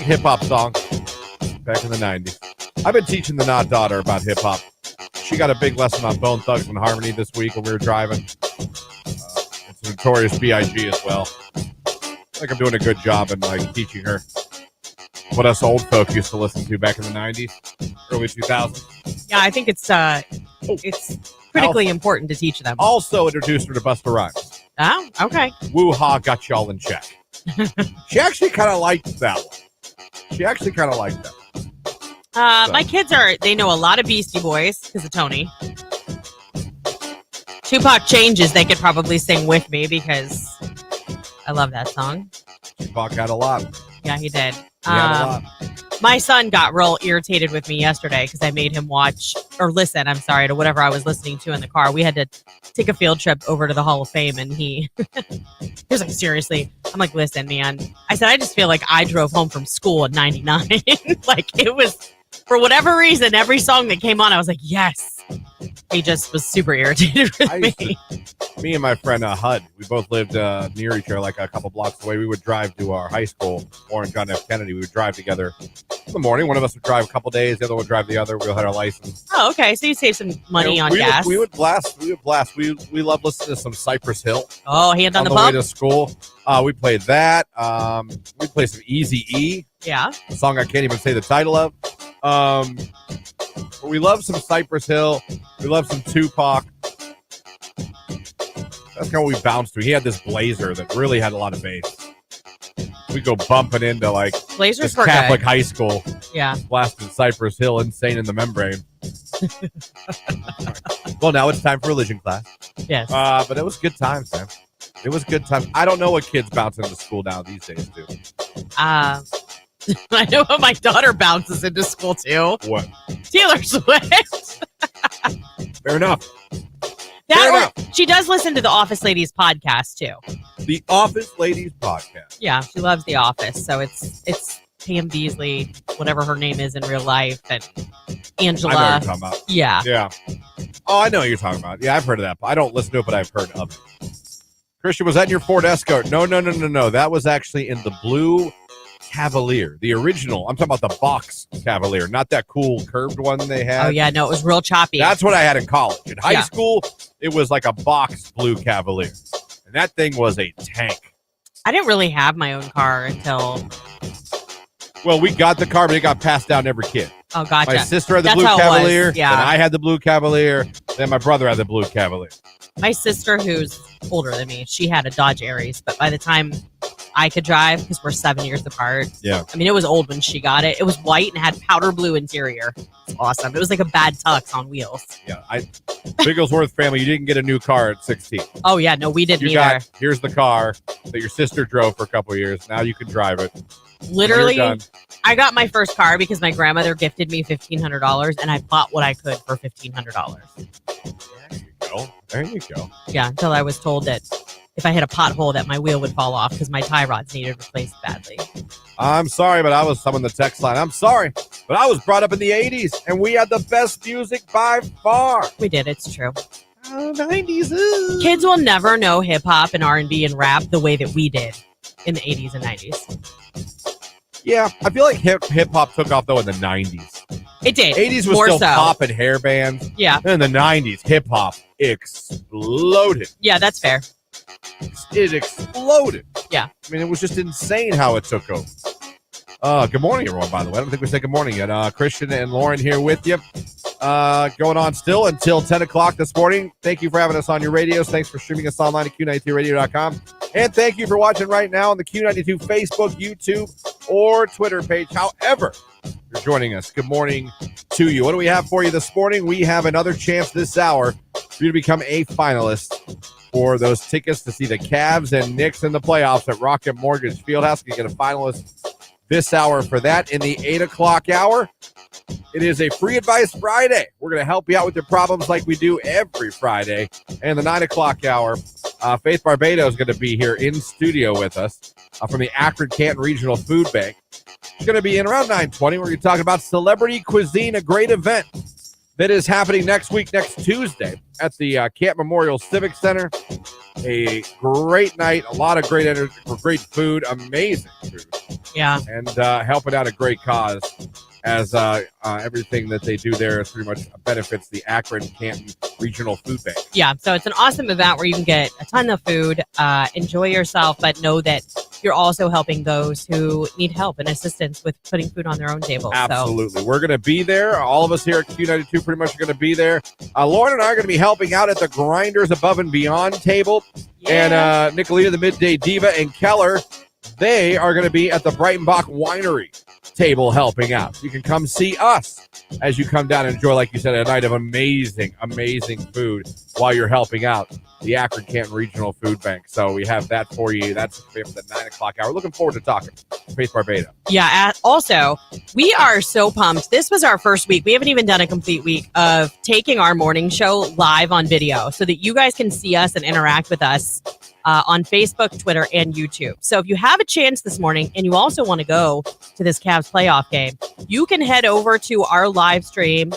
hip-hop song back in the 90s. I've been teaching the Not daughter about hip-hop. She got a big lesson on Bone Thugs and Harmony this week when we were driving. It's Notorious B.I.G. as well. I think I'm doing a good job in teaching her what us old folk used to listen to back in the 90s, early 2000s. Yeah, I think it's critically important to teach them. Also introduced her to Busta Rhymes. Oh, okay. Woo-ha, got y'all in check. She actually kind of liked that one. So. My kids they know a lot of Beastie Boys because of Tony. Tupac Changes, they could probably sing with me because I love that song. Tupac had a lot. Yeah, he did. He had a lot. My son got real irritated with me yesterday because I made him listen to whatever I was listening to in the car. We had to take a field trip over to the Hall of Fame, and he was like, seriously? I'm like, listen, man. I said, I just feel like I drove home from school in 99. It was, for whatever reason, every song that came on, I was like, yes. He just was super irritated with me. Me and my friend Hud, we both lived near each other, like a couple blocks away. We would drive to our high school, Warren John F. Kennedy. We would drive together in the morning. One of us would drive a couple days. The other would drive the other. We all had our license. Oh, okay. So you save some money on gas. We would blast. We love listening to some Cypress Hill. Oh, Hand on the way Bump. to school. We played that. We played some Eazy-E. Yeah. A song I can't even say the title of. We love some Cypress Hill. We love some Tupac. That's kind of what we bounced to. He had this Blazer that really had a lot of bass. We go bumping into Blazers this Catholic high school. Yeah. Blasting Cypress Hill, Insane in the Membrane. Well, now it's time for religion class. Yes. But it was good times, man. It was good times. I don't know what kids bounce into school now these days, too. I know what my daughter bounces into school too. What? Taylor Swift. Fair enough. She does listen to the Office Ladies podcast too. The Office Ladies podcast. Yeah, she loves The Office. So it's Pam Beasley, whatever her name is in real life, and Angela. I know what you're talking about. Yeah. Yeah. Oh, I know what you're talking about. Yeah, I've heard of that. I don't listen to it, but I've heard of it. Christian, was that in your Ford Escort? No. That was actually in the blue Cavalier, the original. I'm talking about the box Cavalier, not that cool curved one they had. Oh yeah, no, it was real choppy. That's what I had in college. In high school, it was like a box blue Cavalier, and that thing was a tank. I didn't really have my own car until. Well, we got the car, but it got passed down to every kid. Oh, gotcha. My sister had the blue Cavalier, and I had the blue Cavalier, then my brother had the blue Cavalier. My sister, who's older than me, she had a Dodge Aries, but by the time I could drive, because we're 7 years apart. Yeah. I mean, it was old when she got it. It was white and had powder blue interior. It's awesome. It was like a bad tux on wheels. Yeah. Bigglesworth family, you didn't get a new car at 16. Oh, yeah. No, we didn't either. Here's the car that your sister drove for a couple of years. Now you can drive it. Literally, I got my first car because my grandmother gifted me $1,500, and I bought what I could for $1,500. There you go. Yeah, until I was told that if I hit a pothole that my wheel would fall off because my tie rods needed replaced badly. I'm sorry, but I was on the text line. I'm sorry, but I was brought up in the 80s, and we had the best music by far. We did. It's true. 90s. Kids will never know hip-hop and R&B and rap the way that we did in the 80s and 90s. Yeah, I feel like hip-hop took off, though, in the 90s. It did. 80s was still pop and hair bands. Yeah. And in the 90s, hip-hop exploded. Yeah, that's fair. It exploded. Yeah. I mean, it was just insane how it took over. Good morning, everyone, by the way. I don't think we said good morning yet. Christian and Lauren here with you. Going on still until 10 o'clock this morning. Thank you for having us on your radios. Thanks for streaming us online at Q92radio.com. And thank you for watching right now on the Q92 Facebook, YouTube, or Twitter page. However you're joining us, good morning to you. What do we have for you this morning? We have another chance this hour for you to become a finalist for those tickets to see the Cavs and Knicks in the playoffs at Rocket Mortgage Fieldhouse. You get a finalist this hour for that. In the 8 o'clock hour, it is a Free Advice Friday. We're going to help you out with your problems like we do every Friday. And the 9 o'clock hour, Faith Barbato is going to be here in studio with us from the Akron Canton Regional Food Bank. She's going to be in around 9:20. We're going to talk about Celebrity Cuisine, a great event that is happening next week, next Tuesday, at the Camp Memorial Civic Center. A great night, a lot of great energy, great food, amazing food. Yeah. and helping out a great cause, as everything that they do there pretty much benefits the Akron Canton Regional Food Bank. Yeah, so it's an awesome event where you can get a ton of food, enjoy yourself, but know that you're also helping those who need help and assistance with putting food on their own table. Absolutely. We're going to be there. All of us here at Q92 pretty much are going to be there. Lauren and I are going to be helping out at the Grinders Above and Beyond table. Yeah. And Nicolita, the Midday Diva, and Keller, they are going to be at the Breitenbach Winery table helping out. You can come see us as you come down and enjoy, like you said, a night of amazing, amazing food while you're helping out the Akron Canton Regional Food Bank. So we have that for you. That's for the 9 o'clock hour. Looking forward to talking to Faith Barbato. Yeah. Also, we are so pumped. This was our first week. We haven't even done a complete week of taking our morning show live on video so that you guys can see us and interact with us on Facebook, Twitter, and YouTube. So if you have a chance this morning and you also want to go to this Cavs playoff game, you can head over to our live stream,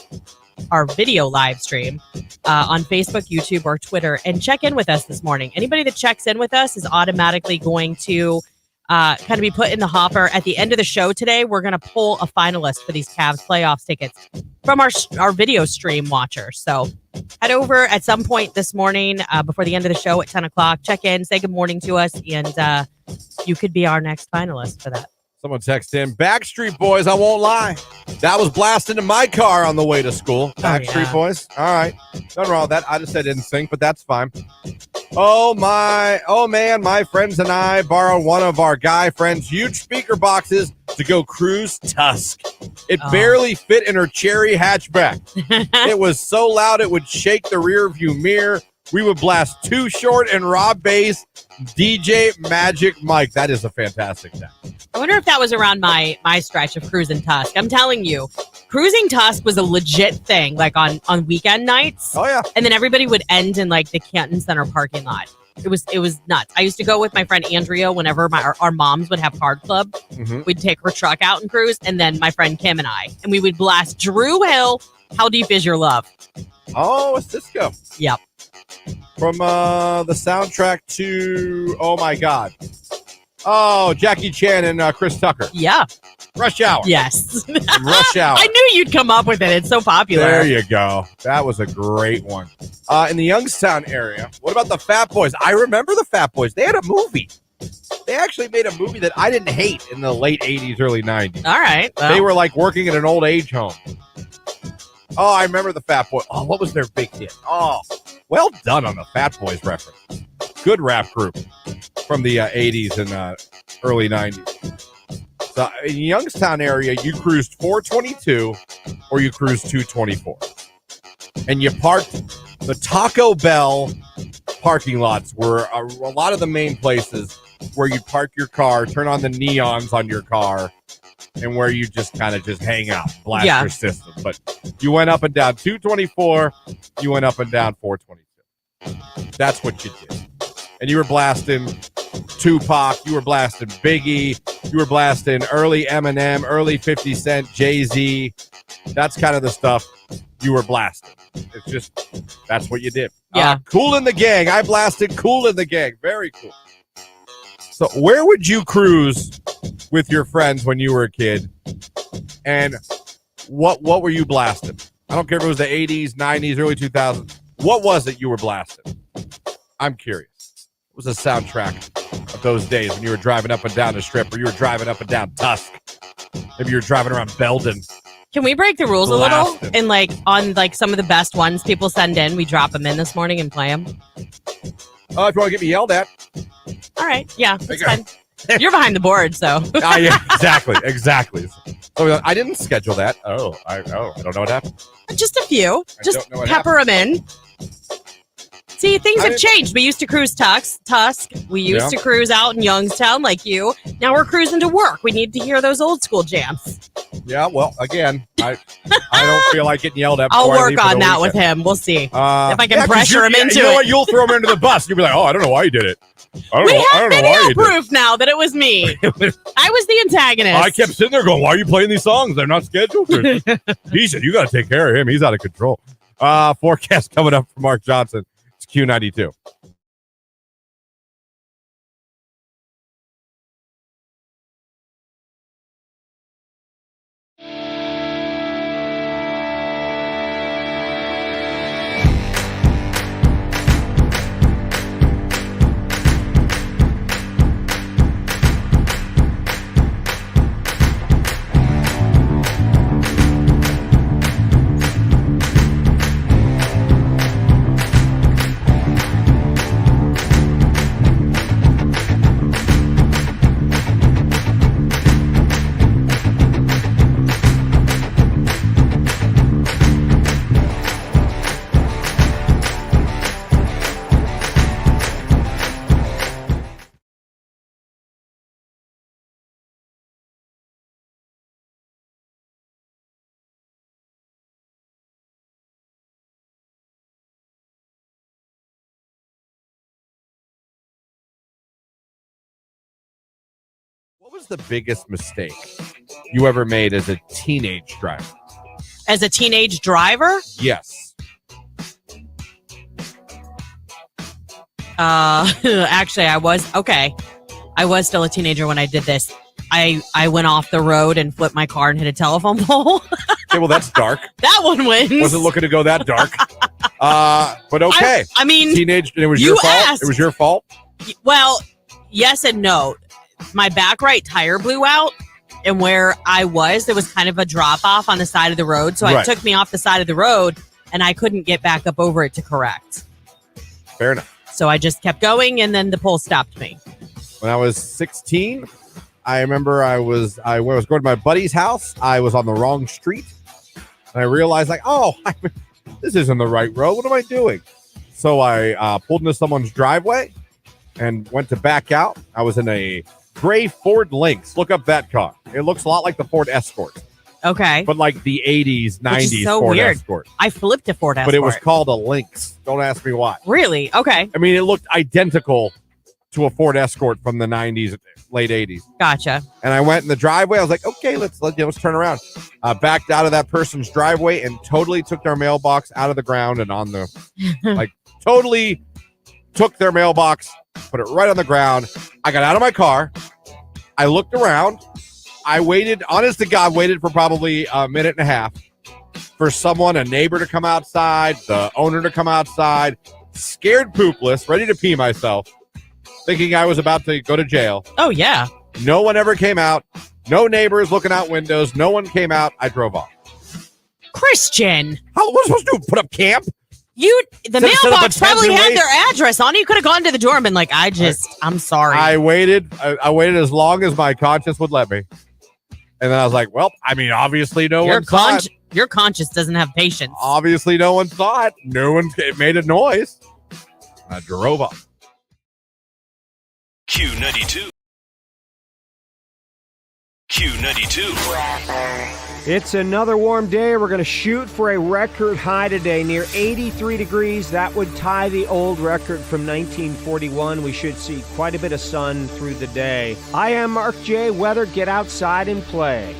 our video live stream on Facebook, YouTube, or Twitter and check in with us this morning. Anybody that checks in with us is automatically going to kind of be put in the hopper. At the end of the show today, we're going to pull a finalist for these Cavs playoffs tickets from our video stream watchers. So head over at some point this morning before the end of the show at 10 o'clock. Check in, say good morning to us, and you could be our next finalist for that. Someone text in, Backstreet Boys, I won't lie. That was blasted in my car on the way to school. Backstreet Boys. All right. Nothing wrong with that. I just said didn't sync, but that's fine. Oh, man, my friends and I borrowed one of our guy friends' huge speaker boxes to go cruise Tusk. It barely fit in her cherry hatchback. It was so loud it would shake the rear view mirror. We would blast Too Short and Rob Bass, DJ Magic Mike. That is a fantastic time. I wonder if that was around my stretch of cruising Tusk. I'm telling you, cruising Tusk was a legit thing, like on weekend nights. Oh, yeah. And then everybody would end in like the Canton Center parking lot. It was nuts. I used to go with my friend Andrea whenever our moms would have card club. Mm-hmm. We'd take her truck out and cruise, and then my friend Kim and I. And we would blast Drew Hill, How Deep Is Your Love? Oh, it's Cisco. Yep. From the soundtrack to, oh my God. Oh, Jackie Chan and Chris Tucker. Yeah. Rush Hour. Yes. Rush Hour. I knew you'd come up with it. It's so popular. There you go. That was a great one. In the Youngstown area, what about the Fat Boys? I remember the Fat Boys. They had a movie. They actually made a movie that I didn't hate in the late 80s, early 90s. All right. Well. They were like working in an old age home. Oh, I remember the Fat Boys. Oh, what was their big hit? Oh, well done on the Fat Boys reference. Good rap group from the 80s and early 90s. So in the Youngstown area, you cruised 422 or you cruised 224. And you parked the Taco Bell parking lots were a lot of the main places where you park your car, turn on the neons on your car, and where you just kind of just hang out, blast your system. But you went up and down 224, you went up and down 422. That's what you did. And you were blasting Tupac, you were blasting Biggie, you were blasting early Eminem, early 50 Cent, Jay-Z. That's kind of the stuff you were blasting. It's just, that's what you did. Yeah. Cool in the Gang. I blasted Cool in the Gang. Very cool. So where would you cruise with your friends when you were a kid? And what were you blasting? I don't care if it was the 80s, 90s, early 2000s. What was it you were blasting? I'm curious. What was the soundtrack of those days when you were driving up and down the Strip, or you were driving up and down Tusk? Maybe you were driving around Belden. Can we break the rules a little? And like on like some of the best ones people send in, we drop them in this morning and play them. Oh, if you want to get me yelled at. All right. Yeah, that's fine. You're behind the board, so. Yeah, exactly. So I didn't schedule that. I don't know what happened. Just a few. Just pepper them in. See, things have changed. We used to cruise Tusk. We used to cruise out in Youngstown like you. Now we're cruising to work. We need to hear those old school jams. Yeah, well, again, I don't feel like getting yelled at. I'll work on that with him. We'll see if I can pressure him into it. You know what? You'll throw him into the bus. You'll be like, oh, I don't know why you did it. We have video proof now that it was me. I was the antagonist. I kept sitting there going, why are you playing these songs? They're not scheduled. He said, you got to take care of him. He's out of control. Forecast coming up from Mark Johnson. It's Q92. was the biggest mistake you ever made as a teenage driver? As a teenage driver? Yes. Actually, I was still a teenager when I did this. I went off the road and flipped my car and hit a telephone pole. Okay, well, that's dark. That one wins. Wasn't looking to go that dark. But okay. I mean, teenage, it was you your fault? asked. It was your fault? Well, yes and no. My back right tire blew out, and where I was, there was kind of a drop-off on the side of the road, so it took me off the side of the road, and I couldn't get back up over it to correct. Fair enough. So I just kept going, and then the pole stopped me. When I was 16, I remember I was going to my buddy's house. I was on the wrong street, and I realized, this isn't the right road. What am I doing? So I pulled into someone's driveway and went to back out. I was in a gray Ford Lynx. Look up that car. It looks a lot like the Ford Escort. Okay. But like the 80s, 90s so Ford weird. Escort. I flipped a Ford Escort. But it was called a Lynx. Don't ask me why. Really? Okay. I mean, it looked identical to a Ford Escort from the 90s, late 80s. Gotcha. And I went in the driveway. I was like, okay, let's turn around. Backed out of that person's driveway and totally took their mailbox out of the ground and on the, totally took their mailbox, put it right on the ground. I got out of my car. I looked around. I waited, honest to God, waited for probably a minute and a half for a neighbor to come outside, the owner to come outside, scared poopless, ready to pee myself, thinking I was about to go to jail. Oh, yeah. No one ever came out. No neighbors looking out windows. No one came out. I drove off. Christian. How was I supposed to do? Put up camp? The mailbox probably had their address on it. You could have gone to the door and been like, I'm sorry. I waited as long as my conscience would let me. And then I was like, well, I mean, obviously no one saw it. Your conscience doesn't have patience. Obviously no one saw it. It made a noise. I drove off. Q92. Q92. It's another warm day. We're going to shoot for a record high today, near 83 degrees. That would tie the old record from 1941. We should see quite a bit of sun through the day. I am Mark J. Weather. Get outside and play.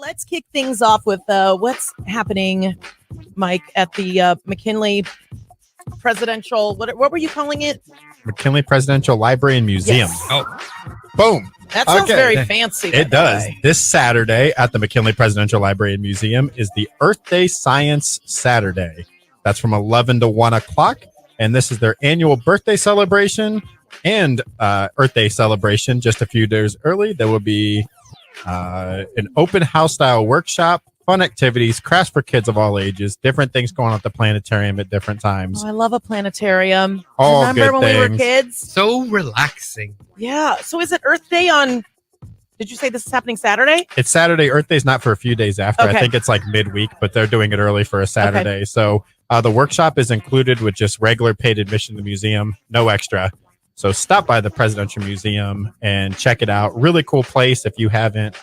Let's kick things off with what's happening, Mike, at the McKinley Presidential. What were you calling it? McKinley Presidential Library and Museum. Yes. Oh, boom. That sounds very fancy. It does. This Saturday at the McKinley Presidential Library and Museum is the Earth Day Science Saturday. That's from 11 to 1 o'clock. And this is their annual birthday celebration and Earth Day celebration. Just a few days early, there will be an open house style workshop, fun activities, crafts for kids of all ages, different things going on at the planetarium at different times. Oh, I love a planetarium. All Remember good when we were things. kids? So relaxing. Yeah. So is it Earth Day on? Did you say this is happening Saturday? It's Saturday. Earth Day's not for a few days after. Okay. I think it's like midweek, but they're doing it early for a Saturday. Okay. So the workshop is included with just regular paid admission to the museum, no extra. So stop by the Presidential Museum and check it out. Really cool place if you haven't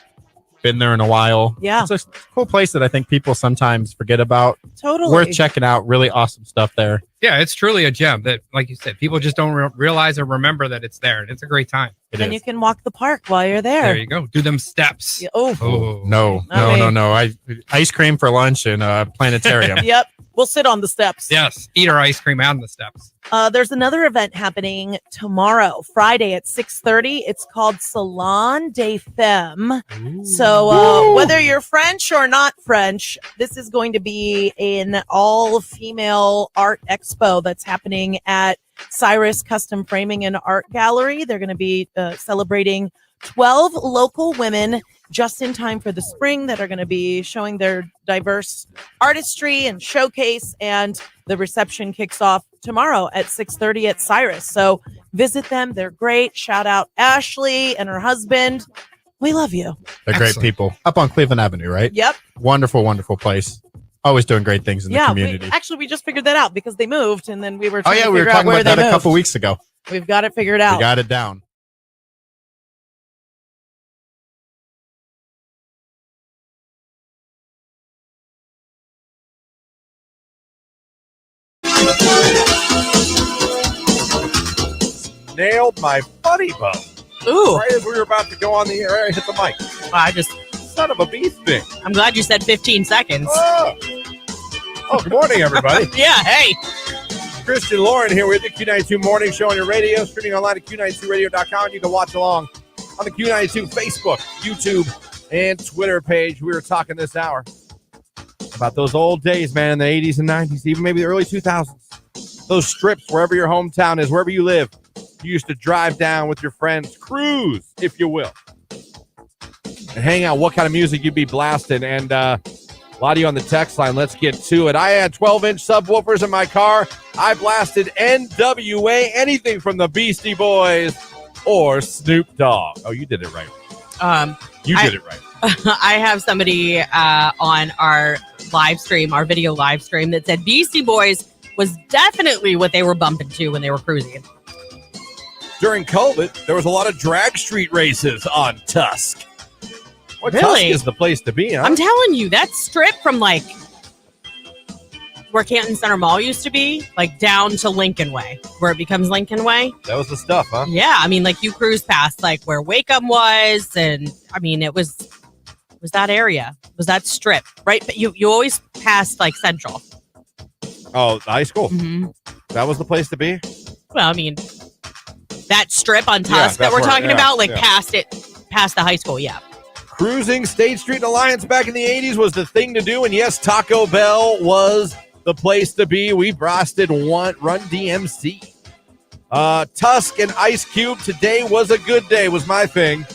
been there in a while. Yeah. It's a cool place that I think people sometimes forget about. Totally. Worth checking out. Really awesome stuff there. Yeah, it's truly a gem that, like you said, people just don't realize or remember that it's there. And it's a great time. And you can walk the park while you're there. There you go. Do them steps. Yeah, oh. No. Ice cream for lunch and planetarium. Yep. We'll sit on the steps. Yes. Eat our ice cream on the steps. There's another event happening tomorrow, Friday at 6:30. It's called Salon des Femmes. So whether you're French or not French, this is going to be an all-female art expo that's happening at Cyrus Custom Framing and Art Gallery. They're going to be celebrating 12 local women just in time for the spring that are going to be showing their diverse artistry and showcase. And the reception kicks off tomorrow at 6:30 at Cyrus. So visit them. They're great. Shout out Ashley and her husband. We love you. They're great Excellent. people. Up on Cleveland Avenue, right? Yep. Wonderful, wonderful place. Always doing great things in the Yeah. community. We just figured that out because they moved, and then we were Oh, trying yeah, to we were figure out talking where about they that a couple moved. weeks ago. We've got it figured out. We got it down. Nailed my funny bone. Ooh, Right as we were about to go on the air, I hit the mic. Son of a bee thing. I'm glad you said 15 seconds. Good morning, everybody. Yeah, hey. Christian Lauren here with the Q92 Morning Show on your radio, streaming online at Q92radio.com. You can watch along on the Q92 Facebook, YouTube, and Twitter page. We were talking this hour about those old days, man, in the 80s and 90s, even maybe the early 2000s. Those strips, wherever your hometown is, wherever you live, you used to drive down with your friends, cruise, if you will, and hang out. What kind of music you'd be blasting? And a lot of you on the text line, let's get to it. I had 12-inch subwoofers in my car. I blasted NWA, anything from the Beastie Boys or Snoop Dogg. Oh, you did it right. You did it right. I have somebody on our live stream, our video live stream, that said Beastie Boys was definitely what they were bumping to when they were cruising. During COVID, there was a lot of drag street races on Tusk. Well, Really? Tusk is the place to be, huh? I'm telling you, that strip from like where Canton Center Mall used to be, like down to Lincoln Way, where it becomes Lincoln Way. That was the stuff, huh? Yeah, I mean, like you cruise past like where Wakeham was, and I mean, it was that area, it was that strip, right? But you always passed like Central. Oh, the high school. Mm-hmm. That was the place to be? Well, I mean, that strip on Yeah, Tusk that that's we're where- talking yeah, about, like yeah. past the high school, yeah. Cruising State Street and Alliance back in the 80s was the thing to do. And yes, Taco Bell was the place to be. We blasted Run DMC. Tusk and Ice Cube, today was a good day, was my thing.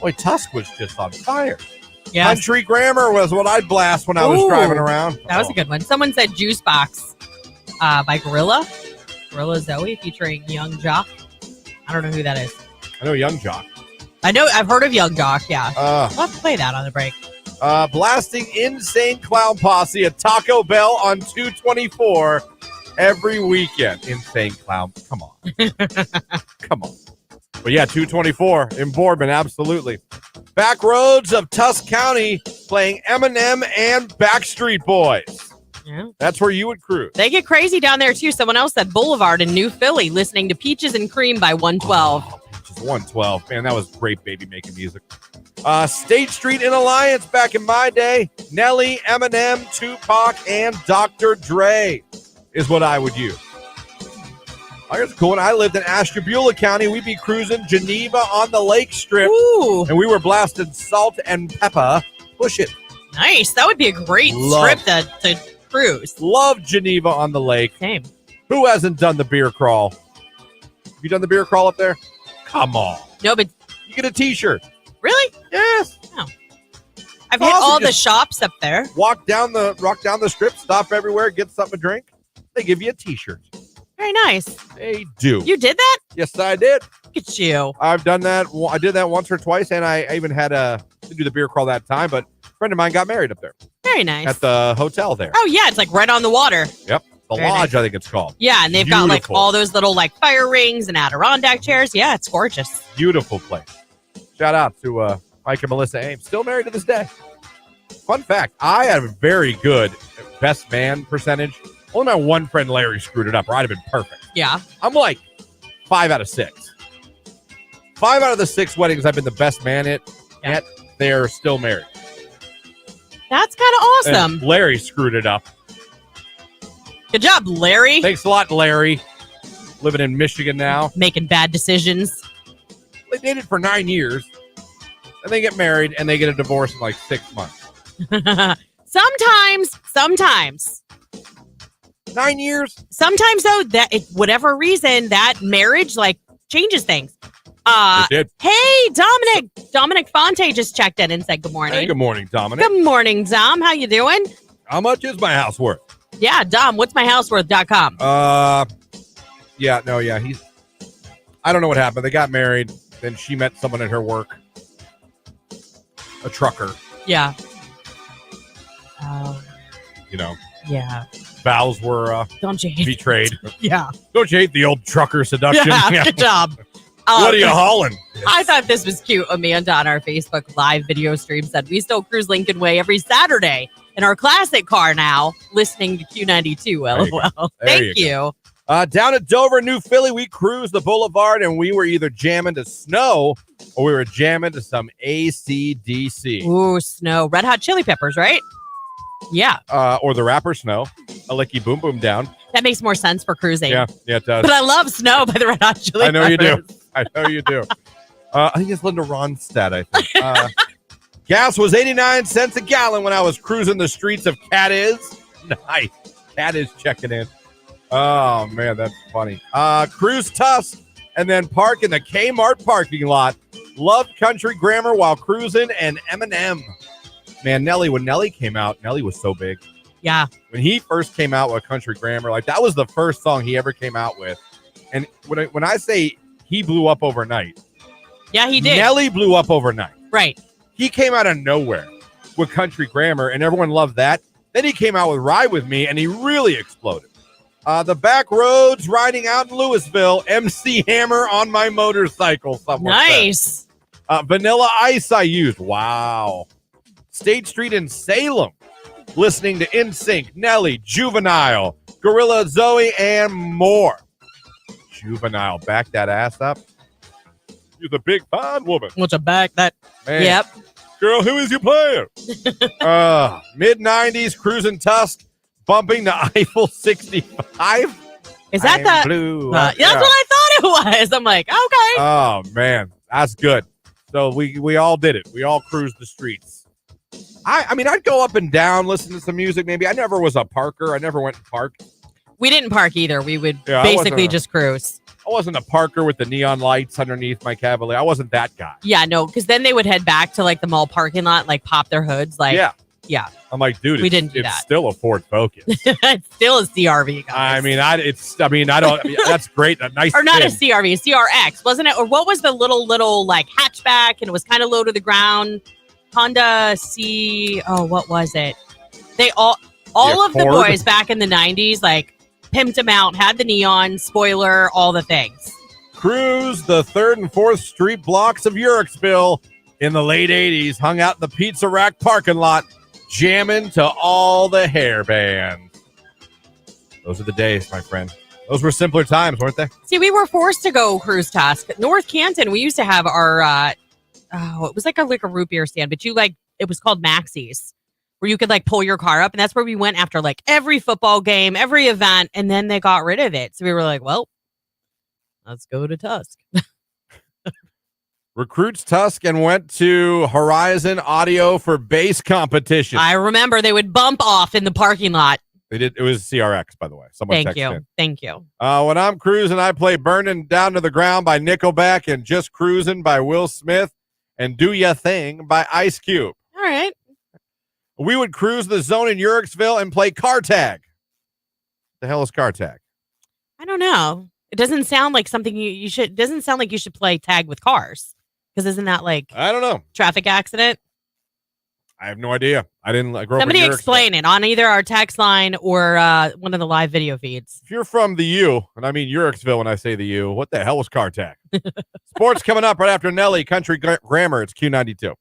Boy, Tusk was just on fire. Yeah, Country Grammar was what I'd blast when I was Ooh, driving around. that was a good one. Someone said Juice Box by Gorilla Zoe featuring Young Jock. I don't know who that is. I know Young Jock. I know, I've heard of Young Jock, yeah. I'll have to play that on the break. Blasting Insane Clown Posse at Taco Bell on 224 every weekend. Insane Clown. Come on. Come on. But yeah, 224 in Boardman, absolutely. Back roads of Tusk County playing Eminem and Backstreet Boys. Yeah. That's where you would cruise. They get crazy down there, too. Someone else said Boulevard in New Philly, listening to Peaches and Cream by 112. Oh, Peaches 112. Man, that was great baby making music. State Street in Alliance back in my day. Nelly, Eminem, Tupac, and Dr. Dre is what I would use. I guess cool. When I lived in Ashtabula County, we'd be cruising Geneva on the Lake Strip, Ooh, and we were blasting Salt and Pepper. Push it. nice. That would be a great Love. strip to cruise. Love Geneva on the lake. Same. Who hasn't done the beer crawl? Have you done the beer crawl up there? Come on. No, but You get a T-shirt. really? Yes. I've hit Awesome, all the just- shops up there. Walk down the strip, stop everywhere, get something to drink. They give you a T-shirt. Very nice. They do. You did that? Yes, I did. Look at you. I've done that. I did that once or twice, and I even had to do the beer crawl that time. But a friend of mine got married up there Very nice. at the hotel there. Oh, yeah. It's like right on the water. Yep, the Very lodge, nice. I think it's called. Yeah. And they've got like Beautiful. all those little like fire rings and Adirondack chairs. Yeah. It's gorgeous. Beautiful place. Shout out to Mike and Melissa Ames, still married to this day. Fun fact: I had a very good best man percentage. Only my one friend Larry screwed it up, or I'd have been perfect. Yeah. I'm like 5 out of 6. 5 out of the 6 weddings I've been the best man at, yet they're still married. That's kind of awesome. And Larry screwed it up. Good job, Larry. Thanks a lot, Larry. Living in Michigan now. Making bad decisions. They dated for 9 years, and they get married, and they get a divorce in like 6 months. Sometimes 9 years? though, that whatever reason, that marriage like changes things. It did. Hey, Dominic Fonte just checked in and said good morning. Hey, good morning, Dominic. Good morning, Dom. How you doing? How much is my house worth? Yeah, Dom, what's myhouseworth.com? He's I don't know what happened. They got married, then she met someone at her work. A trucker. Yeah. Yeah. Vows were Don't you hate betrayed. Yeah. Don't you hate the old trucker seduction? Yeah, good job. What are you hauling? I thought this was cute. Amanda on our Facebook live video stream said, we still cruise Lincoln Way every Saturday in our classic car now, listening to Q92. LOL. Thank you. Down at Dover, New Philly, we cruised the boulevard, and we were either jamming to Snow or we were jamming to some AC/DC. Ooh, Snow. Red Hot Chili Peppers, right? Yeah. Or the rapper Snow. A licky boom boom down. That makes more sense for cruising. Yeah, it does. But I love Snow by the Red Hot Chili Peppers. I know you do. I think it's Linda Ronstadt, I think. Gas was 89 cents a gallon when I was cruising the streets of Cadiz. Nice. Cadiz checking in. Oh, man, that's funny. Cruise Tusk and then park in the Kmart parking lot. Loved country grammar while cruising and Eminem. Man, when Nelly came out, Nelly was so big. Yeah. When he first came out with country grammar, like that was the first song he ever came out with. And when I say he blew up overnight. Yeah, he did. Nelly blew up overnight. Right. He came out of nowhere with country grammar, and everyone loved that. Then he came out with Ride With Me, and he really exploded. The back roads, riding out in Louisville, MC Hammer on my motorcycle. Nice. Vanilla Ice I used. Wow. State Street in Salem. Listening to NSYNC, Nelly, Juvenile, Gorilla Zoe, and more. Juvenile, back that ass up. You're the big fine woman. What's a back that? Man. Yep. Girl, who is your player? Mid-90s, cruising Tusk, bumping the Eiffel 65. Is that the blue? That's what I thought it was. I'm like, okay. Oh, man. That's good. So we all did it. We all cruised the streets. I mean, I'd go up and down, listen to some music maybe. I never was a parker. I never went and parked. We didn't park either. We would basically just cruise. I wasn't a parker with the neon lights underneath my Cavalier. I wasn't that guy. Yeah, no, because then they would head back to like the mall parking lot, like pop their hoods. Like, yeah. I'm like, dude, we didn't do it's that. still a Ford Focus. It's still a CRV, guys. That's great. A nice or not thing. a CRV, a CRX, wasn't it? Or what was the little like hatchback and it was kind of low to the ground? Honda what was it? They all of the Accord? boys back in the 90s, like pimped them out, had the neon, spoiler, all the things. Cruise the 3rd and 4th Street blocks of Urixville in the late 80s, hung out in the Pizza Rack parking lot, jamming to all the hair bands. Those are the days, my friend. Those were simpler times, weren't they? See, we were forced to go cruise Tusk. North Canton, we used to have our, it was like a root beer stand, but it was called Maxie's, where you could like pull your car up. And that's where we went after like every football game, every event. And then they got rid of it. So we were like, well, let's go to Tusk. Recruits Tusk and went to Horizon Audio for bass competition. I remember they would bump off in the parking lot. They did. It was CRX, by the way. Someone Thank texted you. in. Thank you. When I'm cruising, I play Burning Down to the Ground by Nickelback and Just Cruising by Will Smith and Do Ya Thing by Ice Cube. All right. We would cruise the zone in Urixville and play car tag. The hell is car tag? I don't know. It doesn't sound like something you should. Doesn't sound like you should play tag with cars, because isn't that like I don't know. Traffic accident? I have no idea. I didn't grow up in Somebody Urixville. explain it on either our text line or one of the live video feeds. If you're from the U, and I mean Urixville when I say the U, what the hell was car tag? Sports coming up right after Nelly, Country Grammar. It's Q92.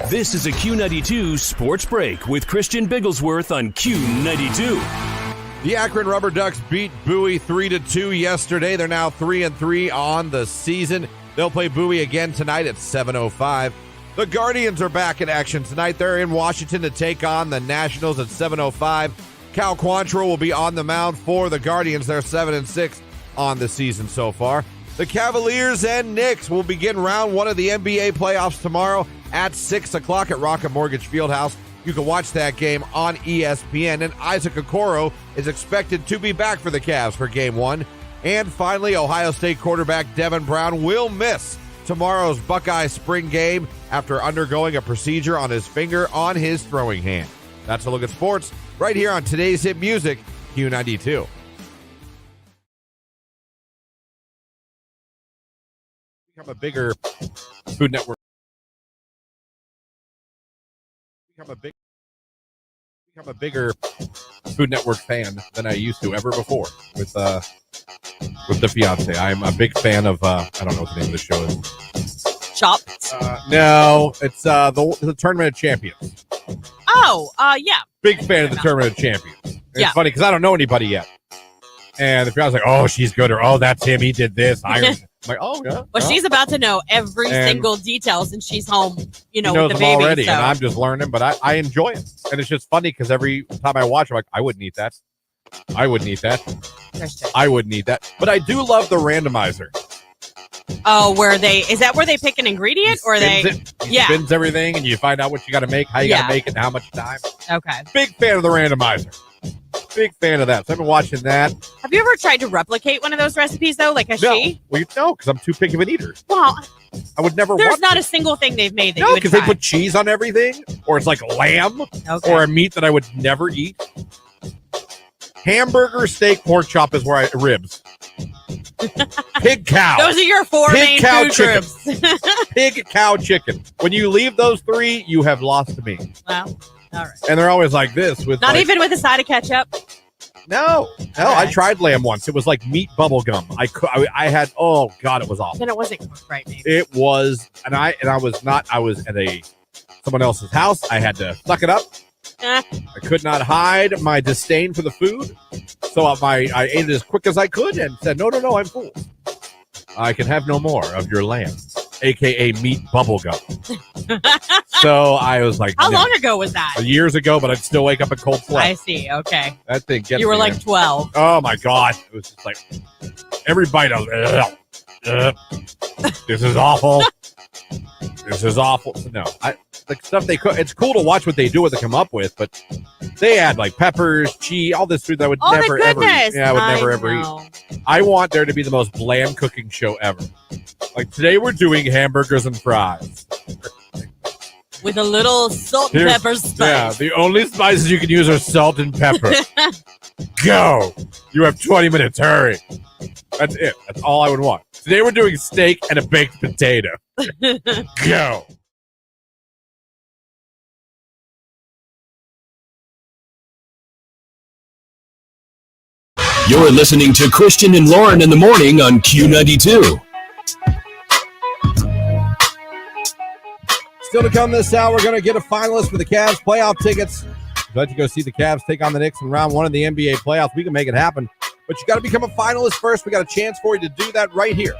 This is a Q92 Sports Break with Christian Bigglesworth on Q92. The Akron Rubber Ducks beat Bowie 3-2 yesterday. They're now 3-3 on the season. They'll play Bowie again tonight at 7:05. The Guardians are back in action tonight. They're in Washington to take on the Nationals at 7:05. Cal Quantrill will be on the mound for the Guardians. They're 7-6 on the season so far. The Cavaliers and Knicks will begin round one of the NBA playoffs tomorrow at 6 o'clock at Rocket Mortgage Fieldhouse. You can watch that game on ESPN. And Isaac Okoro is expected to be back for the Cavs for Game 1. And finally, Ohio State quarterback Devin Brown will miss tomorrow's Buckeye spring game after undergoing a procedure on his finger on his throwing hand. That's a look at sports right here on today's hit music, Q92. Become a bigger Food Network. Become a bigger Food Network fan than I used to ever before with the fiance. I'm a big fan of I don't know what the name of the show is. Chopped. No, it's the Tournament of Champions. Oh, yeah. Big fan of the Tournament of Champions. And Yeah. It's funny because I don't know anybody yet. And the fiance's like, "Oh, she's good," or "Oh, that's him. He did this." I'm like, "Oh, yeah." Well, oh. she's about to know every And single detail since she's home, He with knows the them baby. already, so. and I'm just learning. But I enjoy it, and it's just funny because every time I watch, I'm like, "I wouldn't eat that. I wouldn't eat that. Christian. I wouldn't eat that." But I do love the randomizer. Oh, is that where they pick an ingredient or He Yeah. spins everything, and you find out what you got to make, how you got to make it, and how much time. Okay. Big fan of the randomizer. Big fan of that. So I've been watching that. Have you ever tried to replicate one of those recipes though? Like, has she? Well, no, because I'm too picky of an eater. Well, I would never there's want not to. a single thing they've made that you No, would because they try. put cheese on everything, or it's like lamb, Okay. or a meat that I would never eat. Hamburger, steak, pork chop is where ribs. Pig cow. Those are your four Pig main cow food chicken. groups. Pig, cow, chicken. When you leave those three, you have lost me. Well, all right. And they're always like this with Not like, even with a side of ketchup. No. I right. tried lamb once. It was like meat bubble gum. I had, oh God, it was awful. Then it wasn't cooked right, maybe. It was, and I was at someone else's house. I had to suck it up. Eh. I could not hide my disdain for the food. So I ate it as quick as I could and said, no, I'm full. I can have no more of your lamb, a.k.a. meat bubble gum. So I was like, How no. long ago was that? Years ago, but I'd still wake up in cold sweat. I see. Okay. That thing gets You were me, like man. 12. Oh my God. It was just like every bite of this is awful. This is awful. No, the stuff they cook, it's cool to watch what they do, what they come up with, but they add like peppers, cheese, all this food that I would Oh, my never ever eat. goodness. Yeah, I would never ever know. eat. I want there to be the most bland cooking show ever. Like today we're doing hamburgers and fries. With a little salt and Here's- pepper Yeah, spice. the only spices you can use are salt and pepper. Go. You have 20 minutes. Hurry. That's it. That's all I would want. Today we're doing steak and a baked potato. Go. You're listening to Christian and Lauren in the morning on Q92. Still to come this hour, we're going to get a finalist for the Cavs playoff tickets. If you'd like to go see the Cavs take on the Knicks in round one of the NBA playoffs, we can make it happen. But you got to become a finalist first. We got a chance for you to do that right here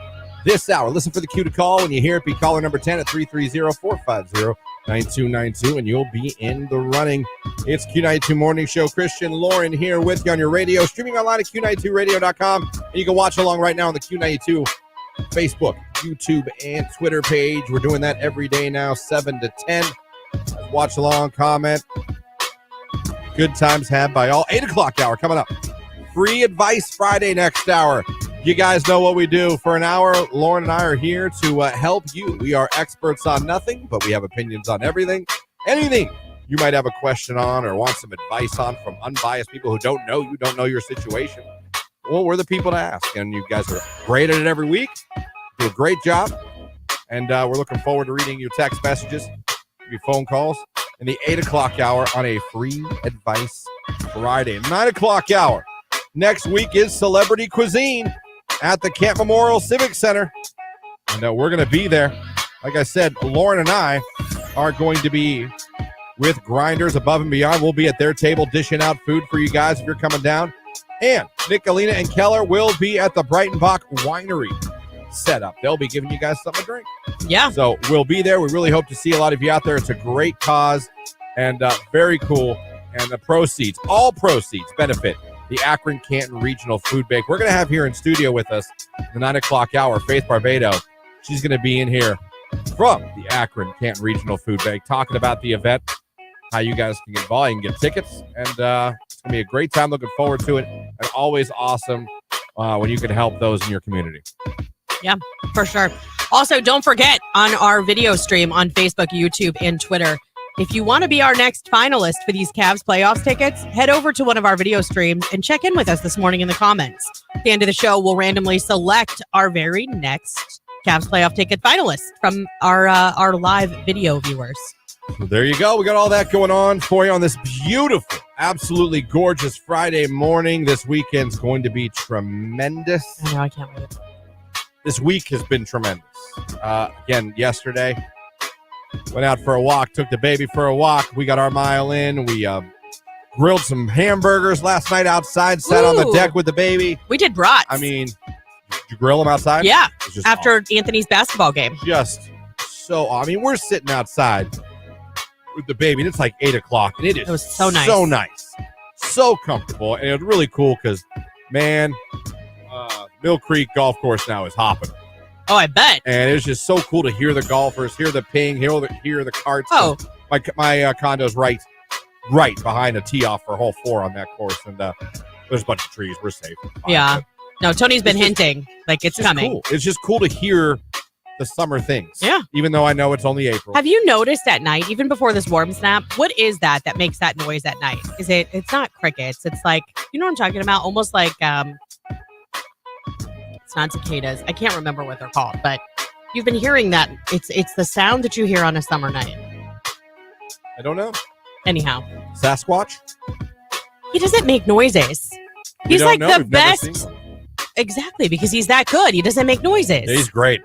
this hour. Listen for the cue to call. When you hear it, be caller number 10 at 330-450-9292, and you'll be in the running. It's Q92 Morning Show. Christian Lauren here with you on your radio, streaming online at Q92radio.com. And you can watch along right now on the Q92 Facebook, YouTube, and Twitter page. We're doing that every day now, 7 to 10. Watch along, comment. Good times had by all. 8 o'clock hour coming up. Free Advice Friday next hour. You guys know what we do. For an hour, Lauren and I are here to help you. We are experts on nothing, but we have opinions on everything. Anything you might have a question on or want some advice on from unbiased people who don't know you, don't know your situation. Well, we're the people to ask, and you guys are great at it every week. Do a great job, and we're looking forward to reading your text messages, your phone calls in the 8 o'clock hour on a Free Advice Friday. 9 o'clock hour. Next week is Celebrity Cuisine at the Camp Memorial Civic Center, and we're going to be there. Like I said, Lauren and I are going to be with Grinders Above and Beyond. We'll be at their table dishing out food for you guys if you're coming down. And Nick, Alina, and Keller will be at the Breitenbach Winery setup. They'll be giving you guys something to drink. Yeah. So we'll be there. We really hope to see a lot of you out there. It's a great cause and very cool. And the proceeds, all proceeds, benefit the Akron Canton Regional Food Bank. We're going to have here in studio with us the 9 o'clock hour, Faith Barbato. She's going to be in here from the Akron Canton Regional Food Bank talking about the event, how you guys can get involved. You can get tickets, and it's going to be a great time. Looking forward to it, and always awesome when you can help those in your community. Yeah, for sure. Also, don't forget on our video stream on Facebook, YouTube, and Twitter, if you want to be our next finalist for these Cavs playoffs tickets, head over to one of our video streams and check in with us this morning in the comments. At the end of the show, we'll randomly select our very next Cavs playoff ticket finalists from our live video viewers. So there you go. We got all that going on for you on this beautiful, absolutely gorgeous Friday morning. This weekend's going to be tremendous. I know, I can't wait. This week has been tremendous. Again, yesterday, went out for a walk, took the baby for a walk. We got our mile in. We grilled some hamburgers last night outside, sat on the deck with the baby. We did brats. I mean, did you grill them outside? Yeah, Just after awesome. Anthony's basketball game. Just so, I mean, we're sitting outside with the baby, and it's like 8 o'clock, and it was so nice. So nice. So comfortable, and it was really cool because, man, Mill Creek Golf Course now is hopping. Oh, I bet. And it was just so cool to hear the golfers, hear the ping, hear the carts. Oh. My condo's right behind a tee off for hole 4 on that course, and there's a bunch of trees. We're safe. Yeah. No, Tony's been hinting like it's coming. Cool. It's just cool to hear the summer things. Yeah. Even though I know it's only April. Have you noticed at night, even before this warm snap, what is that makes that noise at night? It's not crickets. It's like, you know what I'm talking about? Almost like, it's not cicadas. I can't remember what they're called, but you've been hearing that. It's the sound that you hear on a summer night. I don't know. Anyhow. Sasquatch? He doesn't make noises. He's like the best. Exactly, because he's that good. He doesn't make noises. Yeah, he's great.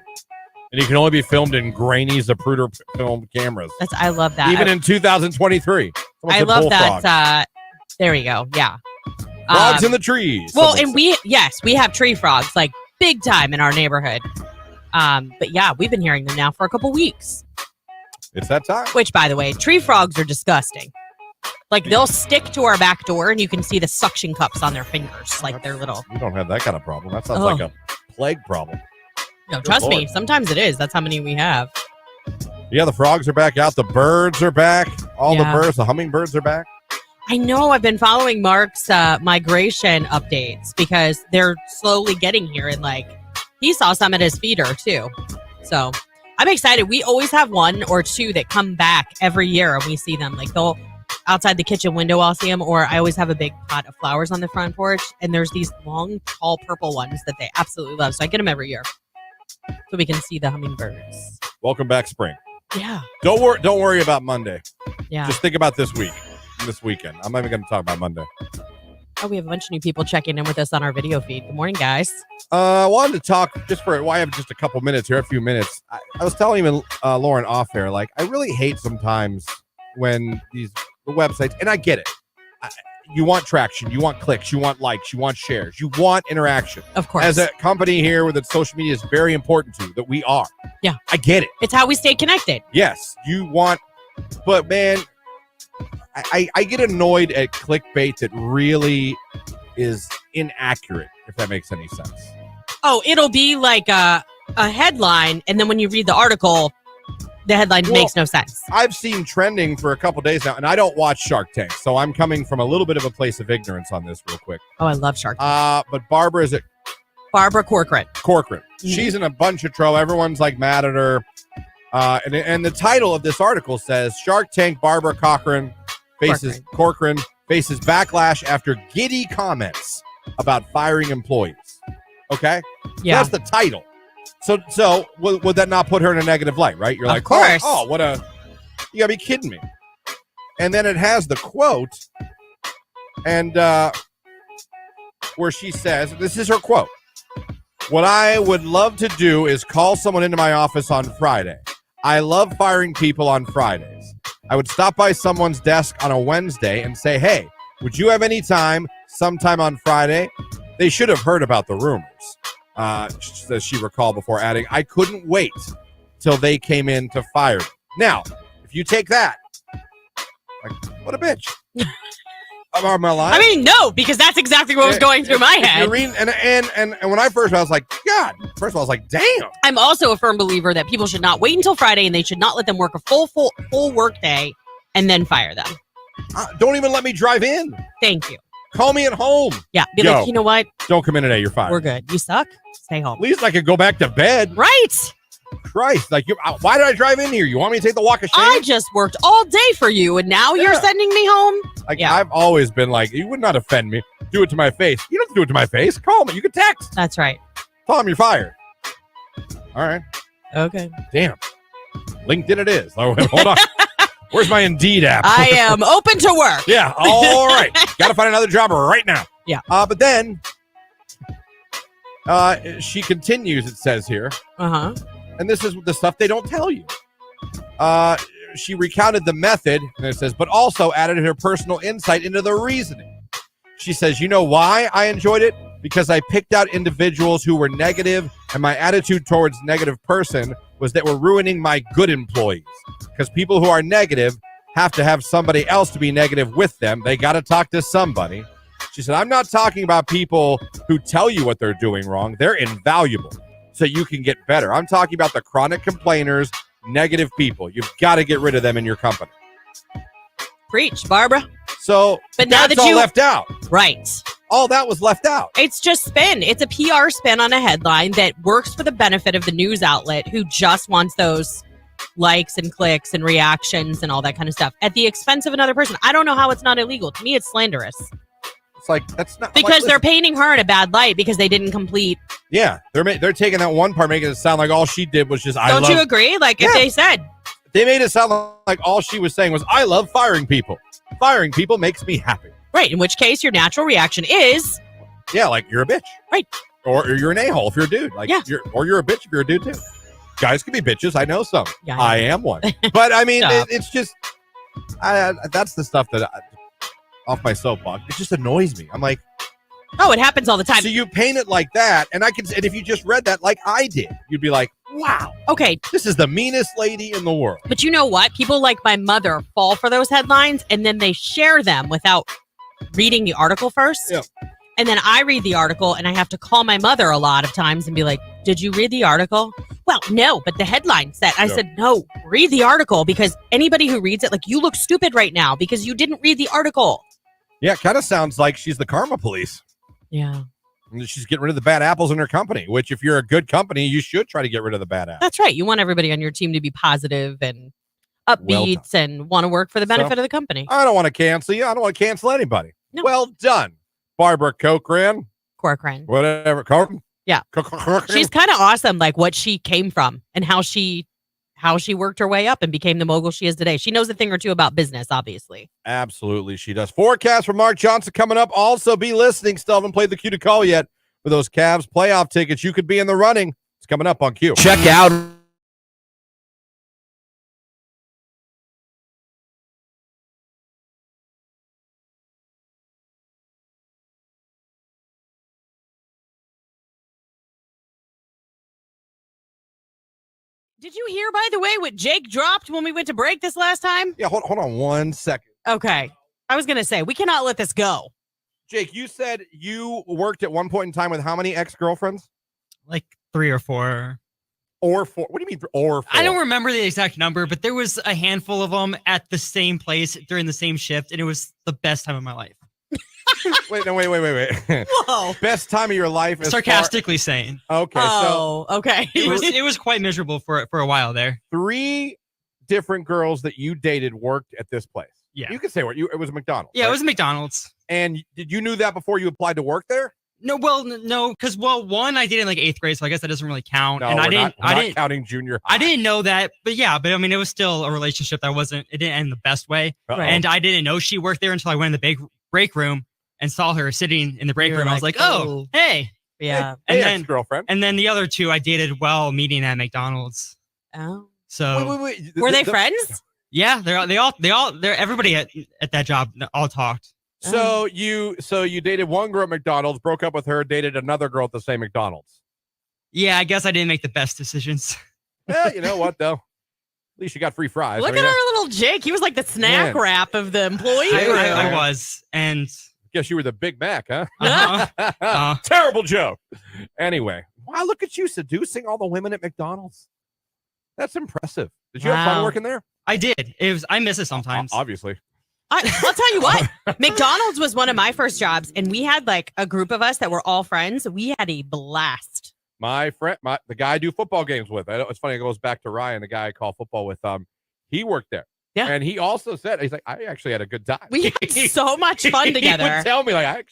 And he can only be filmed in grainy Zapruder film cameras. I love that. Even in 2023. I love that. There we go. Yeah. Frogs in the trees. Well, and we have tree frogs, like big time in our neighborhood. But yeah, we've been hearing them now for a couple weeks. It's that time. Which, by the way, tree frogs are disgusting. Like, they'll stick to our back door, and you can see the suction cups on their fingers, like they're little. We don't have that kind of problem. That sounds like a plague problem. No, trust me. Sometimes it is. That's how many we have. Yeah, the frogs are back out. The birds are back. All the birds, the hummingbirds are back. I know. I've been following Mark's migration updates because they're slowly getting here, and like he saw some at his feeder too. So I'm excited. We always have 1 or 2 that come back every year, and we see them. Like they'll outside the kitchen window, I'll see them, or I always have a big pot of flowers on the front porch, and there's these long, tall purple ones that they absolutely love. So I get them every year, so we can see the hummingbirds. Welcome back, spring. Yeah. Don't worry about Monday. Yeah. Just think about this week, this weekend. I'm not even going to talk about Monday. Oh, we have a bunch of new people checking in with us on our video feed. Good morning, guys. I wanted to talk I have just a couple minutes here, a few minutes. I was telling even Lauren off air, like, I really hate sometimes when the websites, and I get it. You want traction, you want clicks, you want likes, you want shares, you want interaction. Of course. As a company here with social media is very important to that we are. Yeah. I get it. It's how we stay connected. Yes, you want, but man, I get annoyed at clickbait that really is inaccurate, if that makes any sense. Oh, it'll be like a headline, and then when you read the article, the headline makes no sense. I've seen trending for a couple days now, and I don't watch Shark Tank, so I'm coming from a little bit of a place of ignorance on this real quick. Oh, I love Shark Tank. But Barbara Corcoran. Mm-hmm. She's in a bunch of trouble. Everyone's like mad at her. And the title of this article says, Shark Tank Barbara Corcoran faces backlash after giddy comments about firing employees. Okay? Yeah. That's the title. So would that not put her in a negative light, right? You're like, of course. Oh, you gotta be kidding me. And then it has the quote, and where she says, this is her quote. What I would love to do is call someone into my office on Friday. I love firing people on Fridays. I would stop by someone's desk on a Wednesday and say, hey, would you have any time sometime on Friday? They should have heard about the rumors, says she recalled before adding, I couldn't wait till they came in to fire me. Now, if you take that, like, what a bitch. Am I lying? I mean, no, because that's exactly what was going through my head. And when I first, I was like, God. First of all, I was like, damn. I'm also a firm believer that people should not wait until Friday, and they should not let them work a full work day and then fire them. Don't even let me drive in. Thank you. Call me at home. Yeah, be like, you know what? Don't come in today. You're fired. We're good. You suck. Stay home. At least I could go back to bed. Right. Christ, like, why did I drive in here? You want me to take the walk of shame? I just worked all day for you, and now you're sending me home? Like, I've always been like, you would not offend me. Do it to my face. You don't have to do it to my face. Call me. You can text. That's right. Tell them you're fired. All right. Okay. Damn. LinkedIn it is. Oh, hold on. Where's my Indeed app? I am open to work. Yeah. All right. Got to find another job right now. Yeah. But then she continues, it says here. Uh-huh. And this is the stuff they don't tell you. She recounted the method, and it says, but also added her personal insight into the reasoning. She says, you know why I enjoyed it? Because I picked out individuals who were negative, and my attitude towards negative person was that we're ruining my good employees. Because people who are negative have to have somebody else to be negative with them. They got to talk to somebody. She said, I'm not talking about people who tell you what they're doing wrong. They're invaluable. So you can get better. I'm talking about the chronic complainers, negative people. You've got to get rid of them in your company. Preach, Barbara. So, but now that's that all left out. Right. All that was left out. It's just spin. It's a PR spin on a headline that works for the benefit of the news outlet who just wants those likes and clicks and reactions and all that kind of stuff at the expense of another person. I don't know how it's not illegal. To me, it's slanderous. It's like, that's not because they're painting her in a bad light because they didn't complete. Yeah, they're taking that one part, making it sound like all she did was just. Don't you agree? Like if they said, they made it sound like all she was saying was, "I love firing people. Firing people makes me happy." Right. In which case, your natural reaction is, yeah, like you're a bitch, right? Or you're an a-hole if you're a dude, like you're a bitch if you're a dude too. Guys can be bitches. I know some. Yeah, I am one. But I mean, it's just, that's the stuff that. Off my soapbox, it just annoys me. I'm like, oh, it happens all the time. So you paint it like that, and and if you just read that like I did, you'd be like, wow, okay, this is the meanest lady in the world. But you know what? People like my mother fall for those headlines, and then they share them without reading the article first. Yeah. And then I read the article, and I have to call my mother a lot of times and be like, did you read the article? Well, no, but the headline said, I said, no, read the article, because anybody who reads it, like, you look stupid right now because you didn't read the article. Yeah, it kind of sounds like she's the karma police. Yeah. And she's getting rid of the bad apples in her company, which if you're a good company, you should try to get rid of the bad apples. That's right. You want everybody on your team to be positive and upbeat and want to work for the benefit of the company. I don't want to cancel you. I don't want to cancel anybody. No. Well done, Barbara Corcoran. Whatever. Corcoran? Yeah. She's kind of awesome, like what she came from and how she worked her way up and became the mogul she is today. She knows a thing or two about business, obviously. Absolutely, she does. Forecast from Mark Johnson coming up. Also, be listening. Still haven't played the Q to call yet for those Cavs playoff tickets. You could be in the running. It's coming up on Q. Check out. Did you hear, by the way, what Jake dropped when we went to break this last time? Yeah, hold on 1 second. Okay. I was going to say, we cannot let this go. Jake, you said you worked at one point in time with how many ex-girlfriends? Like 3 or 4. Or 4? What do you mean or 4? I don't remember the exact number, but there was a handful of them at the same place during the same shift, and it was the best time of my life. Wait. Whoa. Best time of your life. Sarcastically saying. Okay. Oh, so okay. It was quite miserable for a while there. 3 different girls that you dated worked at this place. Yeah. You could say it was McDonald's. Yeah, right? It was McDonald's. And did you knew that before you applied to work there? No, because one I did in like 8th grade, so I guess that doesn't really count. No, and I didn't counting junior high. I didn't know that, but I mean, it was still a relationship that it didn't end the best way. Uh-oh. And I didn't know she worked there until I went in the big break room and saw her sitting in the break room. I was like, oh, hey. Yeah. And then ex-girlfriend. And then the other 2 I dated while meeting at McDonald's. Oh. So Wait. Were they friends? yeah, they're everybody at that job all talked. So you dated one girl at McDonald's, broke up with her, dated another girl at the same McDonald's. Yeah, I guess I didn't make the best decisions. Yeah, you know what though? At least you got free fries. Look I mean, at our little Jake. He was like the snack Man. wrap of the employee. I was, and Guess you were the Big Mac, huh? uh-huh. Terrible joke. Anyway, wow, look at you seducing all the women at McDonald's. That's impressive. Did you have fun Wow. working there? I did. I miss it sometimes. Obviously. I'll tell you what, McDonald's was one of my first jobs, and we had like a group of us that were all friends. We had a blast. My friend, the guy I do football games with. I know it's funny. It goes back to Ryan, the guy I call football with. He worked there. Yeah. And he also said, he's like, I actually had a good time. We had so much fun He together. would tell me, like,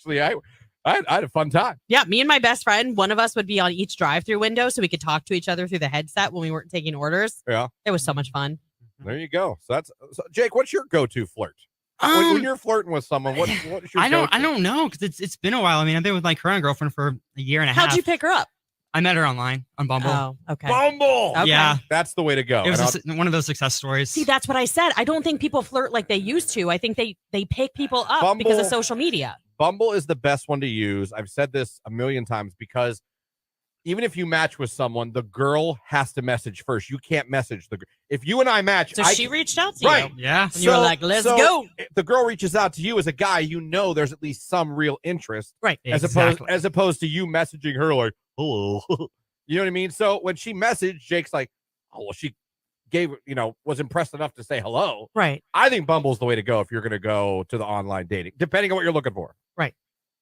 I had a fun time. Yeah, me and my best friend, one of us would be on each drive-through window so we could talk to each other through the headset when we weren't taking orders. Yeah. It was so much fun. There you go. So Jake, what's your go-to flirt? When you're flirting with someone, what is your I go-to? don't know because it's been a while. I mean, I've been with my current girlfriend for a year and a half. How'd you pick her up? I met her online on Bumble. Oh, okay. Bumble. Okay. Yeah, That's the way to go. it was one of those success stories. See, that's what I said. I don't think people flirt like they used to. I think they pick people up Bumble- because of social media. Bumble is the best one to use. I've said this a million times because even if you match with someone, the girl has to message first. You can't message the girl. If you and I match, So she reached out to right. you. Yeah. And you were like, let's go. If the girl reaches out to you as a guy, you know there's at least some real interest. Right. Exactly. As opposed to you messaging her like, hello. You know what I mean? So when she messaged, Jake's like, oh, well, she was impressed enough to say hello. Right. I think Bumble's the way to go if you're going to go to the online dating, depending on what you're looking for. Right.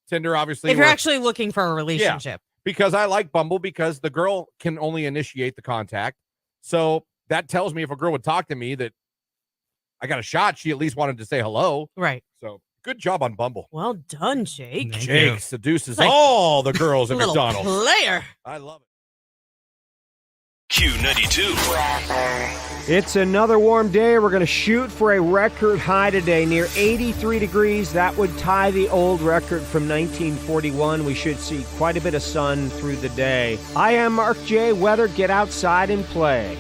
Tinder, obviously. If you're works. actually looking for a relationship. Because I like Bumble because the girl can only initiate the contact. So that tells me if a girl would talk to me that I got a shot, she at least wanted to say hello. Right. So good job on Bumble. Well done, Jake. Thank Jake you. seduces Like all the girls at Little McDonald's. player. I love it. Q92. It's another warm day. We're going to shoot for a record high today, near 83 degrees. That would tie the old record from 1941. We should see quite a bit of sun through the day. I am Mark J. Weather. Get outside and play.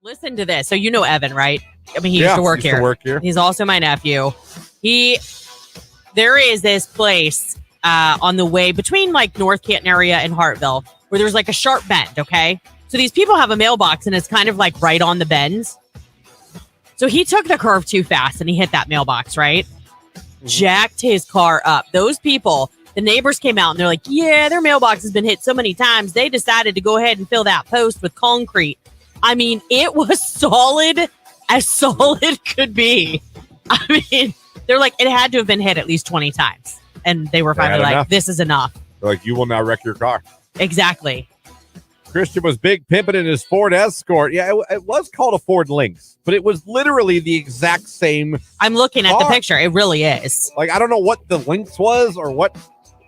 Listen to this. So you know Evan, right? I mean, he used to work here. He's also my nephew. There is this place on the way between like North Canton area and Hartville where there's like a sharp bend, okay? So these people have a mailbox and it's kind of like right on the bend. So he took the curve too fast and he hit that mailbox, right? Jacked his car up. Those people, the neighbors came out and they're like, yeah, their mailbox has been hit so many times. They decided to go ahead and fill that post with concrete. I mean, it was solid as solid could be. I mean, they're like, it had to have been hit at least 20 times. And they were finally like, enough. this is enough. They're like, you will now wreck your car. Exactly. Christian was big pimping in his Ford Escort. Yeah, it was called a Ford Lynx, but it was literally the exact same. I'm looking at the car. picture. It really is. Like, I don't know what the Lynx was or what,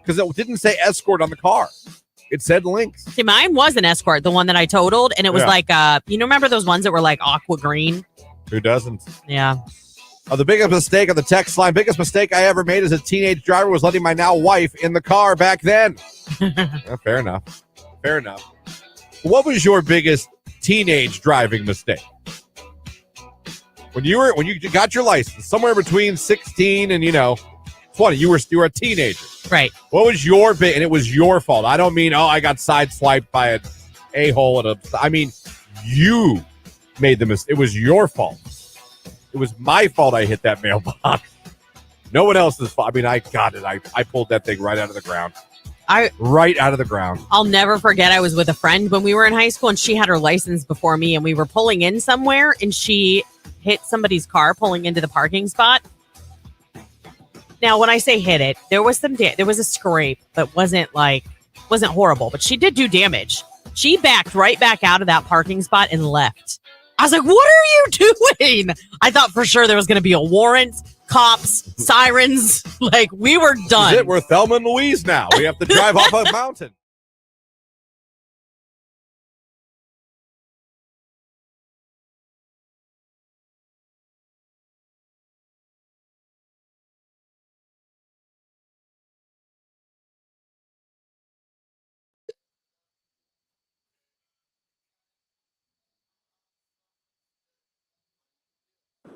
because it didn't say Escort on the car. It said Lynx. See, mine was an Escort, the one that I totaled. And it was like, remember those ones that were like aqua green? Who doesn't? Yeah. The biggest mistake on the text line, biggest mistake I ever made as a teenage driver was letting my now wife in the car back then. Yeah, fair enough. Fair enough. What was your biggest teenage driving mistake? When you got your license, somewhere between 16 and 20, you were a teenager. Right. What was your big, and it was your fault. I don't mean, I got sideswiped by an a-hole I mean, you made the mistake. It was your fault. It was my fault I hit that mailbox. No one else's fault. I mean, I got it. I pulled that thing right out of the ground. Right out of the ground. I'll never forget. I was with a friend when we were in high school, and she had her license before me, and we were pulling in somewhere, and she hit somebody's car pulling into the parking spot. Now, when I say hit it, there was there was a scrape, but wasn't horrible. But she did do damage. She backed right back out of that parking spot and left. I was like, what are you doing? I thought for sure there was going to be a warrant, cops, sirens. Like, we were done. This is it. We're Thelma and Louise now. We have to drive off a mountain.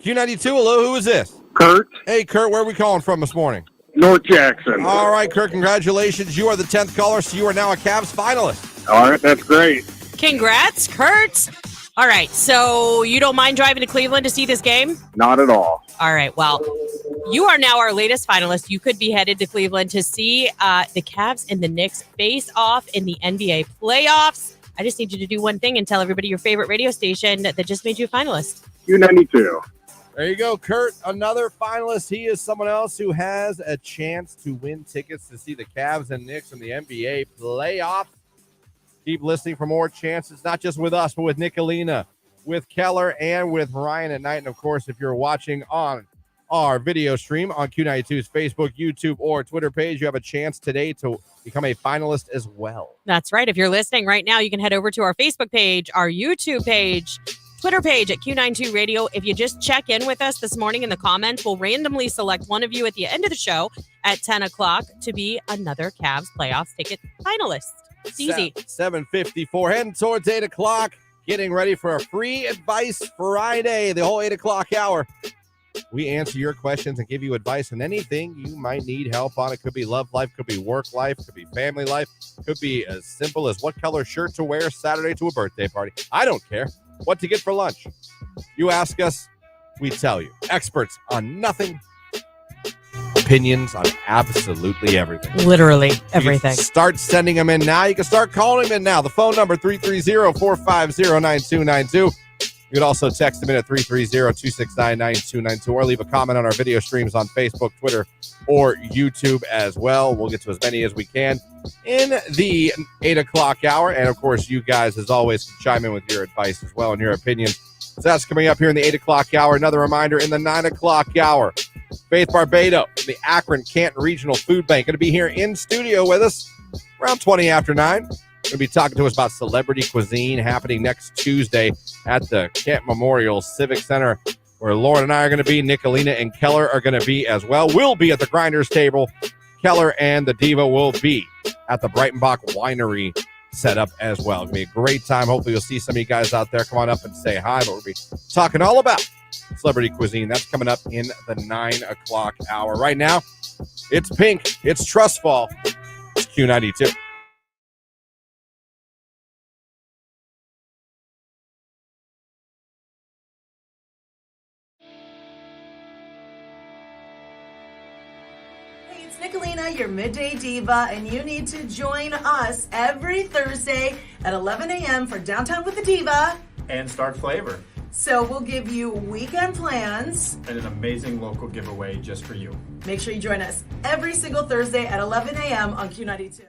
Q92, hello, who is this? Kurt, Hey, Kurt, where are we calling from this morning? North Jackson. All right, Kurt, congratulations. You are the 10th caller, so you are now a Cavs finalist. All right, that's great. Congrats, Kurt. All right, so you don't mind driving to Cleveland to see this game? Not at all. All right, well, you are now our latest finalist. You could be headed to Cleveland to see the Cavs and the Knicks face off in the NBA playoffs. I just need you to do one thing and tell everybody your favorite radio station that just made you a finalist. Q92. There you go, Kurt, another finalist. He is someone else who has a chance to win tickets to see the Cavs and Knicks in the NBA playoffs. Keep listening for more chances, not just with us, but with Nicolina, with Keller, and with Ryan at night. And, of course, if you're watching on our video stream on Q92's Facebook, YouTube, or Twitter page, you have a chance today to become a finalist as well. That's right. If you're listening right now, you can head over to our Facebook page, our YouTube page, Twitter page at Q92 Radio. If you just check in with us this morning in the comments, we'll randomly select one of you at the end of the show at 10 o'clock to be another Cavs playoffs ticket finalist. It's easy. 7:54, heading towards 8 o'clock, getting ready for a free advice Friday, the whole 8 o'clock hour. We answer your questions and give you advice on anything you might need help on. It could be love life, could be work life, could be family life, could be as simple as what color shirt to wear Saturday to a birthday party. I don't care. What to get for lunch. You ask us, we tell you. Experts on nothing. Opinions on absolutely everything. Literally You everything. can start sending them in now. You can start calling them in now. The phone number, 330-450-9292. You can also text them in at 330-269-9292 or leave a comment on our video streams on Facebook, Twitter, or YouTube as well. We'll get to as many as we can in the 8 o'clock hour. And, of course, you guys, as always, can chime in with your advice as well and your opinions. So that's coming up here in the 8 o'clock hour. Another reminder in the 9 o'clock hour. Faith Barbato from the Akron Canton Regional Food Bank going to be here in studio with us around 20 after 9. Going to be talking to us about celebrity cuisine happening next Tuesday at the Kent Memorial Civic Center, where Lauren and I are going to be. Nicolina and Keller are going to be as well. We'll be at the Grinders table. Keller and the Diva will be at the Breitenbach Winery setup as well. It's going to be a great time. Hopefully you'll see some of you guys out there. Come on up and say hi. But we'll be talking all about celebrity cuisine. That's coming up in the 9 o'clock hour. Right now, it's Pink. It's Trust Fall. It's Q92. Hey, it's Nicolina, your midday diva, and you need to join us every Thursday at 11 a.m. for Downtown with the Diva. And Start Flavor. So we'll give you weekend plans. And an amazing local giveaway just for you. Make sure you join us every single Thursday at 11 a.m. on Q92.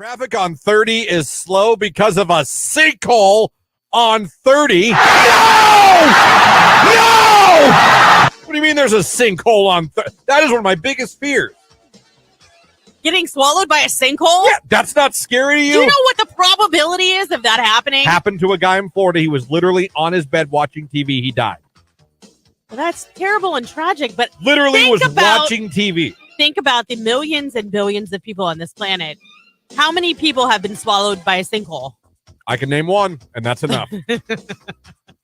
Traffic on 30 is slow because of a sinkhole on 30. No! No! What do you mean there's a sinkhole on 30? That is one of my biggest fears. Getting swallowed by a sinkhole? Yeah, that's not scary to you? Do you know what the probability is of that happening? Happened to a guy in Florida. He was literally on his bed watching TV. He died. Well, that's terrible and tragic, but Literally was watching TV. Think about the millions and billions of people on this planet. How many people have been swallowed by a sinkhole? I can name one, and that's enough.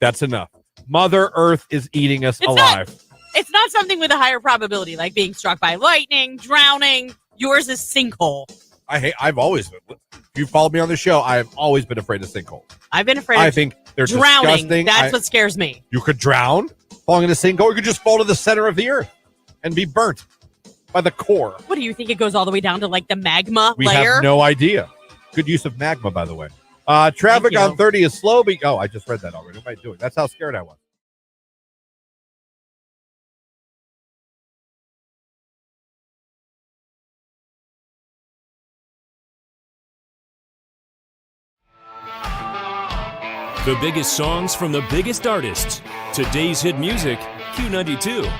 That's enough. Mother Earth is eating us alive. It's not something with a higher probability, like being struck by lightning, drowning. Yours is sinkhole. I've always been. If you followed me on the show, I have always been afraid of sinkholes. I've been afraid I of think they're drowning. disgusting. That's what scares me. You could drown, falling in a sinkhole. You could just fall to the center of the earth and be burnt by the core. What do you think? It goes all the way down to like the magma We layer? have no idea. Good use of magma, by the way. Traffic on 30 is slow. I just read that already. What am I doing? That's how scared I was. The biggest songs from the biggest artists. Today's hit music, Q92.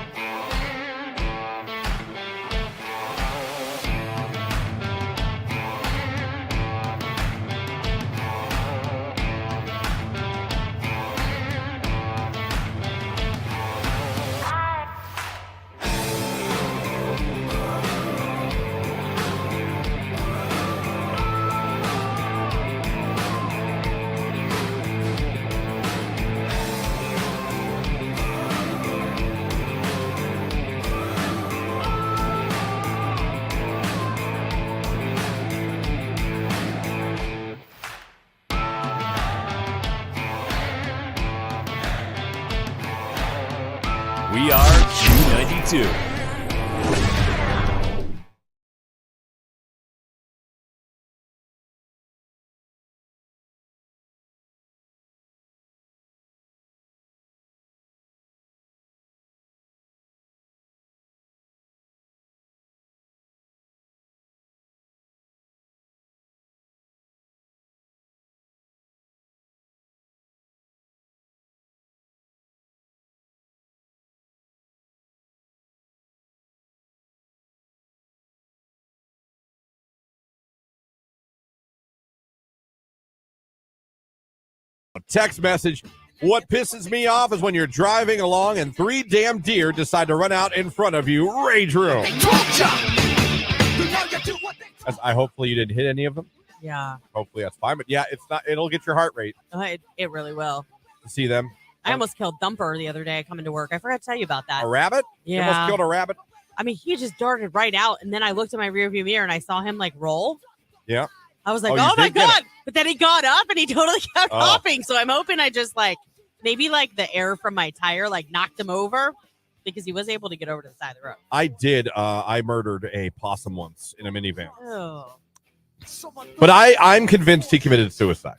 We are Q92. Text message. What pisses me off is when you're driving along and 3 damn deer decide to run out in front of you. Rage room. Hopefully you didn't hit any of them. Yeah. Hopefully that's fine. But yeah, it's not. It'll get your heart rate It really will. to see them. I almost killed Thumper the other day coming to work. I forgot to tell you about that. A rabbit? You Yeah. almost killed a rabbit? I mean, he just darted right out, and then I looked in my rearview mirror and I saw him like roll. Yeah. I was like, Oh, you oh my did get God. But then he got up and he totally kept Oh. hopping. So I'm hoping I just maybe the air from my tire knocked him over because he was able to get over to the side of the road. I did. I murdered a possum once in a minivan. Oh. But I'm convinced he committed suicide.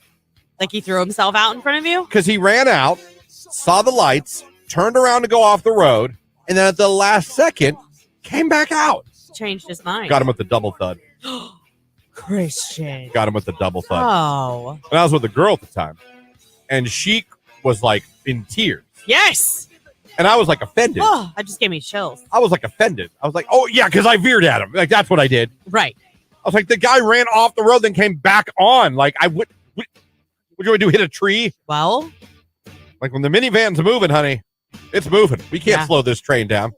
Like he threw himself out in front of you? Because he ran out, saw the lights, turned around to go off the road, and then at the last second, came back out. Changed his mind. Got him with the double thud. Christian. Got him with the double thud. Oh. And I was with a girl at the time. And she was in tears. Yes. And I was offended. Oh, that just gave me chills. I was offended. I was like, oh, yeah, because I veered at him. That's what I did. Right. I was like, the guy ran off the road, then came back on. What you want to do, hit a tree? Well. When the minivan's moving, honey, it's moving. We can't slow this train down.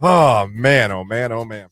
Oh, man, oh, man, oh, man.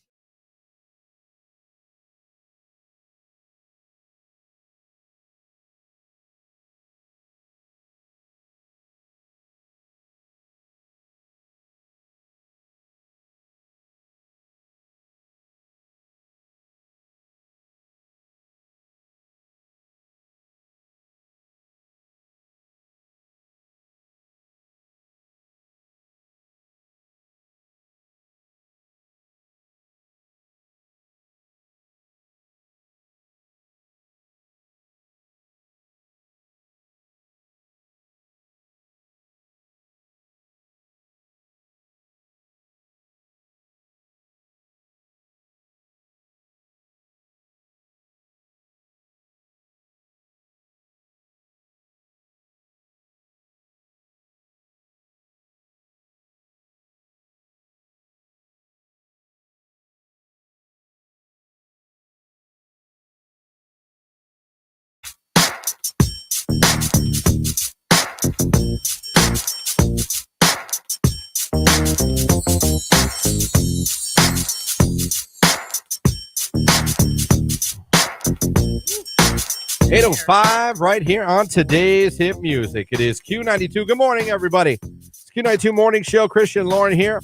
8:05 right here on today's hit music. It is Q92. Good morning, everybody. It's Q92 Morning Show. Christian and Lauren here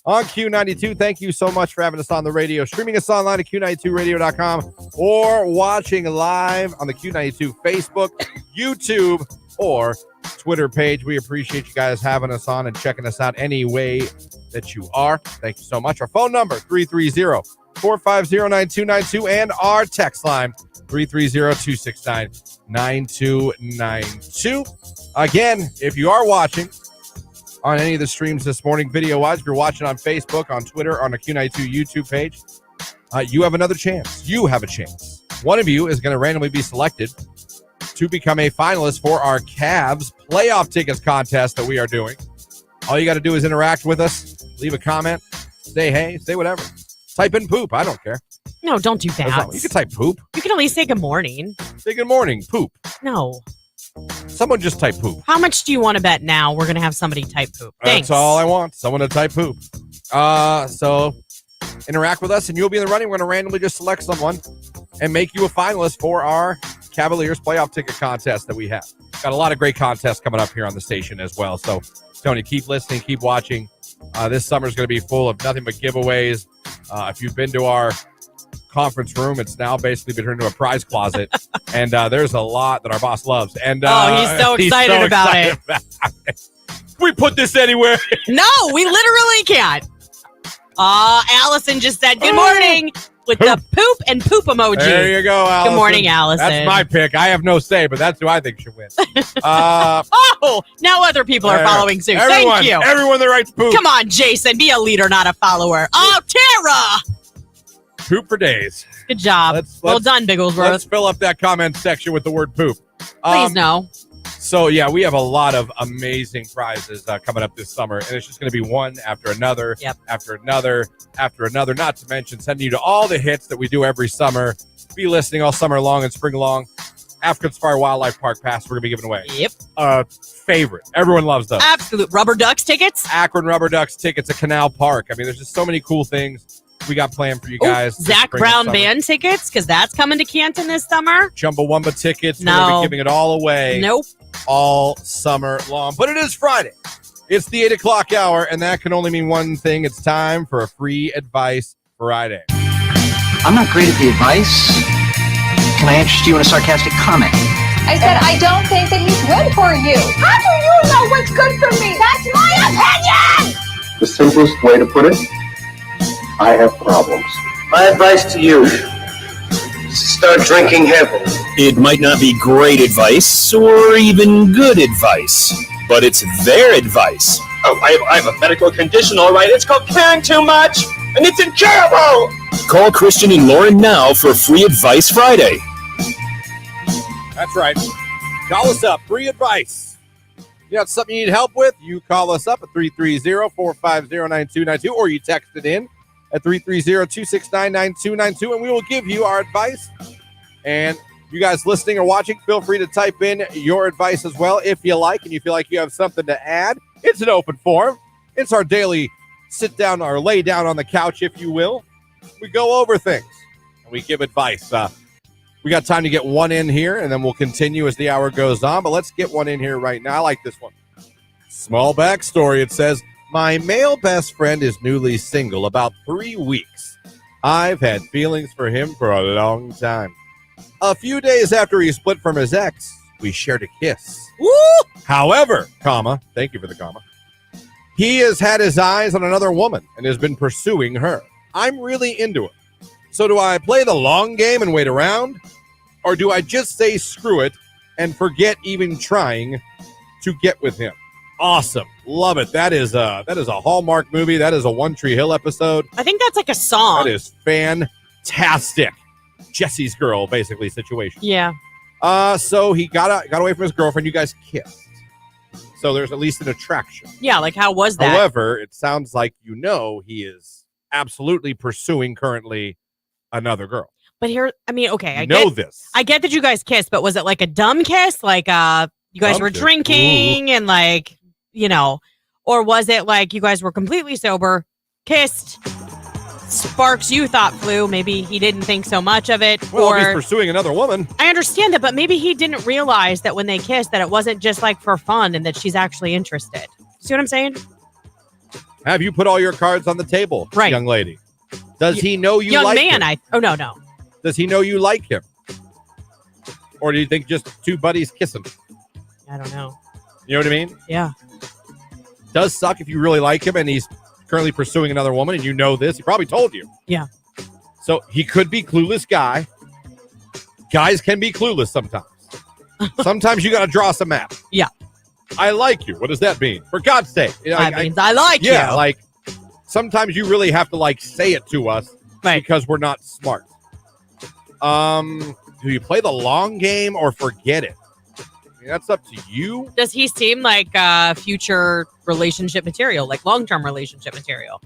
on Q92. Thank you so much for having us on the radio, streaming us online at Q92radio.com or watching live on the Q92 Facebook, YouTube, or Twitter page. We appreciate you guys having us on and checking us out any way that you are. Thank you so much. Our phone number, 330-450-9292, and our text line, 330-269-9292. Again, if you are watching on any of the streams this morning, video-wise, if you're watching on Facebook, on Twitter, on the Q92 YouTube page, you have another chance. You have a chance. One of you is going to randomly be selected to become a finalist for our Cavs playoff tickets contest that we are doing. All you got to do is interact with us, leave a comment, say hey, say whatever. Type in poop. I don't care. No, don't do that. You can type poop. You can at least say good morning. Say good morning, poop. No. Someone just type poop. How much do you want to bet now we're going to have somebody type poop? Thanks. That's all I want. Someone to type poop. So interact with us and you'll be in the running. We're going to randomly just select someone and make you a finalist for our Cavaliers playoff ticket contest that we have. Got a lot of great contests coming up here on the station as well. So, Tony, keep listening, keep watching. This summer is going to be full of nothing but giveaways. If you've been to our conference room, it's now basically been turned into a prize closet. And there's a lot that our boss loves. And he's so excited about it. We put this anywhere. No, we literally can't. Allison just said good morning with the poop and poop emoji. There you go, Allison. Good morning, Allison. That's my pick. I have no say, but that's who I think should win. Now other people are following suit. Thank you. Everyone that writes poop. Come on, Jason. Be a leader, not a follower. Oh, Tara. Poop for days. Good job. Well done, Bigglesworth. Let's fill up that comment section with the word poop. Please no. So, yeah, we have a lot of amazing prizes coming up this summer, and it's just going to be one after another, after another, after another, not to mention sending you to all the hits that we do every summer. Be listening all summer long and spring long. African Safari Wildlife Park Pass we're going to be giving away. Yep. Favorite. Everyone loves those. Absolute. Rubber Ducks tickets. Akron Rubber Ducks tickets at Canal Park. I mean, there's just so many cool things we got planned for you guys. Zach Brown Band tickets, because that's coming to Canton this summer. Chumbawamba tickets. No. We're going to be giving it all away. Nope. All summer long. But it is Friday. It's the 8 o'clock hour, and that can only mean one thing. It's time for a free advice Friday. I'm not great at the advice. Can I interest you in a sarcastic comment? I said I don't think that he's good for you. How do you know what's good for me? That's my opinion! The simplest way to put it, I have problems. My advice to you is start drinking heavily. It might not be great advice or even good advice, but it's their advice. Oh, I have a medical condition, all right. It's called caring too much, and it's incurable. Call Christian and Lauren now for Free Advice Friday. That's right. Call us up. Free advice. You got something you need help with? You call us up at 330-450-9292, or you text it in at 330-269-9292, and we will give you our advice. And you guys listening or watching, feel free to type in your advice as well if you like, and you feel like you have something to add. It's an open forum. It's our daily sit down or lay down on the couch, if you will. We go over things, and we give advice. We got time to get one in here, and then we'll continue as the hour goes on. But let's get one in here right now. I like this one. Small backstory. It says, my male best friend is newly single, about 3 weeks. I've had feelings for him for a long time. A few days after he split from his ex, we shared a kiss. Woo! However, thank you for the comma, he has had his eyes on another woman and has been pursuing her. I'm really into it. So do I play the long game and wait around? Or do I just say screw it and forget even trying to get with him? Awesome. Love it. That is a Hallmark movie. That is a One Tree Hill episode. I think that's like a song. That is fantastic. Jesse's girl, basically, situation. Yeah. So he got away from his girlfriend. You guys kissed. So there's at least an attraction. Yeah, like how was that? However, it sounds like he is absolutely pursuing currently another girl. But here, I mean, okay, I get that you guys kissed, but was it like a dumb kiss? Like you guys were drinking and like, you know, or was it like you guys were completely sober, kissed, sparks you thought flew. Maybe he didn't think so much of it. Well, or if he's pursuing another woman. I understand that, but maybe he didn't realize that when they kissed that it wasn't just like for fun and that she's actually interested. See what I'm saying? Have you put all your cards on the table, right, young lady? Does he know you young like man, him? No. Does he know you like him? Or do you think just two buddies kissing? I don't know. You know what I mean? Yeah. Does suck if you really like him and he's currently pursuing another woman and you know this. He probably told you. Yeah. So he could be clueless guy. Guys can be clueless sometimes. Sometimes you got to draw some map. Yeah. I like you. What does that mean? For God's sake. That means I like you. Yeah, like sometimes you really have to like say it to us because we're not smart. Do you play the long game or forget it? I mean, that's up to you. Does he seem like future relationship material, like long-term relationship material?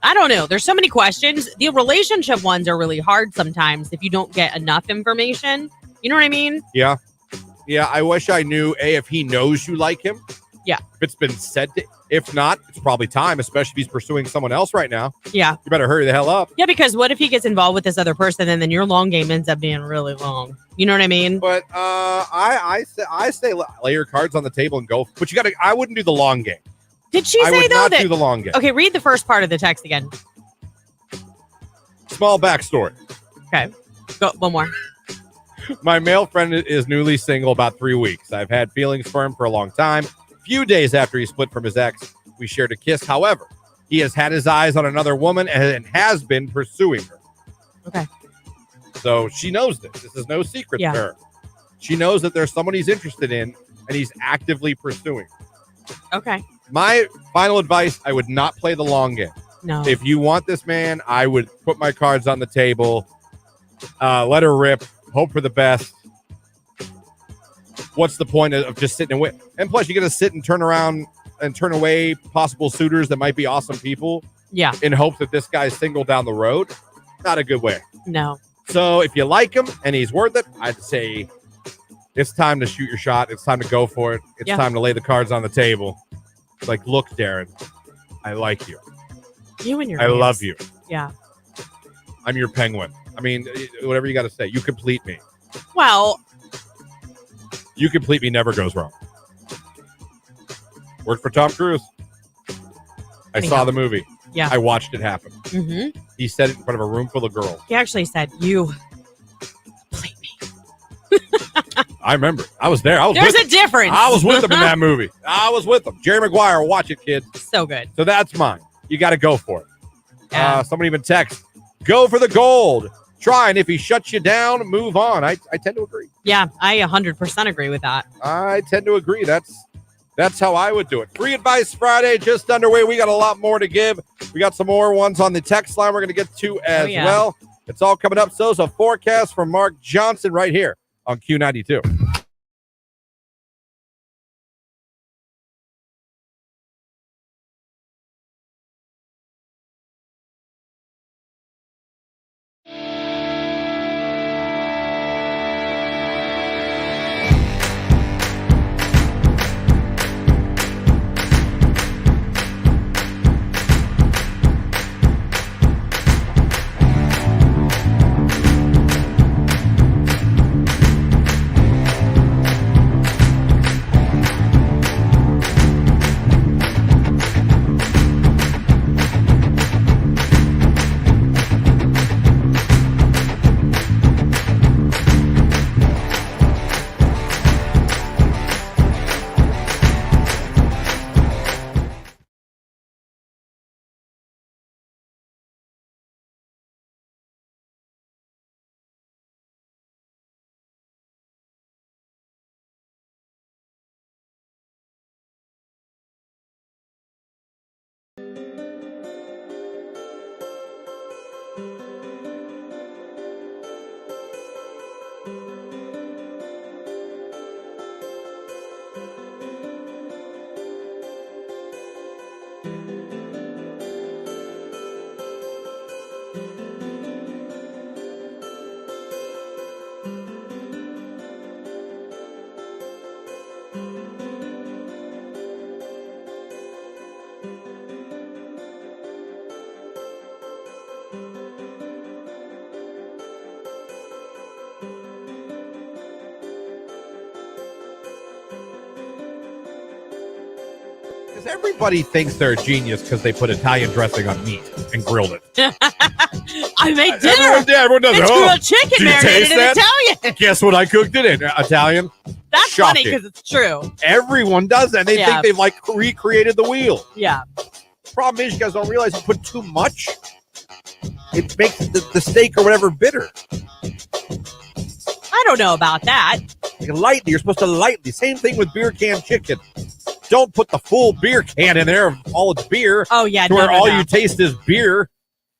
I don't know. There's so many questions. The relationship ones are really hard sometimes if you don't get enough information. You know what I mean? Yeah. Yeah, I wish I knew, if he knows you like him. Yeah. If it's been said to, if not, it's probably time, especially if he's pursuing someone else right now. Yeah. You better hurry the hell up. Yeah, because what if he gets involved with this other person and then your long game ends up being really long? You know what I mean? But I say lay your cards on the table and go. But I wouldn't do the long game. Did she I say would though not that do the long game? Okay, read the first part of the text again. Small backstory. Okay. Go one more. My male friend is newly single about 3 weeks. I've had feelings for him for a long time. Few days after he split from his ex, we shared a kiss. However, he has had his eyes on another woman and has been pursuing her. Okay. So she knows this. This is no secret to her. She knows that there's someone he's interested in and he's actively pursuing. Okay. My final advice, I would not play the long game. No. If you want this man, I would put my cards on the table, let her rip, hope for the best. What's the point of just sitting and wait? And plus, you're going to sit and turn around and turn away possible suitors that might be awesome people. Yeah. In hopes that this guy's single down the road. Not a good way. No. So if you like him and he's worth it, I'd say it's time to shoot your shot. It's time to go for it. It's time to lay the cards on the table. It's like, look, Darren, I like you. You and your I love you. Yeah. I'm your penguin. I mean, whatever you got to say. You complete me. Well, You complete me never goes wrong. Worked for Tom Cruise. I saw the movie. Yeah. I watched it happen. Mm-hmm. He said it in front of a room full of girls. He actually said, you. I remember. I was there. There's a difference. I was with them in that movie. I was with them. Jerry Maguire, watch it, kids. So good. So that's mine. You got to go for it. Yeah. Someone even text, go for the gold. Try, and if he shuts you down, move on. I tend to agree. Yeah, I 100% agree with that. I tend to agree. That's how I would do it. Free Advice Friday just underway. We got a lot more to give. We got some more ones on the text line we're going to get to as well. It's all coming up. So it's a forecast from Mark Johnson right here on Q92. Because everybody thinks they're a genius because they put Italian dressing on meat and grilled it. I made dinner. Everyone does it. It's Oh, grilled chicken do you marinated taste in that? Italian. Guess what I cooked it in? Italian. That's Shocking. funny because it's true. Everyone does that. They Yeah. think they've like recreated the wheel. Yeah. Problem is, you guys don't realize you put too much. It makes the steak or whatever bitter. I don't know about that. Like lightly, you're supposed to lightly. Same thing with beer can chicken. Don't put the full beer can in there, all its beer. Oh, yeah. To No, where no, all no. you taste is beer.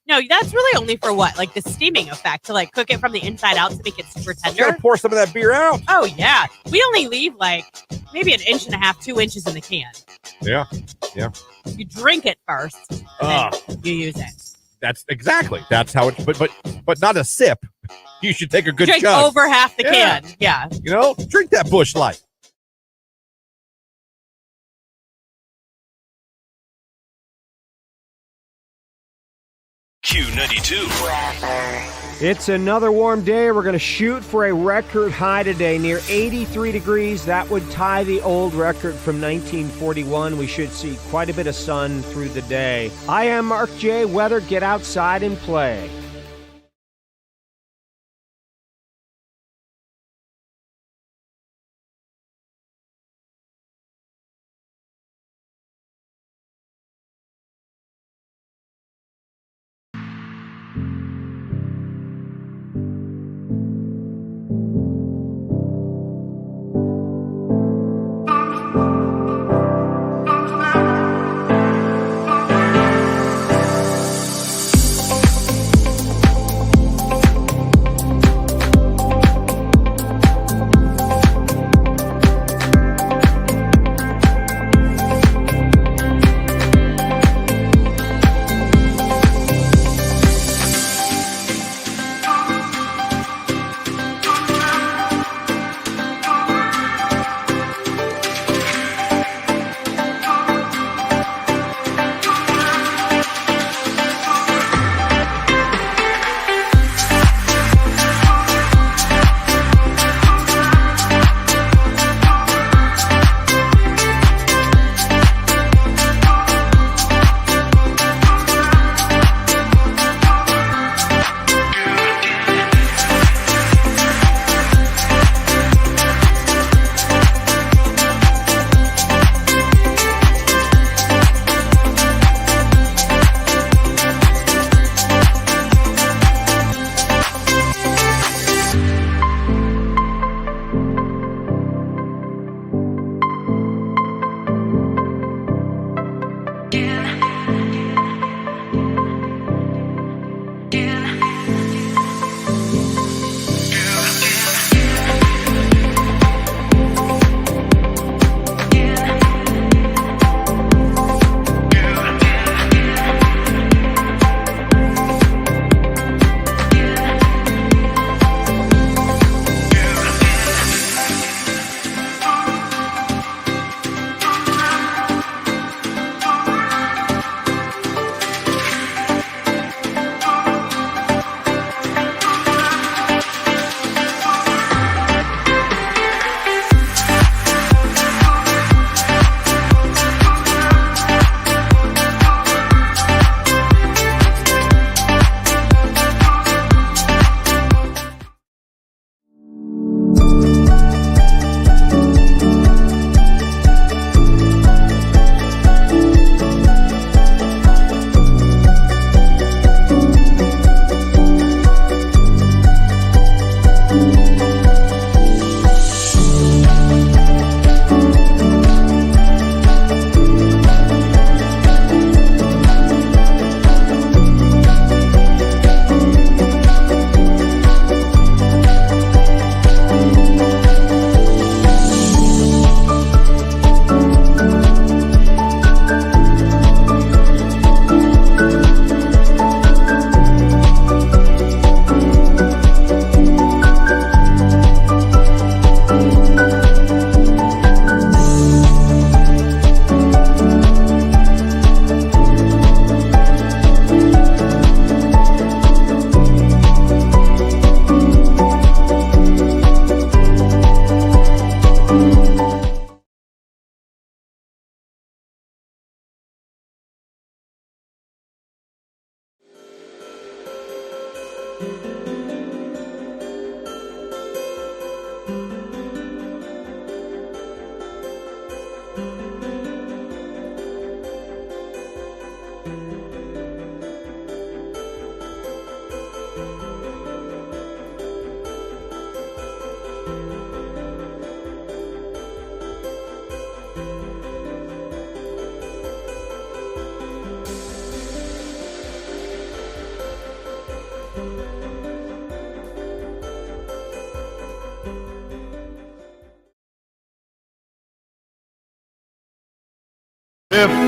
No, that's really only for what? Like the steaming effect, to like cook it from the inside out to make it super You tender. gotta pour some of that beer out. Oh, yeah. We only leave like maybe 1.5 inches, 2 inches in the can. Yeah, yeah. You drink it first, and then you use it. That's how it. But not a sip. You should take a good Drink chug. over half the Yeah. can. Yeah. You know, drink that Busch Light. Q92. It's another warm day. We're going to shoot for a record high today, near 83 degrees. That would tie the old record from 1941. We should see quite a bit of sun through the day. I am Mark J. Weather, get outside and play.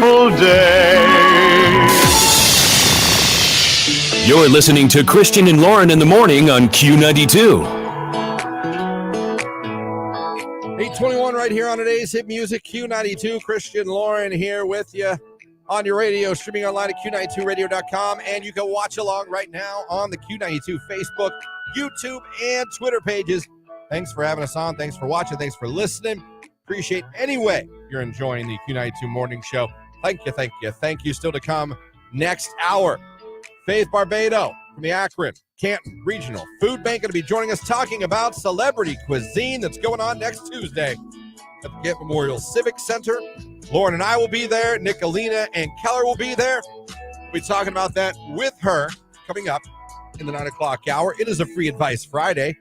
Full day. You're listening to Christian and Lauren in the morning on Q92. 8:21 right here on today's hit music. Q92, Christian Lauren here with you on your radio, streaming online at Q92radio.com, and you can watch along right now on the Q92 Facebook, YouTube, and Twitter pages. Thanks for having us on. Thanks for watching. Thanks for listening. Appreciate any way you're enjoying the Q92 Morning Show. Thank you, thank you, thank you. Still to come next hour, Faith Barbato from the Akron Canton Regional Food Bank going to be joining us talking about celebrity cuisine that's going on next Tuesday at the Gant Memorial Civic Center. Lauren and I will be there. Nick, Alina, and Keller will be there. We'll be talking about that with her coming up in the 9 o'clock hour. It is a Free Advice Friday.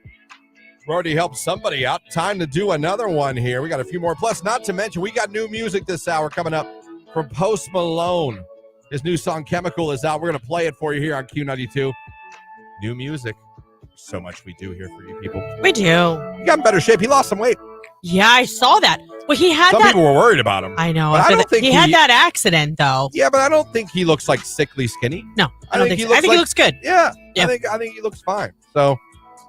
We've already helped somebody out. Time to do another one here. We got a few more. Plus, not to mention, we got new music this hour coming up from Post Malone. His new song, Chemical, is out. We're going to play it for you here on Q92. New music. So much we do here for you people. We do. He got in better shape. He lost some weight. Yeah, I saw that. Well, he had Some that. people were worried about him. I know. But I don't think he had that accident, though. Yeah, but I don't think he looks like sickly skinny. No, I don't think so. I think like, he looks good. Yeah, Yeah. I think he looks fine. So,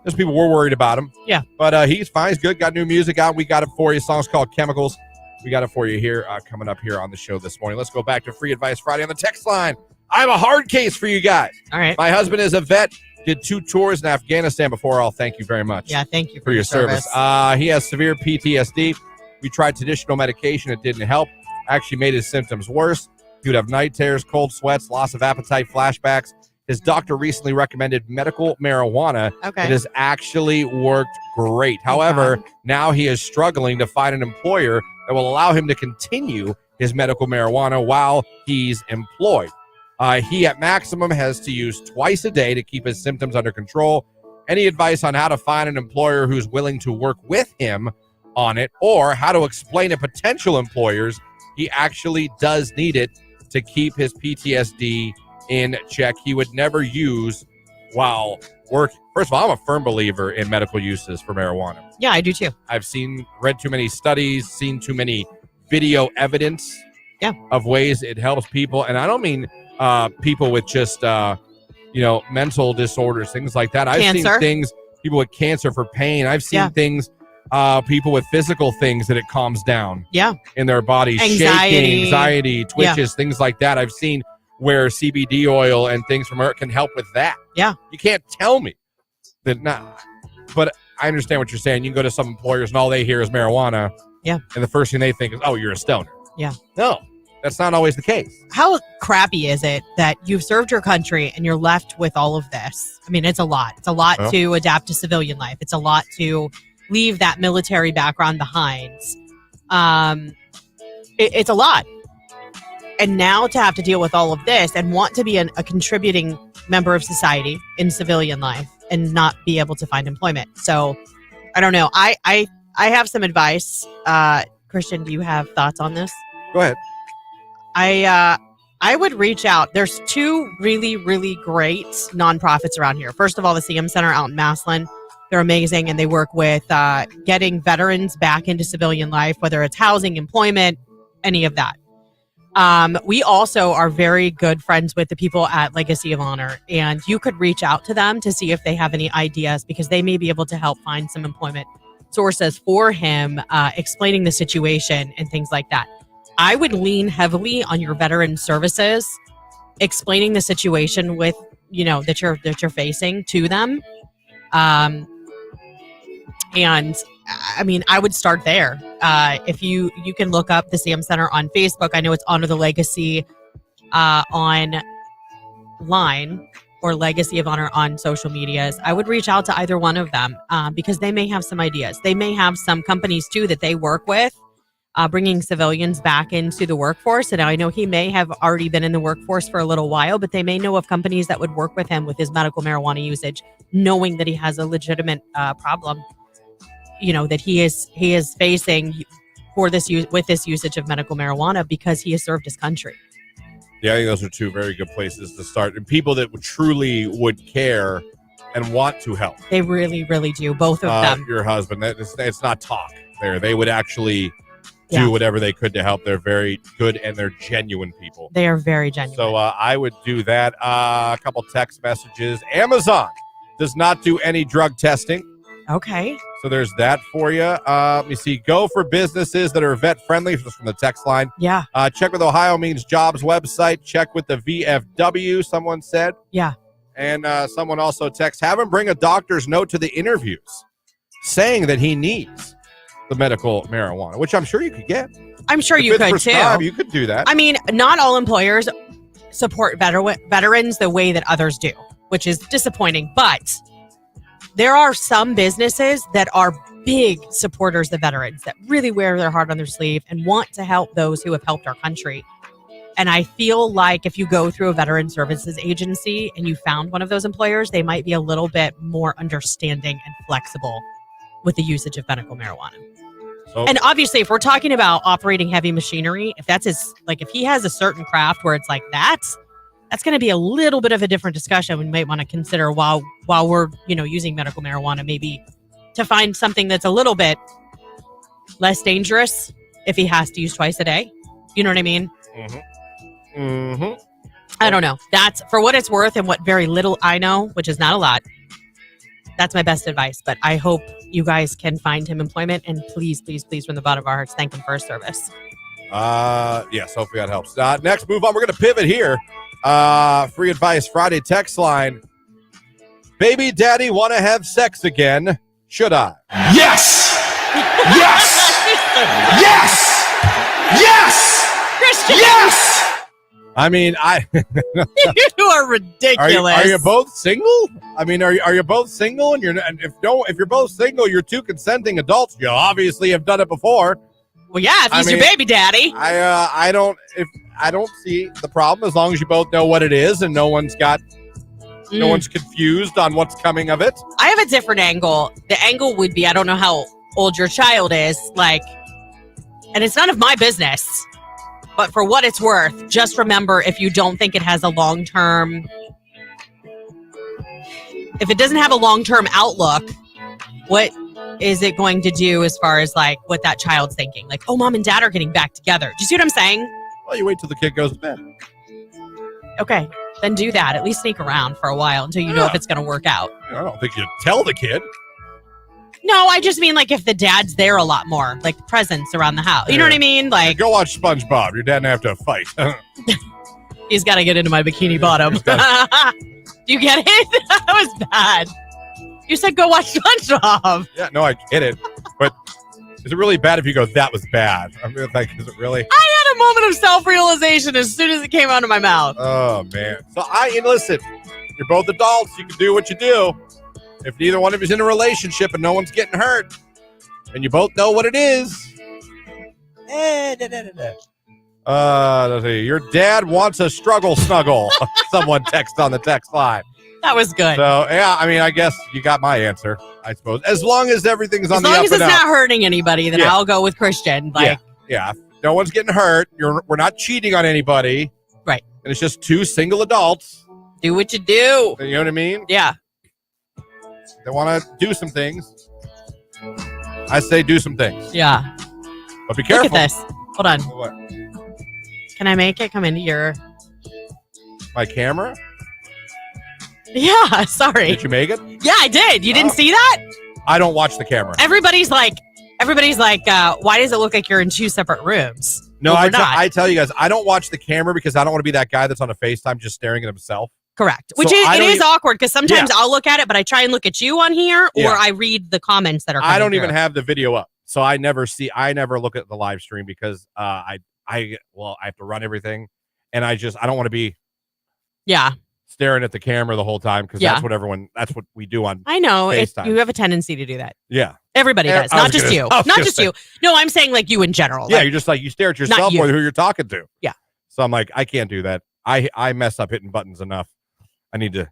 there's people were worried about him. Yeah. But he's fine. He's good. Got new music out. We got it for you. The song's called Chemicals. We got it for you here coming up here on the show this morning. Let's go back to Free Advice Friday on the text line. I have a hard case for you guys. All right. My husband is a vet. Did 2 tours in Afghanistan before all. Thank you very much. Yeah, thank you for your service. He has severe PTSD. We tried traditional medication. It didn't help. Actually made his symptoms worse. He would have night terrors, cold sweats, loss of appetite, flashbacks. His doctor recently recommended medical marijuana. Okay. It has actually worked great. However, now he is struggling to find an employer that will allow him to continue his medical marijuana while he's employed. He at maximum has to use twice a day to keep his symptoms under control. Any advice on how to find an employer who's willing to work with him on it, or how to explain to potential employers he actually does need it to keep his PTSD in check? He would never use while working. First of all, I'm a firm believer in medical uses for marijuana. Yeah, I do too. I've read too many studies, seen too many video evidence of ways it helps people. And I don't mean people with just, mental disorders, things like that. I've seen things, people with cancer for pain. I've seen things, people with physical things that it calms down in their bodies. Shaking, anxiety, twitches, things like that. I've seen where CBD oil and things from it can help with that. Yeah. You can't tell me that not. But I understand what you're saying. You can go to some employers and all they hear is marijuana. Yeah. And the first thing they think is, oh, you're a stoner. Yeah. No, that's not always the case. How crappy is it that you've served your country and you're left with all of this? I mean, it's a lot. It's a lot to adapt to civilian life. It's a lot to leave that military background behind. It's a lot. And now to have to deal with all of this and want to be a contributing member of society in civilian life and not be able to find employment. So I don't know. I have some advice. Christian, do you have thoughts on this? Go ahead. I would reach out. There's 2 really, really great nonprofits around here. First of all, the CM Center out in Massillon. They're amazing, and they work with getting veterans back into civilian life, whether it's housing, employment, any of that. We also are very good friends with the people at Legacy of Honor, and you could reach out to them to see if they have any ideas, because they may be able to help find some employment sources for him, explaining the situation and things like that. I would lean heavily on your veteran services, explaining the situation with, that you're facing to them. And I mean, I would start there. If you can look up the CM Center on Facebook. I know it's Honor the Legacy online. or Legacy of Honor on social medias, I would reach out to either one of them because they may have some ideas. They may have some companies too that they work with, bringing civilians back into the workforce. And I know he may have already been in the workforce for a little while, but they may know of companies that would work with him with his medical marijuana usage, knowing that he has a legitimate problem, that he is facing for this with this usage of medical marijuana because he has served his country. Yeah, I think those are two very good places to start. And people that truly would care and want to help. They really, really do. Both of them. Your husband, it's not talk there. They would actually do whatever they could to help. They're very good and they're genuine people. They are very genuine. So I would do that. A couple text messages. Amazon does not do any drug testing. Okay. So there's that for you. Let me see. Go for businesses that are vet friendly. This is from the text line. Yeah. Check with Ohio Means Jobs website. Check with the VFW, someone said. Yeah. And someone also texts, have him bring a doctor's note to the interviews saying that he needs the medical marijuana, which I'm sure you could get. I'm sure if you it's could prescribed, too. You could do that. I mean, not all employers support veterans the way that others do, which is disappointing. But there are some businesses that are big supporters of veterans that really wear their heart on their sleeve and want to help those who have helped our country. And I feel like if you go through a veteran services agency and you found one of those employers, they might be a little bit more understanding and flexible with the usage of medical marijuana. So, and obviously, if we're talking about operating heavy machinery, if that's if he has a certain craft where it's like that's going to be a little bit of a different discussion we might want to consider while we're, using medical marijuana, maybe to find something that's a little bit less dangerous if he has to use twice a day. You know what I mean? Mm-hmm. Mm-hmm. I don't know. That's for what it's worth and what very little I know, which is not a lot. That's my best advice. But I hope you guys can find him employment. And please, please, please, from the bottom of our hearts, thank him for his service. Yes, hopefully that helps. Next, move on. We're going to pivot here. Free Advice Friday text line. Baby daddy want to have sex again. Should I? Yes! Yes! Yes! Yes! Christian! Yes! I mean, you are ridiculous. Are you both single? I mean, are you both single? And if you're both single, you're two consenting adults. You obviously have done it before. Well, yeah, if he's your baby daddy. I don't see the problem as long as you both know what it is and no one's confused on what's coming of it. I have a different angle. The angle would be, I don't know how old your child is, and it's none of my business. But for what it's worth, just remember, if you don't think it has a long-term, if it doesn't have a long-term outlook, what is it going to do as far as what that child's thinking? Oh, mom and dad are getting back together. Do you see what I'm saying? Well, you wait till the kid goes to bed. Okay, then do that. At least sneak around for a while until you know if it's going to work out. I don't think you tell the kid. No, I just mean if the dad's there a lot more, presence around the house. You know what I mean? Go watch SpongeBob. Your dad and I have to fight. He's got to get into my bikini bottom. Do you get it? That was bad. You said go watch SpongeBob. Yeah, no, I get it. But is it really bad if you go, that was bad? I mean, is it really? I had a moment of self-realization as soon as it came out of my mouth. Oh, man. So listen, you're both adults. You can do what you do. If neither one of you is in a relationship and no one's getting hurt, and you both know what it is. Let's see. Your dad wants a struggle snuggle. Someone text on the text line. That was good. So, yeah, I mean, I guess you got my answer, I suppose. As long as everything's on the up and up. As long as it's not hurting anybody, then I'll go with Christian. Yeah. No one's getting hurt. We're not cheating on anybody. Right. And it's just two single adults. Do what you do. You know what I mean? Yeah. They want to do some things. I say do some things. Yeah. But be careful. Look at this. Hold on. What? Can I make it come into your... My camera? Yeah, sorry. Did you make it? Yeah, I did. You didn't see that? I don't watch the camera. Everybody's like, why does it look like you're in two separate rooms? No, well, I tell you guys, I don't watch the camera because I don't want to be that guy that's on a FaceTime just staring at himself. Correct. Which it is awkward because sometimes I'll look at it, but I try and look at you on here or I read the comments that are coming I don't through. even have the video up. So I never look at the live stream because I have to run everything and I don't want to be. Yeah. staring at the camera the whole time because Yeah. that's what we do on I know. FaceTime. You have a tendency to do that. Yeah. Everybody does. I was Not just gonna- you. I was Not gonna just say. you. No, I'm saying like you in general. Yeah, Like, you're just like, you stare at yourself you. more than who you're talking to. Yeah. So I'm like, I can't do that. I mess up hitting buttons enough. I need to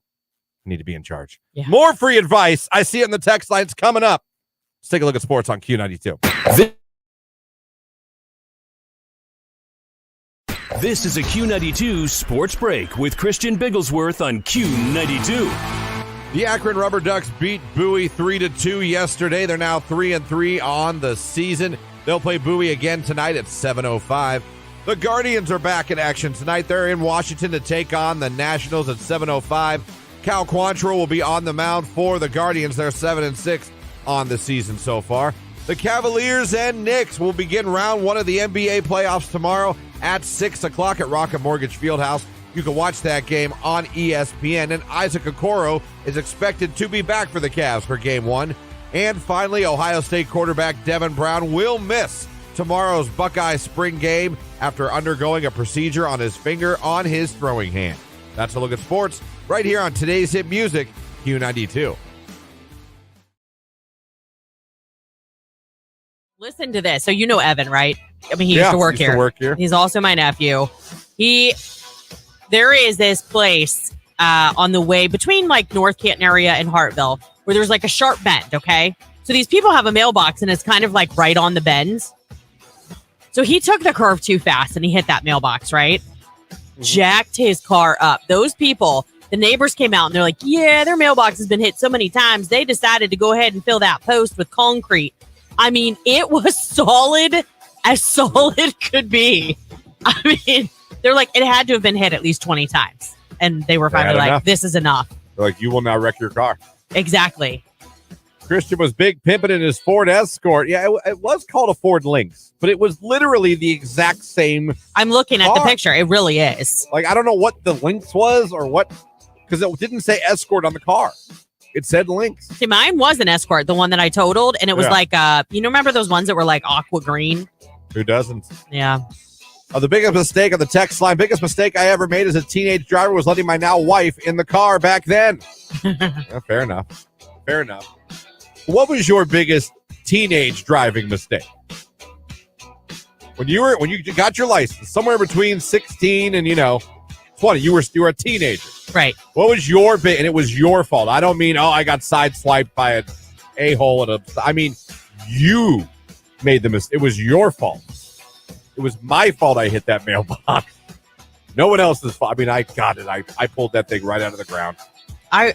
be in charge. Yeah. More free advice. I see it in the text lines coming up. Let's take a look at sports on Q92. This is a Q92 Sports Break with Christian Bigglesworth on Q92. The Akron Rubber Ducks beat Bowie 3-2 yesterday. They're now 3-3 on the season. They'll play Bowie again tonight at 7:05. The Guardians are back in action tonight. They're in Washington to take on the Nationals at 7:05. Cal Quantrill will be on the mound for the Guardians. They're 7-6 on the season so far. The Cavaliers and Knicks will begin round one of the NBA playoffs tomorrow at 6 o'clock at Rocket Mortgage Fieldhouse. You can watch that game on ESPN. And Isaac Okoro is expected to be back for the Cavs for Game 1. And finally, Ohio State quarterback Devin Brown will miss tomorrow's Buckeye spring game after undergoing a procedure on his finger on his throwing hand. That's a look at sports right here on today's hit music, Q92. listen to this. So you know Evan, right? I mean, he used to work here. He's also my nephew. There is this place on the way between like North Canton area and Hartville where there's like a sharp bend, okay? So these people have a mailbox and it's kind of like right on the bend. So he took the curve too fast and he hit that mailbox, right? Mm-hmm. Jacked his car up. Those people, the neighbors came out and they're like, yeah, their mailbox has been hit so many times. They decided to go ahead and fill that post with concrete. I mean, it was solid as solid could be. I mean, they're like, it had to have been hit at least 20 times. And they were finally like, this is enough. They're like, you will not wreck your car. Exactly. Christian was big pimping in his Ford Escort. Yeah, it was called a Ford Lynx, but it was literally the exact same. I'm looking at the picture. It really is. Like, I don't know what the Lynx was or what, because it didn't say Escort on the car. It said Lynx. See, mine was an Escort, the one that I totaled, and it was like, remember those ones that were like aqua green? Who doesn't? Yeah. The biggest mistake on the text line, biggest mistake I ever made as a teenage driver was letting my now wife in the car back then. Yeah, fair enough. Fair enough. What was your biggest teenage driving mistake? When you got your license, somewhere between 16 and 20, you were a teenager. Right. What was your big, and it was your fault. I don't mean, I got sideswiped by an a-hole I mean, you made the mistake. It was your fault. It was my fault I hit that mailbox. No one else's fault. I mean, I got it. I pulled that thing right out of the ground.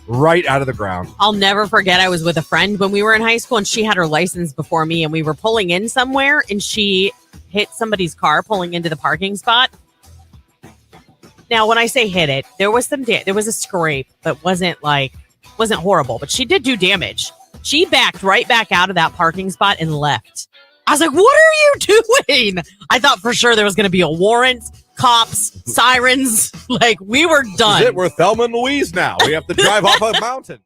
Right out of the ground. I'll never forget, I was with a friend when we were in high school, and she had her license before me, and we were pulling in somewhere, and she hit somebody's car pulling into the parking spot. Now, when I say hit it, there was there was a scrape, but wasn't horrible, but she did do damage. She backed right back out of that parking spot and left. I was like, what are you doing? I thought for sure there was going to be a warrant, cops, sirens. Like, we were done. This is it. We're Thelma and Louise now. We have to drive off a mountain.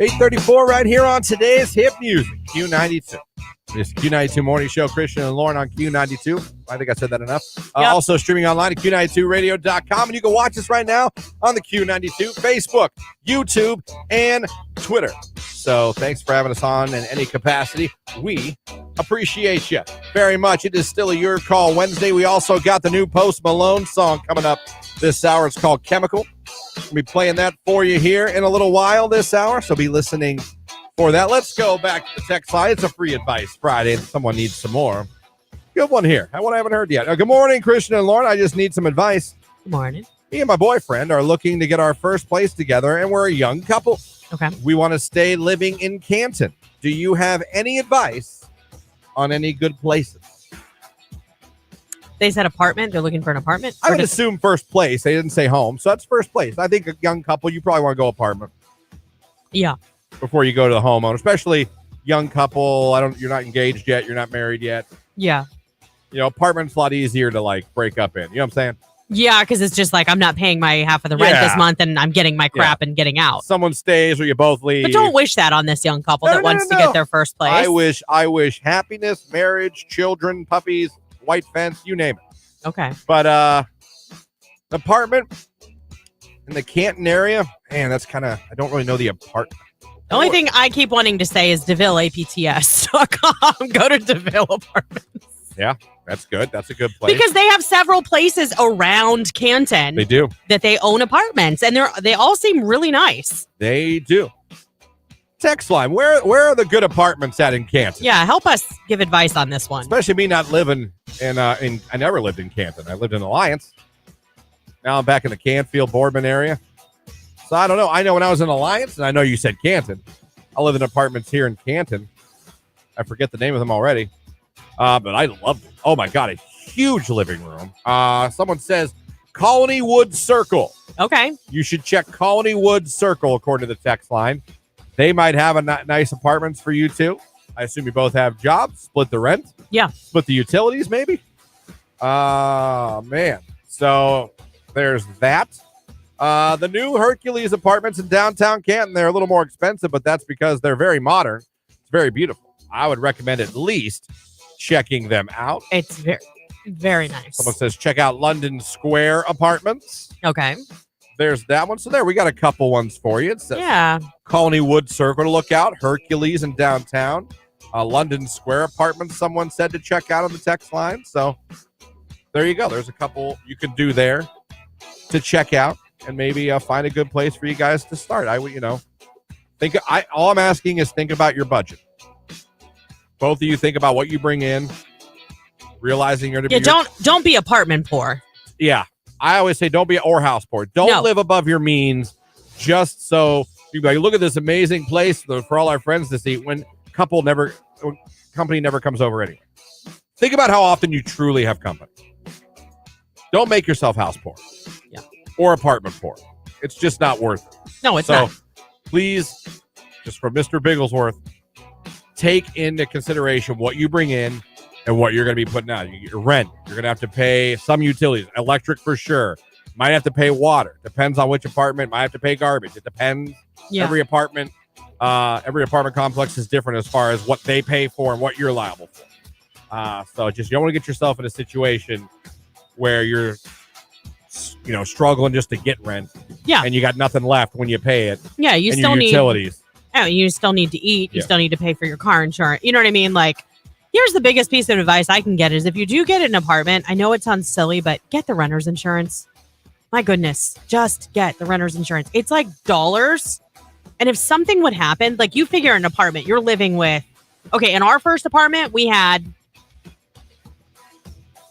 $8:34 right here on today's hip music, Q92. It's Q92 Morning Show, Christian and Lauren on Q92. I think I said that enough. Also streaming online at Q92radio.com. And you can watch us right now on the Q92 Facebook, YouTube, and Twitter. So thanks for having us on in any capacity. We appreciate you very much. It is still a Your Call Wednesday. We also got the new Post Malone song coming up this hour. It's called Chemical. We'll be playing that for you here in a little while this hour, so be listening for that. Let's go back to the text line. It's a free advice Friday, and someone needs some more. Good one here. One I haven't heard yet. Good morning, Christian and Lauren. I just need some advice. Good morning. Me and my boyfriend are looking to get our first place together, and we're a young couple. Okay. We want to stay living in Canton. Do you have any advice on any good places? They said apartment. They're looking for an apartment. I would assume first place. They didn't say home, so that's first place. I think a young couple, you probably want to go apartment. Yeah. Before you go to the homeowner, especially young couple. You're not engaged yet. You're not married yet. Yeah. Apartment's a lot easier to like break up in. You know what I'm saying? Yeah, because it's just like I'm not paying my half of the rent this month, and I'm getting my crap and getting out. Someone stays or you both leave. But don't wish that on this young couple that wants to get their first place. I wish happiness, marriage, children, puppies, white fence, you name it. Okay. But apartment in the Canton area, man, that's kind of, I don't really know the apartment. The only thing I keep wanting to say is DeVilleAPTS.com. Go to DeVille Apartments. Yeah, that's good. That's a good place. Because they have several places around Canton. They do. That they own apartments, and they all seem really nice. They do. Text line, where are the good apartments at in Canton? Yeah, help us give advice on this one. Especially me not living in I never lived in Canton. I lived in Alliance. Now I'm back in the Canfield, Boardman area. So I don't know. I know when I was in Alliance, and I know you said Canton. I live in apartments here in Canton. I forget the name of them already. But I loved it. Oh, my God. A huge living room. Someone says Colonywood Circle. Okay. You should check Colonywood Circle, according to the text line. They might have a nice apartments for you, too. I assume you both have jobs. Split the rent. Yeah. Split the utilities, maybe. Man. So there's that. The new Hercules apartments in downtown Canton, they're a little more expensive, but that's because they're very modern. It's very beautiful. I would recommend at least checking them out. It's very, very nice. Someone says check out London Square Apartments. Okay. There's that one. So there, we got a couple ones for you. It says Colonywood Circle to look out. Hercules in downtown. London Square Apartments, someone said to check out on the text line. So there you go. There's a couple you could do there to check out and maybe find a good place for you guys to start. All I'm asking is think about your budget. Both of you think about what you bring in, realizing you're to be. Yeah, don't be apartment poor. Yeah, I always say don't be or house poor. Don't live above your means, just so you look at this amazing place for all our friends to see. When company never comes over anyway. Think about how often you truly have company. Don't make yourself house poor. Yeah. Or apartment poor. It's just not worth it. No, it's not. Please, just for Mr. Bigglesworth, take into consideration what you bring in and what you're going to be putting out. Your rent, you're going to have to pay some utilities, electric for sure. Might have to pay water. Depends on which apartment. Might have to pay garbage. It depends. Yeah. Every apartment complex is different as far as what they pay for and what you're liable for. So just you don't want to get yourself in a situation where you're struggling just to get rent. Yeah. And you got nothing left when you pay it. Yeah, you still need utilities. You still need to eat. You still need to pay for your car insurance. You know what I mean? Like, here's the biggest piece of advice I can get is if you do get an apartment, I know it sounds silly, but get the renter's insurance. My goodness, just get the renter's insurance. It's like dollars. And if something would happen, like you figure an apartment you're living with. Okay, in our first apartment,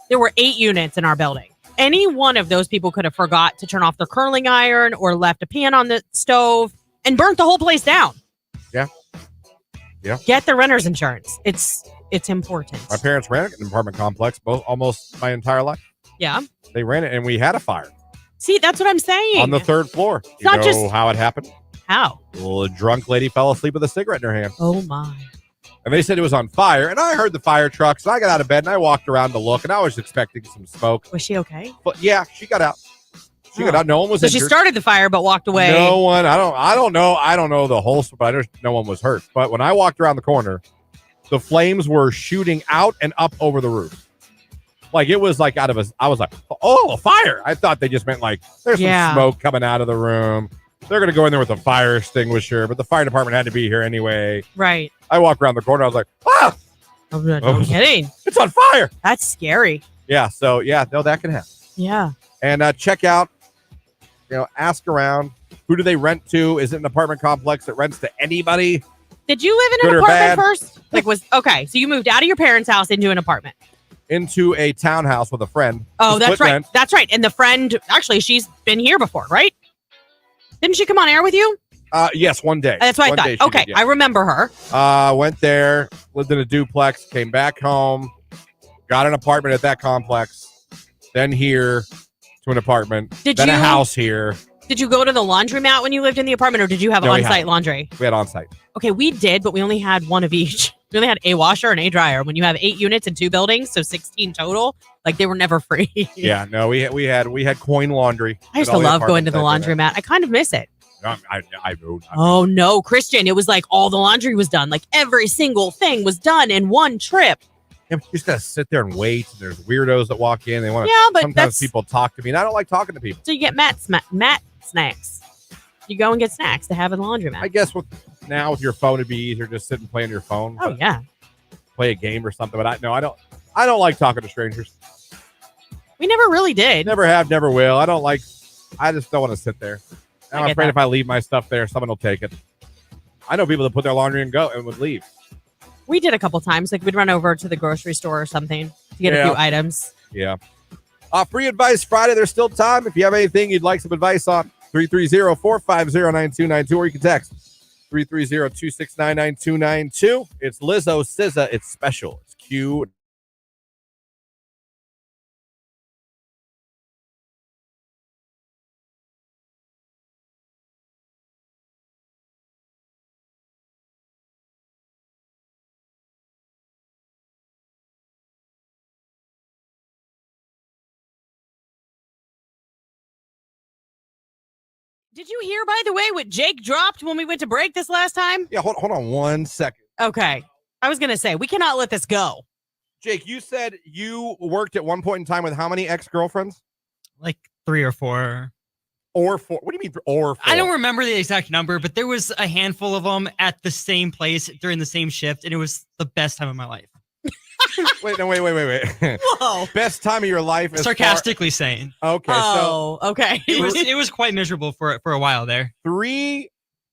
there were 8 units in our building. Any one of those people could have forgot to turn off their curling iron or left a pan on the stove and burnt the whole place down. Yeah. Yeah. Get the renter's insurance. It's important. My parents ran an apartment complex almost my entire life. Yeah. They ran it and we had a fire. See, that's what I'm saying. On the 3rd floor. It's not just how it happened? How? A drunk lady fell asleep with a cigarette in her hand. Oh my. And they said it was on fire. And I heard the fire trucks. And I got out of bed and I walked around to look. And I was expecting some smoke. Was she okay? But yeah, she got out. She got out. No one was injured. So she started the fire but walked away. No one. I don't know the whole, but no one was hurt. But when I walked around the corner, the flames were shooting out and up over the roof. Like it was like I was like, oh, a fire. I thought they just meant like there's some smoke coming out of the room. They're going to go in there with a fire extinguisher, but the fire department had to be here anyway. Right. I walked around the corner. I was like, ah! I'm kidding. It's on fire. That's scary. Yeah. So, yeah, no, that can happen. Yeah. And check out, ask around. Who do they rent to? Is it an apartment complex that rents to anybody? Did you live in an apartment first? So you moved out of your parents' house into an apartment? Into a townhouse with a friend. Oh, that's right. Rent. That's right. And the friend, actually, she's been here before, right? Didn't she come on air with you? Yes, one day. That's what I thought. Okay, I remember her. Went there, lived in a duplex, came back home, got an apartment at that complex, then here to an apartment, then a house here. Did you go to the laundromat when you lived in the apartment, or did you have No, we on-site had- laundry? We had on-site. Okay, we did, but we only had one of each. We only had a washer and a dryer. When you have 8 units in 2 buildings, so 16 total, like they were never free. Yeah, no, we had coin laundry. I used at to all the love going to the apartments I laundromat. I kind of miss it. did. I Oh no, Christian! It was like all the laundry was done. Like every single thing was done in one trip. You just gotta sit there and wait. There's weirdos that walk in. They want to. Yeah, but sometimes that's- people talk to me, and I don't like talking to people. So you get Matt snacks. You go and get snacks to have in the laundromat. I guess with your phone, it'd be easier just sit and play on your phone. Oh yeah, play a game or something. But I don't like talking to strangers. we never really did. Never have, never will. I just don't want to sit there. I'm get afraid that. if I leave my stuff there, someone will take it. I know people that put their laundry and go and would leave. We did a couple times. Like we'd run over to the grocery store or something to get a few items. Yeah. Free advice Friday. There's still time. If you have anything you'd like some advice on, 330-450-9292, or you can text 330-269-9292. It's Lizzo SZA. It's special. It's Q. Did you hear, by the way, what Jake dropped when we went to break this last time? Yeah, hold on 1 second. Okay. I was going to say, we cannot let this go. Jake, you said you worked at one point in time with how many ex-girlfriends? Like 3 or 4. Or 4? What do you mean or 4? I don't remember the exact number, but there was a handful of them at the same place during the same shift, and it was the best time of my life. Wait. Whoa. Best time of your life. Sarcastically saying. Okay, Oh, okay. It was quite miserable for a while there. 3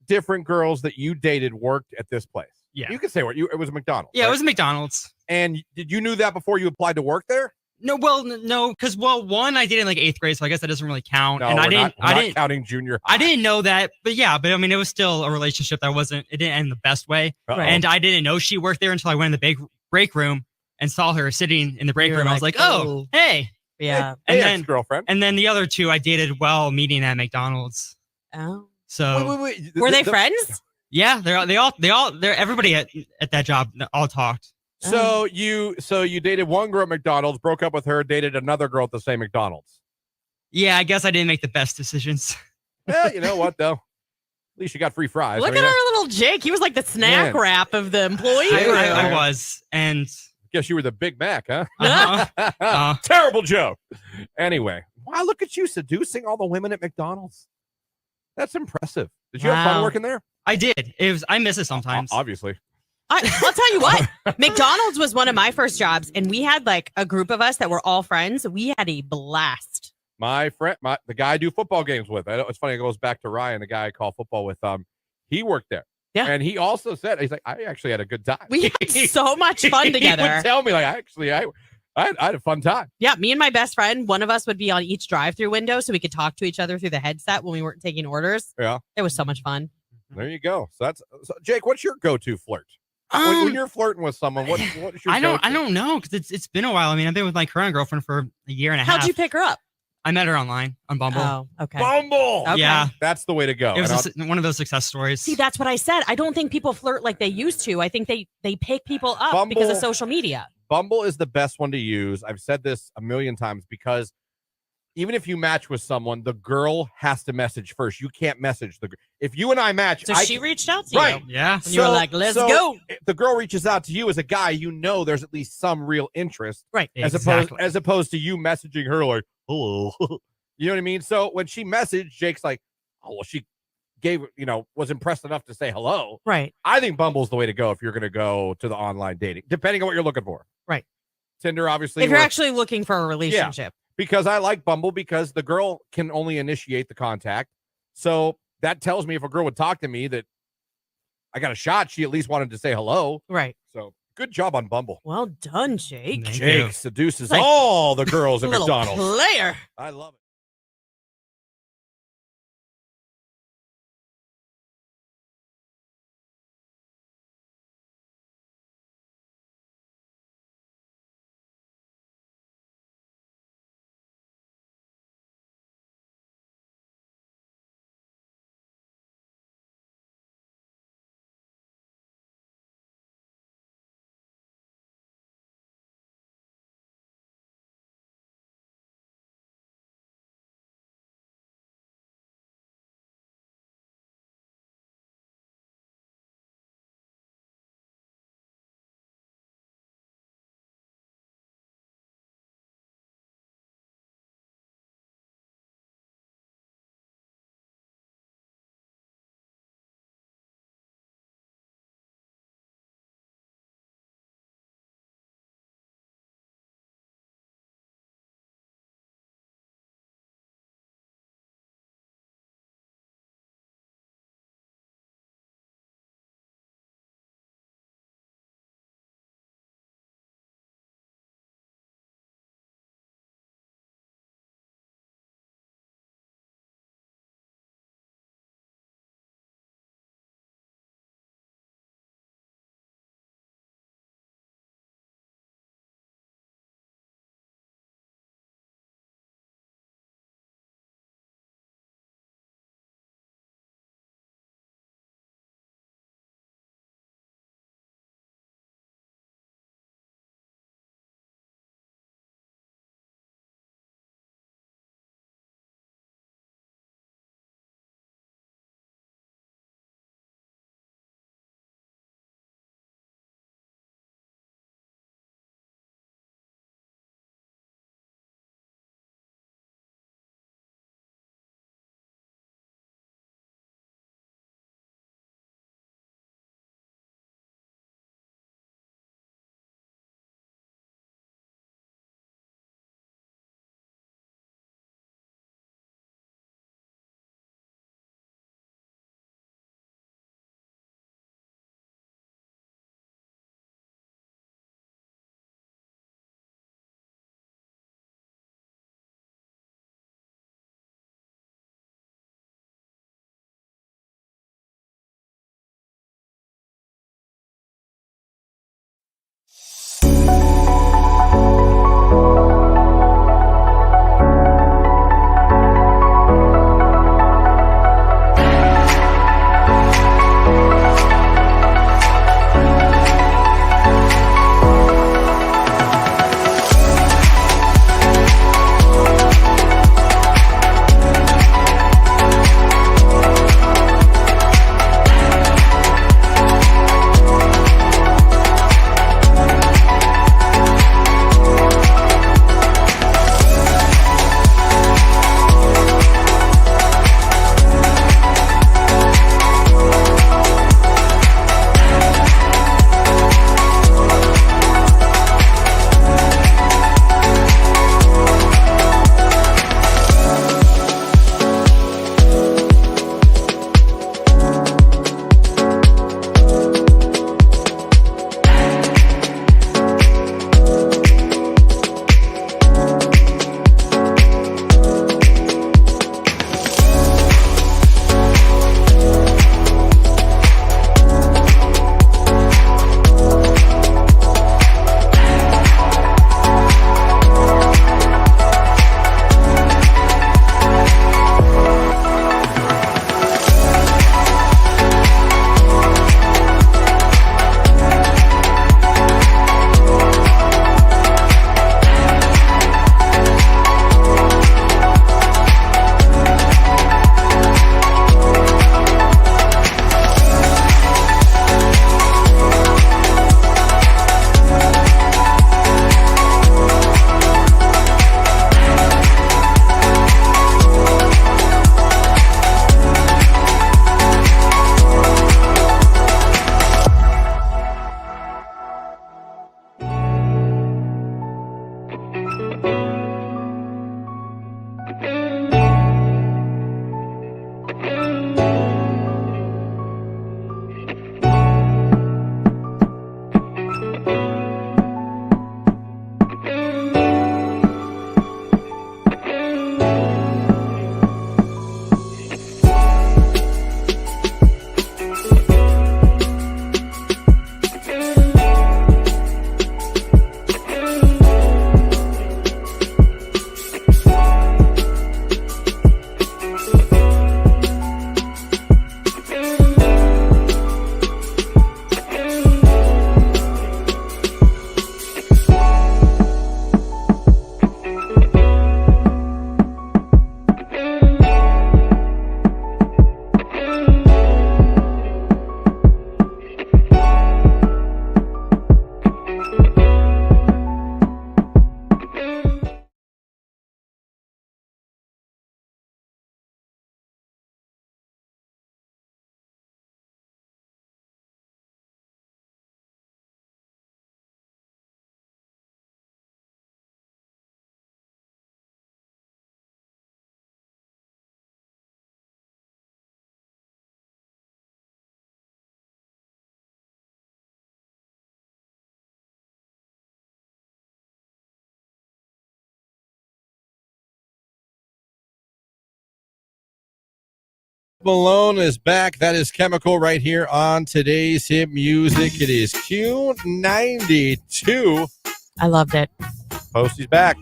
different girls that you dated worked at this place. Yeah. You could say it was McDonald's. Yeah, right? it was McDonald's. And did you knew that before you applied to work there? No, because one I did in like 8th grade, so I guess that doesn't really count. No, and we're not counting junior high. I didn't know that, but I mean, it was still a relationship that it didn't end the best way. Uh-oh. And I didn't know she worked there until I went in the big break room and saw her sitting in the break room. I was like, oh, hey. Yeah. Hey, And then ex-girlfriend. And then the other 2 I dated while meeting at McDonald's. Oh. So Wait. Were they friends? yeah, everybody at that job all talked. So you dated one girl at McDonald's, broke up with her, dated another girl at the same McDonald's. Yeah, I guess I didn't make the best decisions. Yeah, you know what though? At least you got free fries. Look at our little Jake. He was like the snack Man. wrap of the employee. I was, and guess you were the Big Mac, huh? Uh-huh. Terrible joke. Anyway, wow, look at you seducing all the women at McDonald's. That's impressive. Did you have fun Wow. working there? I did. I miss it sometimes. Obviously. I'll tell you what, McDonald's was one of my first jobs, and we had like a group of us that were all friends. We had a blast. My friend, the guy I do football games with. It's funny. It goes back to Ryan, the guy I call football with. He worked there. Yeah. And he also said, he's like, I actually had a good time. We had so much fun together. He would tell me, like, I had a fun time. Yeah, me and my best friend, one of us would be on each drive-through window so we could talk to each other through the headset when we weren't taking orders. Yeah. It was so much fun. There you go. So Jake, what's your go-to flirt? When you're flirting with someone, what is your go-to? I don't know, because it's been a while. I mean, I've been with my current girlfriend for a year and a half. How'd you pick her up? I met her online on Bumble. Oh, okay. Bumble. Okay. Yeah. That's the way to go. It was one of those success stories. See, that's what I said. I don't think people flirt like they used to. I think they pick people up Bumble- because of social media. Bumble is the best one to use. I've said this a million times because even if you match with someone, the girl has to message first. You can't message the girl. If you and I match, So she reached out to right. you. Yeah. And you were like, let's go. If the girl reaches out to you as a guy, you know there's at least some real interest. Right. As opposed to you messaging her like, hello. You know what I mean? So when she messaged, Jake's like, oh, well, she was impressed enough to say hello. Right. I think Bumble's the way to go if you're going to go to the online dating, depending on what you're looking for. Right. Tinder, obviously. If you're actually looking for a relationship. Because I like Bumble because the girl can only initiate the contact. So that tells me if a girl would talk to me that I got a shot, she at least wanted to say hello. Right. So good job on Bumble. Well done, Jake. Thank Jake you. seduces Like, all the girls at Little McDonald's. player. I love it. Malone is back. That is Chemical right here on today's hit music. It is Q92. I loved it. Posty's back.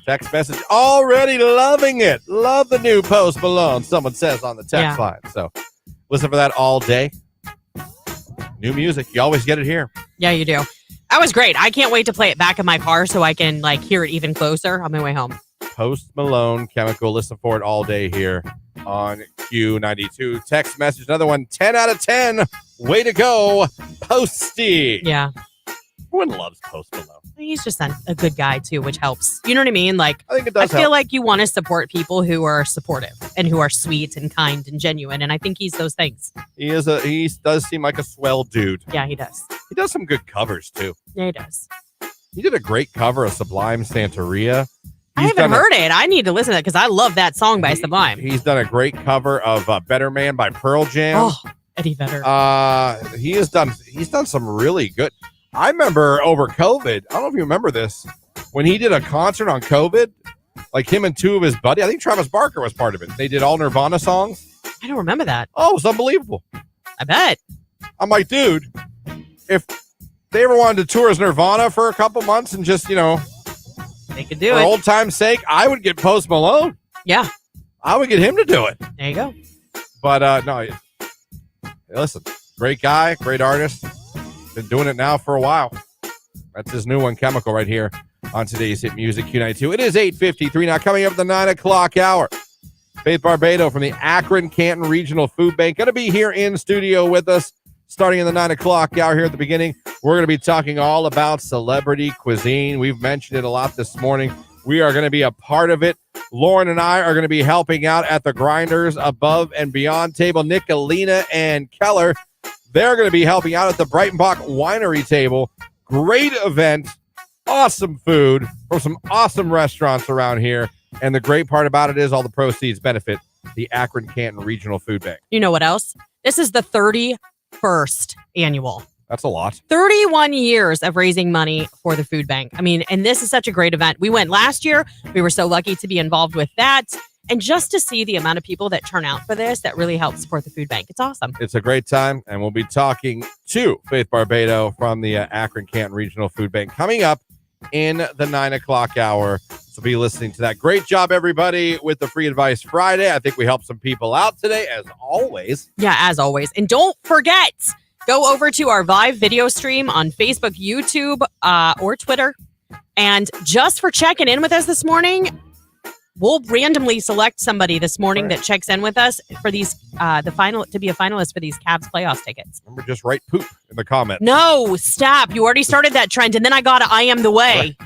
Text message already loving it. Love the new Post Malone, someone says on the text line. So listen for that all day. New music. You always get it here. Yeah, you do. That was great. I can't wait to play it back in my car so I can hear it even closer on my way home. Post Malone, Chemical. Listen for it all day here on Q92. Text message, another one, 10 out of 10. Way to go, Posty. Yeah. Everyone loves Post Malone. He's just a good guy, too, which helps. You know what I mean? I think it does feel like you want to support people who are supportive and who are sweet and kind and genuine, and I think he's those things. He does seem like a swell dude. Yeah, he does. He does some good covers, too. Yeah, he does. He did a great cover of Sublime Santeria. I haven't heard it. I need to listen to that because I love that song by Sublime. He's done a great cover of Better Man by Pearl Jam. Oh, Eddie Vedder. He's done some really good. I remember over COVID, I don't know if you remember this, when he did a concert on COVID, like him and two of his buddies, I think Travis Barker was part of it. They did all Nirvana songs. I don't remember that. Oh, it's unbelievable. I bet. I'm like, dude, if they ever wanted to tour as Nirvana for a couple months and just, they could do for it. old time's sake, I would get Post Malone. Yeah. I would get him to do it. There you go. But no, listen, great guy, great artist. Been doing it now for a while. That's his new one, Chemical, right here on today's hit music Q92. It is 8:53 now, coming up at the 9 o'clock hour. Faith Barbato from the Akron Canton Regional Food Bank going to be here in studio with us starting in the 9 o'clock hour here at the beginning. We're going to be talking all about celebrity cuisine. We've mentioned it a lot this morning. We are going to be a part of it. Lauren and I are going to be helping out at the Grinders Above and Beyond table. Nick, Alina, and Keller, they're going to be helping out at the Breitenbach Winery table. Great event, awesome food from some awesome restaurants around here. And the great part about it is all the proceeds benefit the Akron Canton Regional Food Bank. You know what else? This is the 31st annual. That's a lot. 31 years of raising money for the food bank. I mean, and this is such a great event. We went last year. We were so lucky to be involved with that. And just to see the amount of people that turn out for this, that really helps support the food bank. It's awesome. It's a great time. And we'll be talking to Faith Barbato from the Akron Canton Regional Food Bank coming up in the 9 o'clock hour. So be listening to that. Great job, everybody, with the Free Advice Friday. I think we helped some people out today, as always. Yeah, as always. And don't forget, go over to our live video stream on Facebook, YouTube, or Twitter. And just for checking in with us this morning, we'll randomly select somebody this morning that checks in with us for these to be a finalist for these Cavs playoffs tickets. Remember, just write poop in the comments. No, stop. You already started that trend, and then I got I am the way.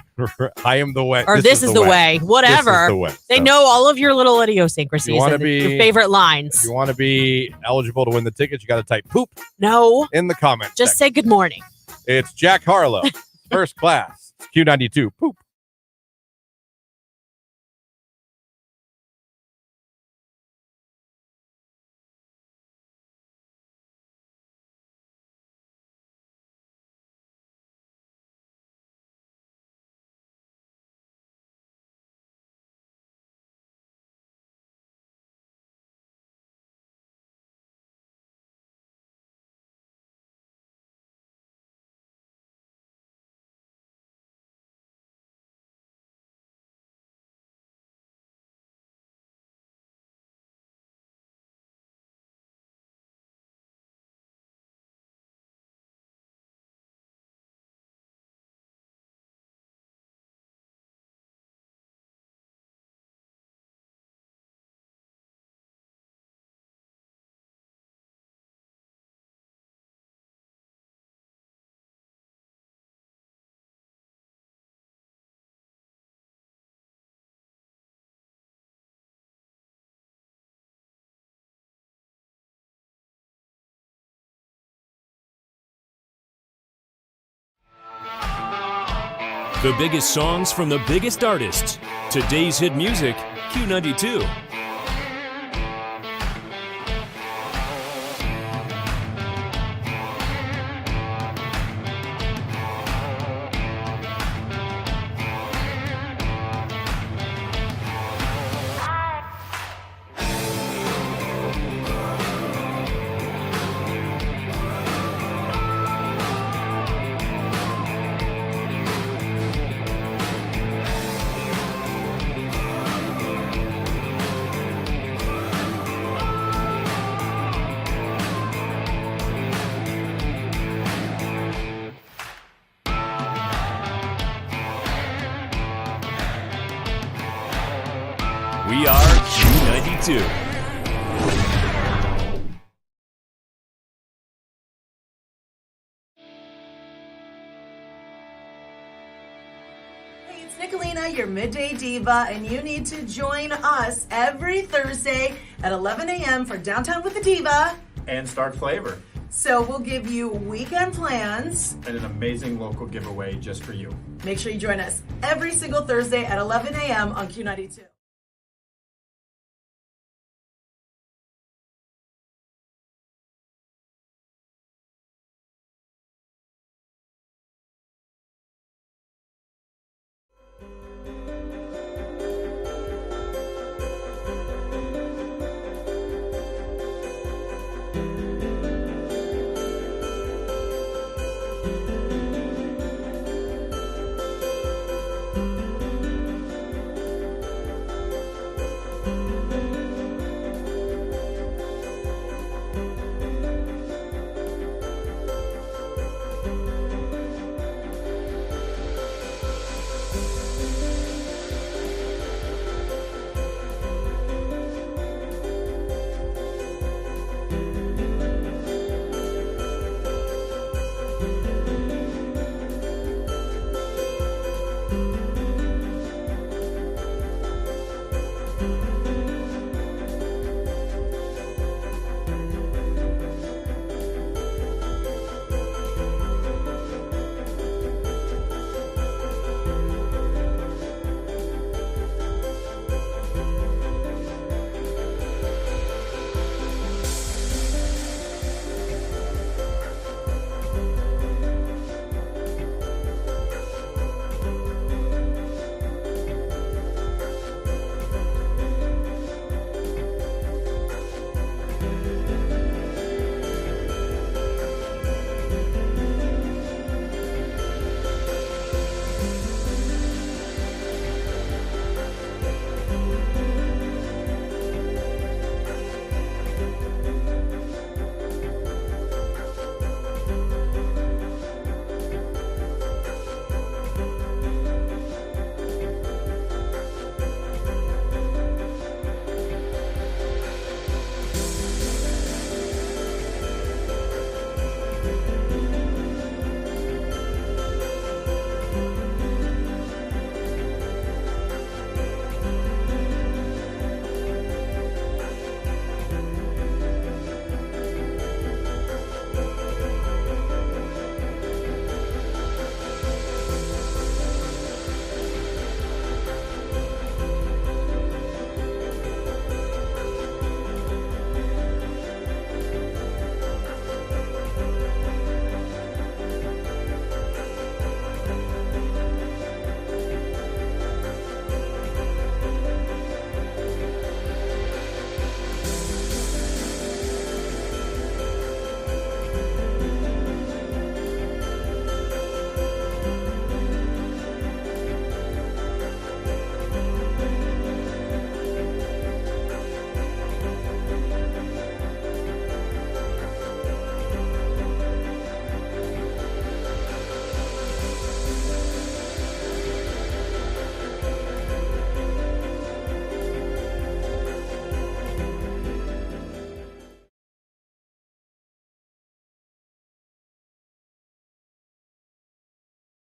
I am the way. Or this is the way. Whatever. This is the way. They know all of your little idiosyncrasies and your favorite lines. If you want to be eligible to win the tickets, you got to type poop. No. In the comments. Just say good morning. It's Jack Harlow, first class, Q92, poop. The biggest songs from the biggest artists. Today's hit music, Q92. We are Q92. Hey, it's Nicolina, your midday diva, and you need to join us every Thursday at 11 a.m. for Downtown with the Diva. And Start Flavor. So we'll give you weekend plans. And an amazing local giveaway just for you. Make sure you join us every single Thursday at 11 a.m. on Q92.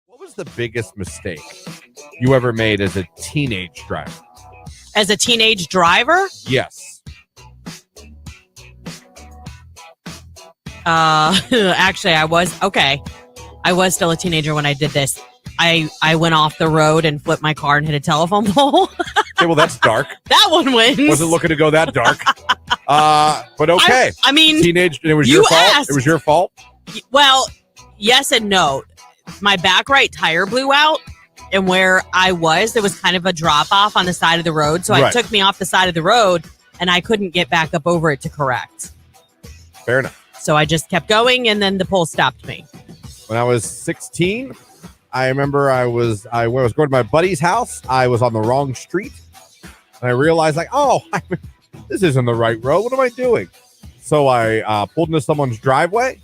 What was the biggest mistake you ever made as a teenage driver? As a teenage driver? Yes. Actually, I was still a teenager when I did this. I went off the road and flipped my car and hit a telephone pole. Okay, well, that's dark. That one wins. Wasn't looking to go that dark. But okay. I mean, teenage. It was your fault. It was your fault. Well, yes and no. My back right tire blew out, and where I was, there was kind of a drop off on the side of the road. So it took me off the side of the road, and I couldn't get back up over it to correct. Fair enough. So I just kept going, and then the pole stopped me. When I was 16, I remember when I was going to my buddy's house. I was on the wrong street, and I realized, this isn't the right road. What am I doing? So I pulled into someone's driveway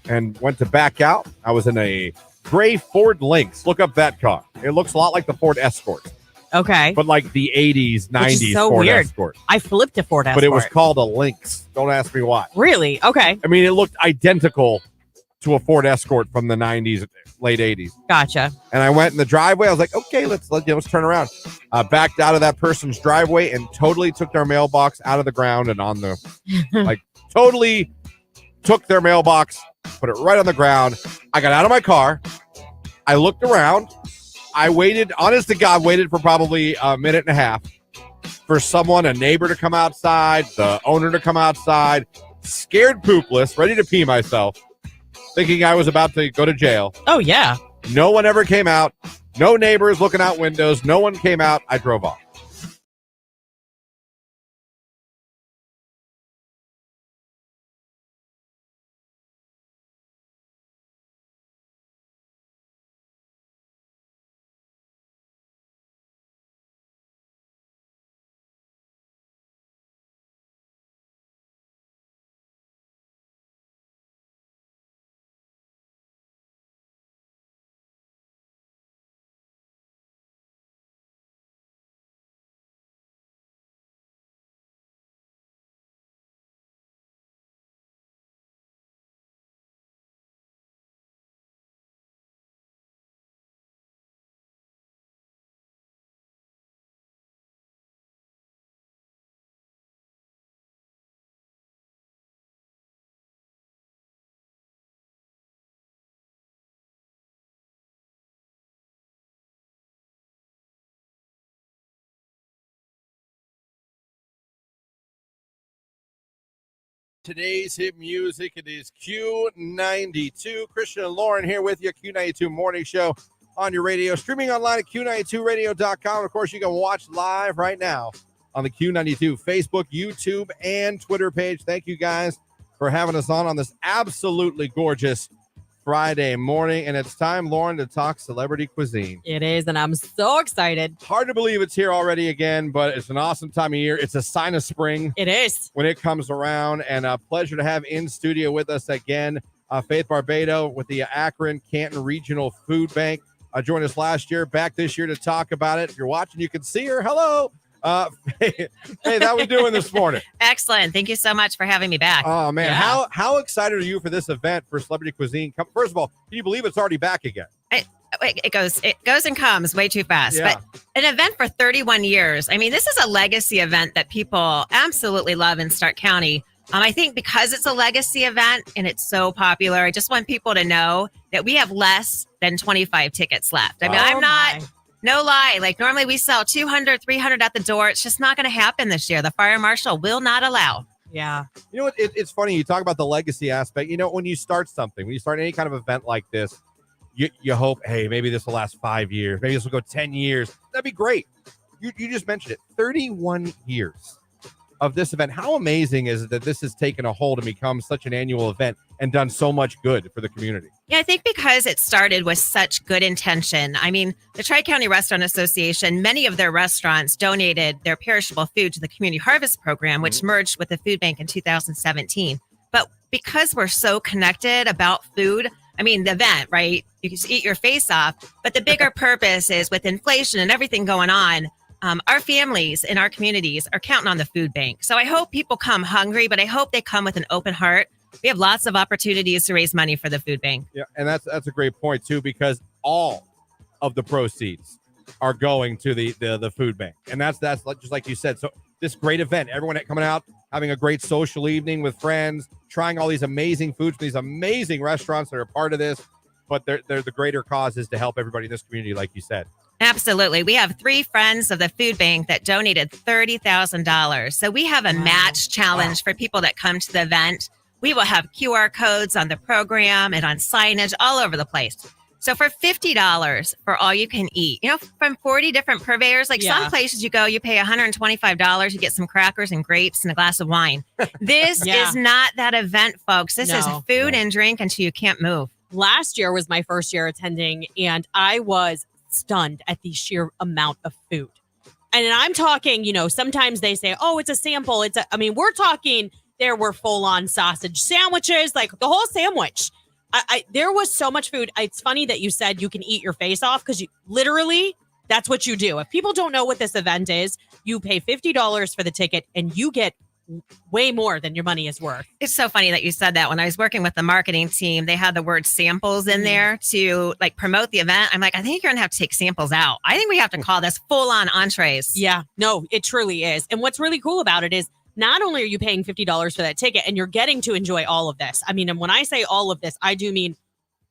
and went to back out. I was in a gray Ford Lynx. Look up that car. It looks a lot like the Ford Escort. Okay. but like the 80s, 90s Which is so Ford weird. Escort. I flipped a Ford Escort. But it was called a Lynx. Don't ask me why. Really? Okay. I mean, it looked identical to a Ford Escort from the 90s, late 80s. Gotcha. And I went in the driveway. I was like, okay, let's turn around. Backed out of that person's driveway and totally took their mailbox out of the ground and on the, like, totally took their mailbox, put it right on the ground. I got out of my car. I looked around. I waited, honest to God, waited for probably a minute and a half for a neighbor to come outside, the owner to come outside, scared poopless, ready to pee myself, thinking I was about to go to jail. Oh, yeah. No one ever came out. No neighbors looking out windows. No one came out. I drove off. Today's hit music, it is Q92. Christian and Lauren here with you, Q92 Morning Show on your radio. Streaming online at Q92radio.com. Of course, you can watch live right now on the Q92 Facebook, YouTube, and Twitter page. Thank you guys for having us on this absolutely gorgeous Friday morning. And it's time, Lauren, to talk celebrity cuisine. It is, and I'm so excited. Hard to believe it's here already again, but it's an awesome time of year. It's a sign of spring. It is. When it comes around, and a pleasure to have in studio with us again, Faith Barbato with the Akron Canton Regional Food Bank. Joined us last year, back this year to talk about it. If you're watching, you can see her. Hello. Hey, how we doing this morning? Excellent. Thank you so much for having me back. Oh, man. Yeah. How excited are you for this event for Celebrity Cuisine? First of all, can you believe it's already back again? It goes and comes way too fast. Yeah. But an event for 31 years. I mean, this is a legacy event that people absolutely love in Stark County. I think because it's a legacy event and it's so popular, I just want people to know that we have less than 25 tickets left. I mean, no lie. Like normally we sell 200, 300 at the door. It's just not going to happen this year. The fire marshal will not allow. Yeah. You know what? It's funny. You talk about the legacy aspect. You know, when you start something, when you start any kind of event like this, you hope, hey, maybe this will last 5 years. Maybe this will go 10 years. That'd be great. You just mentioned it. 31 years of this event. How amazing is it that this has taken a hold and become such an annual event and done so much good for the community? Yeah, I think because it started with such good intention. I mean, the Tri-County Restaurant Association, many of their restaurants donated their perishable food to the Community Harvest Program, which merged with the food bank in 2017. But because we're so connected about food, I mean, the event, right? You can just eat your face off. But the bigger purpose is with inflation and everything going on, our families in our communities are counting on the food bank. So I hope people come hungry, but I hope they come with an open heart. We have lots of opportunities to raise money for the food bank. Yeah, and that's a great point, too, because all of the proceeds are going to the food bank. And that's just like you said. So this great event, everyone coming out, having a great social evening with friends, trying all these amazing foods from these amazing restaurants that are part of this. But they're the greater cause is to help everybody in this community, like you said. Absolutely. We have 3 friends of the food bank that donated $30,000. So we have a match challenge for people that come to the event. We will have QR codes on the program and on signage all over the place. So for $50 for all you can eat, you know, from 40 different purveyors, like some places you go, you pay $125, you get some crackers and grapes and a glass of wine. This is not that event, folks. This is food and drink until you can't move. Last year was my first year attending, and I was stunned at the sheer amount of food. And I'm talking, you know, sometimes they say, oh, it's a sample. We're talking, there were full-on sausage sandwiches, like the whole sandwich. There was so much food. It's funny that you said you can eat your face off because you literally That's what you do. If people don't know what this event is, you pay $50 for the ticket and you get way more than your money is worth. It's so funny that you said that. When I was working with the marketing team, they had the word samples in there to like promote the event. I'm like, I think you're going to have to take samples out. I think we have to call this full on entrees. Yeah, no, it truly is. And what's really cool about it is not only are you paying $50 for that ticket and you're getting to enjoy all of this. I mean, and when I say all of this, I do mean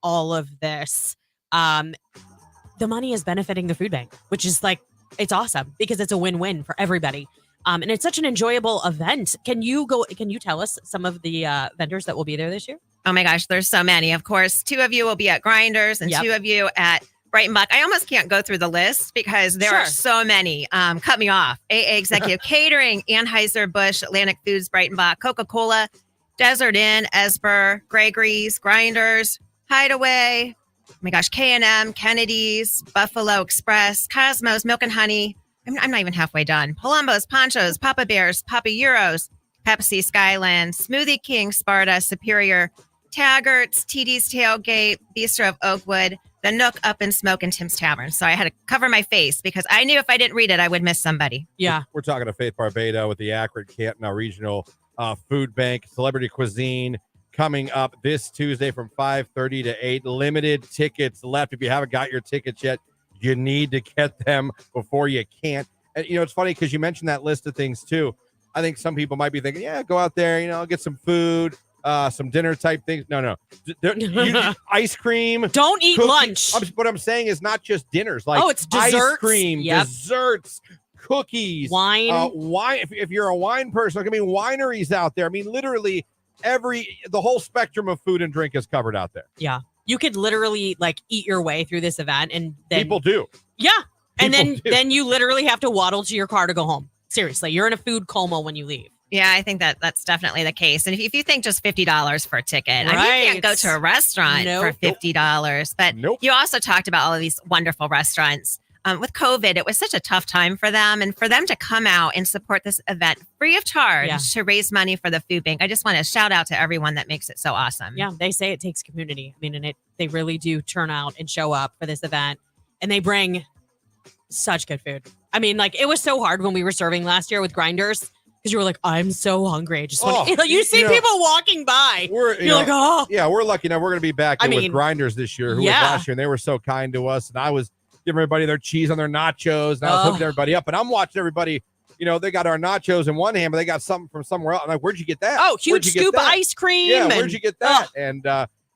all of this. The money is benefiting the food bank, which is like, it's awesome because it's a win-win for everybody. And it's such an enjoyable event. Can you tell us some of the vendors that will be there this year? Oh my gosh, there's so many. Of course, 2 of you will be at Grinders and 2 of you at Brighton Buck. I almost can't go through the list because there are so many. Cut me off. AA Executive Catering, Anheuser-Busch, Atlantic Foods, Brighton Buck, Coca-Cola, Desert Inn, Esper, Gregory's, Grinders, Hideaway, oh my gosh, K&M, Kennedy's, Buffalo Express, Cosmos, Milk and Honey. I'm not even halfway done. Palumbo's, Ponchos, Papa Bears, Papa Euros, Pepsi, Skyland, Smoothie King, Sparta, Superior, Taggart's, TD's Tailgate, Bistro of Oakwood, The Nook, Up and Smoke, and Tim's Tavern. So I had to cover my face because I knew if I didn't read it, I would miss somebody. Yeah. We're talking to Faith Barbato with the Akron Canton Regional Food Bank, Celebrity Cuisine, coming up this Tuesday from 5:30 to 8. Limited tickets left. If you haven't got your tickets yet, you need to get them before you can't. And, it's funny because you mentioned that list of things, too. I think some people might be thinking, yeah, go out there, get some food, some dinner type things. No. Ice cream. Don't eat cookies. lunch. What I'm saying is not just dinners. Like it's desserts. Ice cream, desserts, cookies. Wine. Wine. If you're a wine person, wineries out there. Literally the whole spectrum of food and drink is covered out there. Yeah. You could literally eat your way through this event and then people do. Yeah. And then you literally have to waddle to your car to go home. Seriously, you're in a food coma when you leave. Yeah, I think that's definitely the case. And if you think just $50 for a ticket, right. I mean, you can't go to a restaurant for $50. But you also talked about all of these wonderful restaurants. With COVID, it was such a tough time for them. And for them to come out and support this event free of charge to raise money for the food bank, I just want to shout out to everyone that makes it so awesome. Yeah, they say it takes community. And they really do turn out and show up for this event. And they bring such good food. It was so hard when we were serving last year with Grinders because you were like, I'm so hungry. I just want to. You see people walking by. You're like, oh. Yeah, we're lucky now. We're going to be back with Grinders this year, who was last year, and they were so kind to us. And I was giving everybody their cheese on their nachos, and I was hooking everybody up. And I'm watching everybody. They got our nachos in one hand, but they got something from somewhere else. I'm like, where'd you get that? Oh, huge scoop of ice cream. Yeah, where'd you get that? And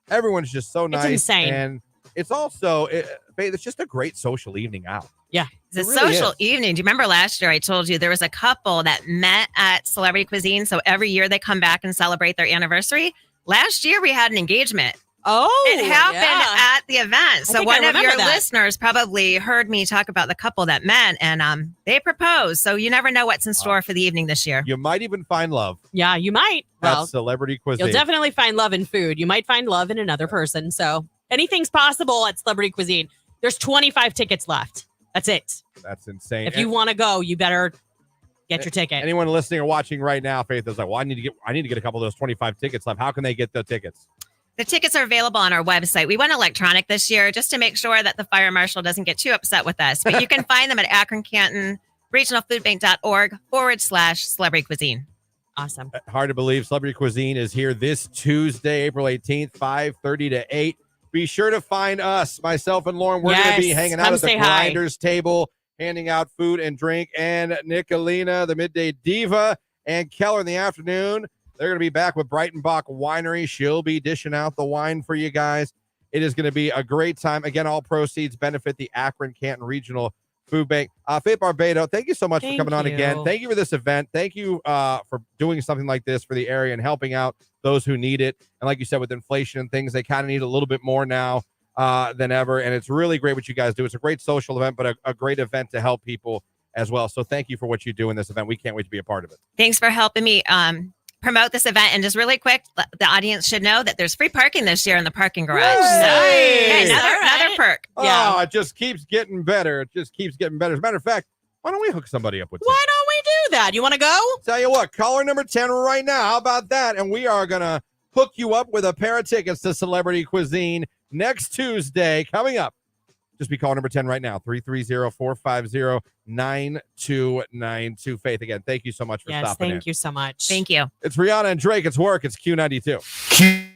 everyone's just so nice. It's insane. And it's also, it's just a great social evening out. Yeah. It's a social evening. Do you remember last year I told you there was a couple that met at Celebrity Cuisine? So every year they come back and celebrate their anniversary. Last year we had an engagement. Oh, it happened at the event. So one of your listeners probably heard me talk about the couple that met and they proposed. So you never know what's in store for the evening this year. You might even find love. Yeah, you might. At Celebrity Cuisine. You'll definitely find love in food. You might find love in another person. So anything's possible at Celebrity Cuisine. There's 25 tickets left. That's it. That's insane. If you want to go, you better get your ticket. Anyone listening or watching right now, Faith is like, well, I need to get a couple of those 25 tickets left. How can they get the tickets? The tickets are available on our website. We went electronic this year just to make sure that the fire marshal doesn't get too upset with us. But you can find them at Akron Canton, regionalfoodbank.org/Celebrity Cuisine. Awesome. Hard to believe Celebrity Cuisine is here this Tuesday, April 18th, 5:30 to 8. Be sure to find us, myself and Lauren. We're going to be hanging out at the Grinders table, handing out food and drink. And Nicolina, the Midday Diva, and Keller in the afternoon. They're going to be back with Brighton Bach Winery. She'll be dishing out the wine for you guys. It is going to be a great time. Again, all proceeds benefit the Akron Canton Regional Food Bank. Faith Barbato, thank you so much for coming on again. Thank you for this event. Thank you for doing something like this for the area and helping out those who need it. And like you said, with inflation and things, they kind of need a little bit more now than ever. And it's really great what you guys do. It's a great social event, but a great event to help people as well. So thank you for what you do in this event. We can't wait to be a part of it. Thanks for helping me promote this event. And just really quick, the audience should know that there's free parking this year in the parking garage. Nice. Another perk. Oh, it just keeps getting better. It just keeps getting better. As a matter of fact, why don't we hook somebody up with Why don't we do that? You want to go? Tell you what, caller number 10 right now. How about that? And we are going to hook you up with a pair of tickets to Celebrity Cuisine next Tuesday. Coming up, Just be calling number 10 right now, 330-450-9292. Faith, again, thank you so much for stopping in. Thank you so much. Thank you. It's Rihanna and Drake. It's work. It's Q92.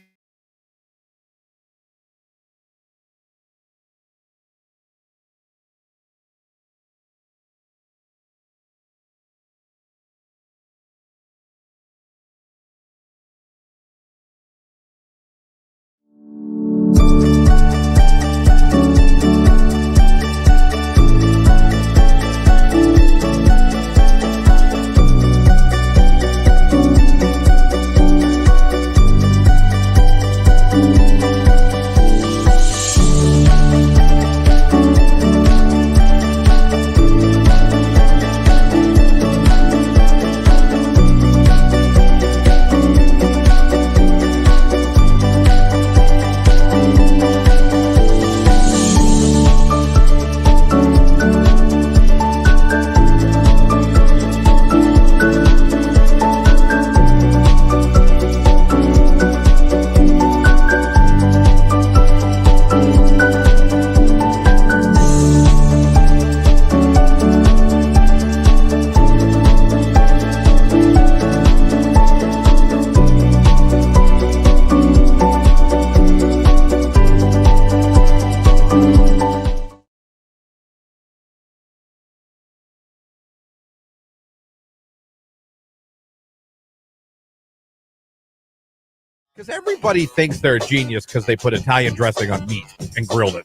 Because everybody thinks they're a genius because they put Italian dressing on meat and grilled it.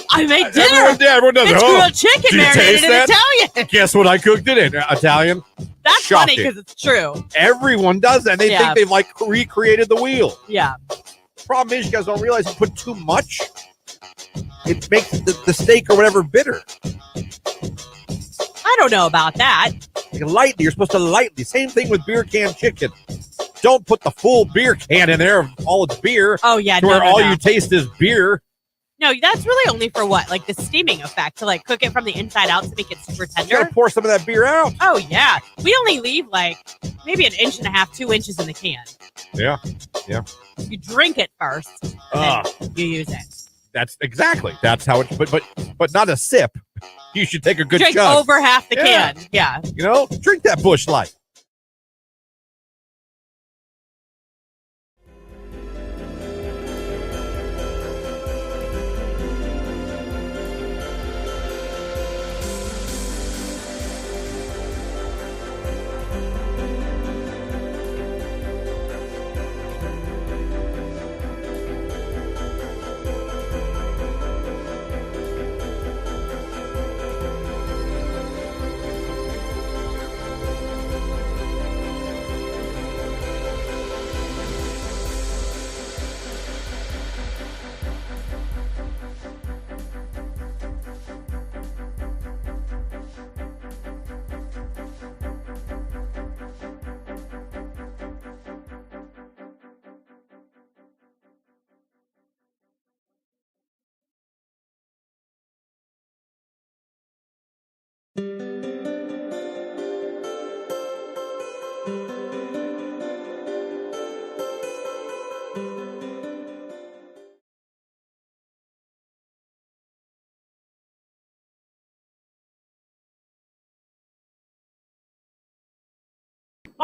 I made dinner. Everyone does. It's Oh, grilled chicken do you marinated taste in that? Italian. Guess what I cooked it in? Italian. That's Shocking. funny because it's true. Everyone does that. They Yeah. think they've recreated the wheel. Yeah. Problem is, you guys don't realize you put too much. It makes the steak or whatever bitter. I don't know about that. Lightly, you're supposed to lightly. Same thing with beer can chicken. Don't put the full beer can in there of all its beer. Oh, yeah. To where all you taste is beer. No, that's really only for what? Like the steaming effect, to like cook it from the inside out to make it super You tender. gotta pour some of that beer out. Oh, yeah. We only leave like maybe 1.5 inches, 2 inches in the can. Yeah. You drink it first, and then you use it. That's how it. But not a sip. You should take a good Drink chug. over half the can. Yeah. You know, drink that Busch Light.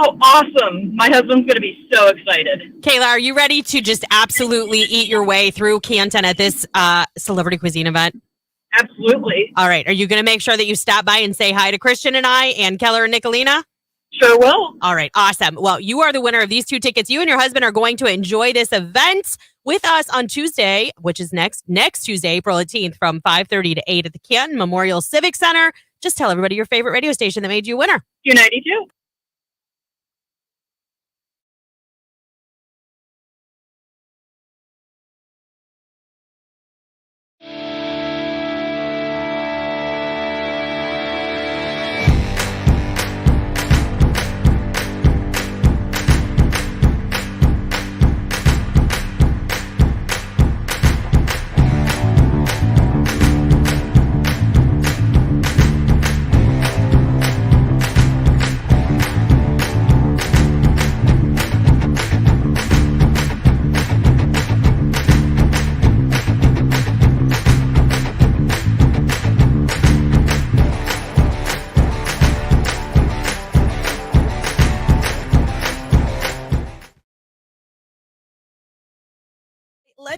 Oh, awesome. My husband's going to be so excited. Kayla, are you ready to just absolutely eat your way through Canton at this celebrity cuisine event? Absolutely. All right. Are you going to make sure that you stop by and say hi to Christian and I and Keller and Nicolina? Sure will. All right. Awesome. Well, you are the winner of these 2 tickets. You and your husband are going to enjoy this event with us on Tuesday, which is next Tuesday, April 18th from 5:30 to 8 at the Canton Memorial Civic Center. Just tell everybody your favorite radio station that made you a winner. Q92.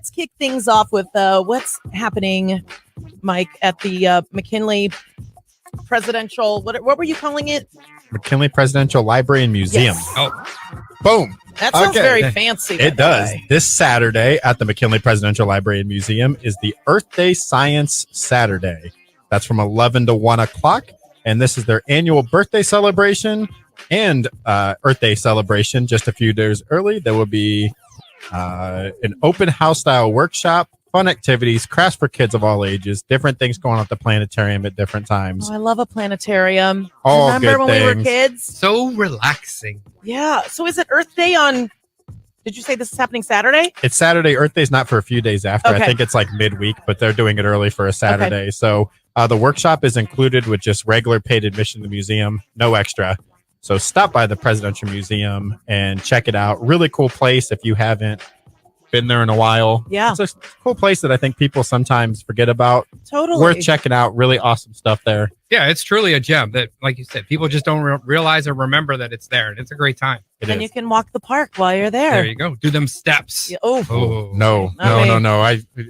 let's kick things off with what's happening, Mike, at the McKinley Presidential. What were you calling it? McKinley Presidential Library and Museum. Yes. Oh, boom. That sounds very fancy. It does. This Saturday at the McKinley Presidential Library and Museum is the Earth Day Science Saturday. That's from 11 to 1 o'clock. And this is their annual birthday celebration and Earth Day celebration. Just a few days early, there will be an open house style workshop, fun activities, crafts for kids of all ages, different things going on at the planetarium at different times. Oh, I love a planetarium. All Remember good when we were things. kids? So relaxing. Yeah. So is it Earth Day on? Did you say this is happening Saturday? It's Saturday. Earth Day's not for a few days after. Okay. I think it's like midweek, but they're doing it early for a Saturday. Okay. So the workshop is included with just regular paid admission to the museum, no extra. So stop by the Presidential Museum and check it out. Really cool place if you haven't been there in a while. Yeah. It's a cool place that I think people sometimes forget about. Totally. Worth checking out. Really awesome stuff there. Yeah, it's truly a gem that, like you said, people just don't realize or remember that it's there. And it's a great time. And you can walk the park while you're there. There you go. Do them steps. Yeah, oh. No.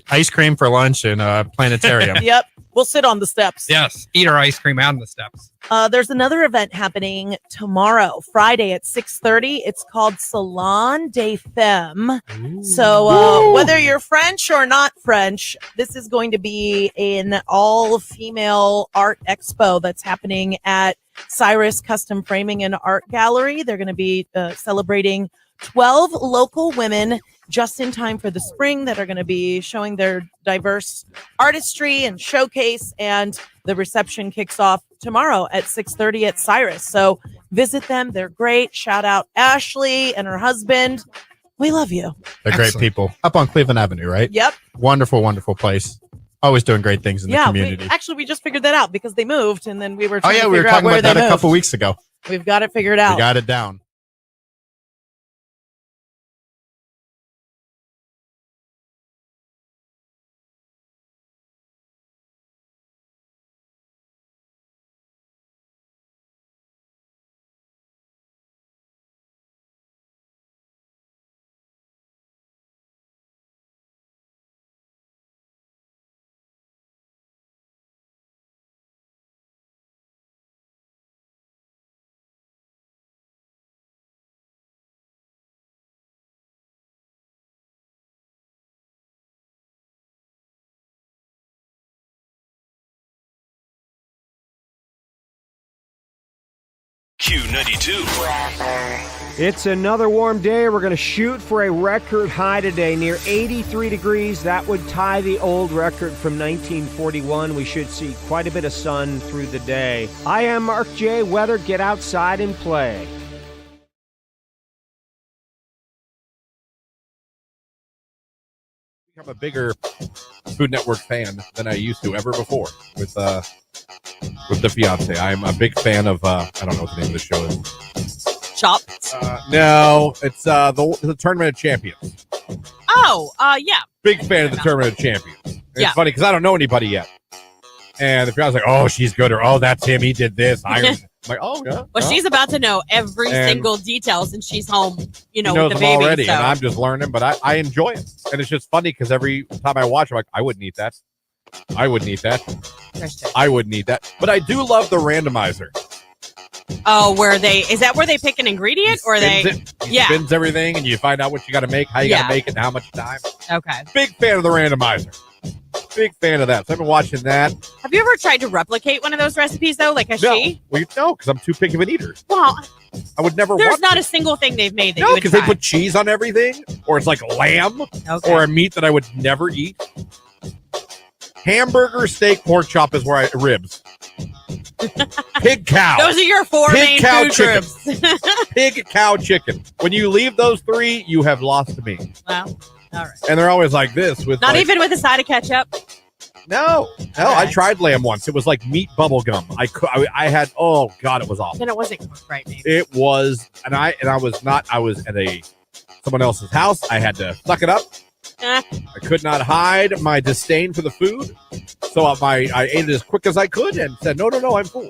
Ice cream for lunch and planetarium. Yep. We'll sit on the steps. Yes. Eat our ice cream out on the steps. There's another event happening tomorrow, Friday at 6:30. It's called Salon des Femmes. So whether you're French or not French, this is going to be an all-female art expo that's happening at Cyrus Custom Framing and Art Gallery. They're going to be celebrating 12 local women just in time for the spring that are going to be showing their diverse artistry and showcase. And the reception kicks off tomorrow at 6:30 at Cyrus. So visit them. They're great. Shout out Ashley and her husband. We love you. They're great people. Up on Cleveland Avenue, right? Yep. Wonderful, wonderful place. Always doing great things in the community. We just figured that out because they moved and then we were Oh, trying yeah, to we were figure out talking where about they that a moved. couple weeks ago. We've got it figured out. We got it down. Q92. It's another warm day. We're going to shoot for a record high today near 83 degrees. That would tie the old record from 1941. We should see quite a bit of sun through the day. I am Mark J. Weather. Get outside and play. I'm a bigger Food Network fan than I used to ever before with the fiance. I'm a big fan of I don't know what the name of the show is. Chopped. No, it's the Tournament of Champions. Oh, yeah. Big fan of the Tournament of Champions. And Yeah. It's funny because I don't know anybody yet. And the fiance's like, "Oh, she's good," or "Oh, that's him. He did this." I'm like, "Oh, yeah." Well, she's about to know every And single detail since she's home, He with knows the them baby. already, so. and I'm just learning. But I enjoy it, and it's just funny because every time I watch, I'm like, "I wouldn't eat that. I wouldn't eat that. I wouldn't eat that." But I do love the randomizer. Oh, is that where they pick an ingredient or He spins everything, and you find out what you got to make, how you got to make it, and how much time. Okay. Big fan of the randomizer. Big fan of that. So I've been watching that. Have you ever tried to replicate one of those recipes though? Like has she? Well, no, because I'm too picky of an eater. Well, I would never. there's want not to. a single thing they've made that you No, would because they try. put cheese on everything, or it's like lamb, or a meat that I would never eat. Hamburger, steak, pork chop is where ribs. Pig, cow. Those are your four main Pig, cow, food chicken. groups. Pig, cow, chicken. When you leave those three, you have lost me. Well, all right. And they're always like this with Not like, even with a side of ketchup. No, I tried lamb once. It was like meat bubble gum. I had. Oh God, it was awful. Then it wasn't cooked right, maybe. It was, and I was not. I was at someone else's house. I had to suck it up. I could not hide my disdain for the food, so I ate it as quick as I could and said, "No, I'm full.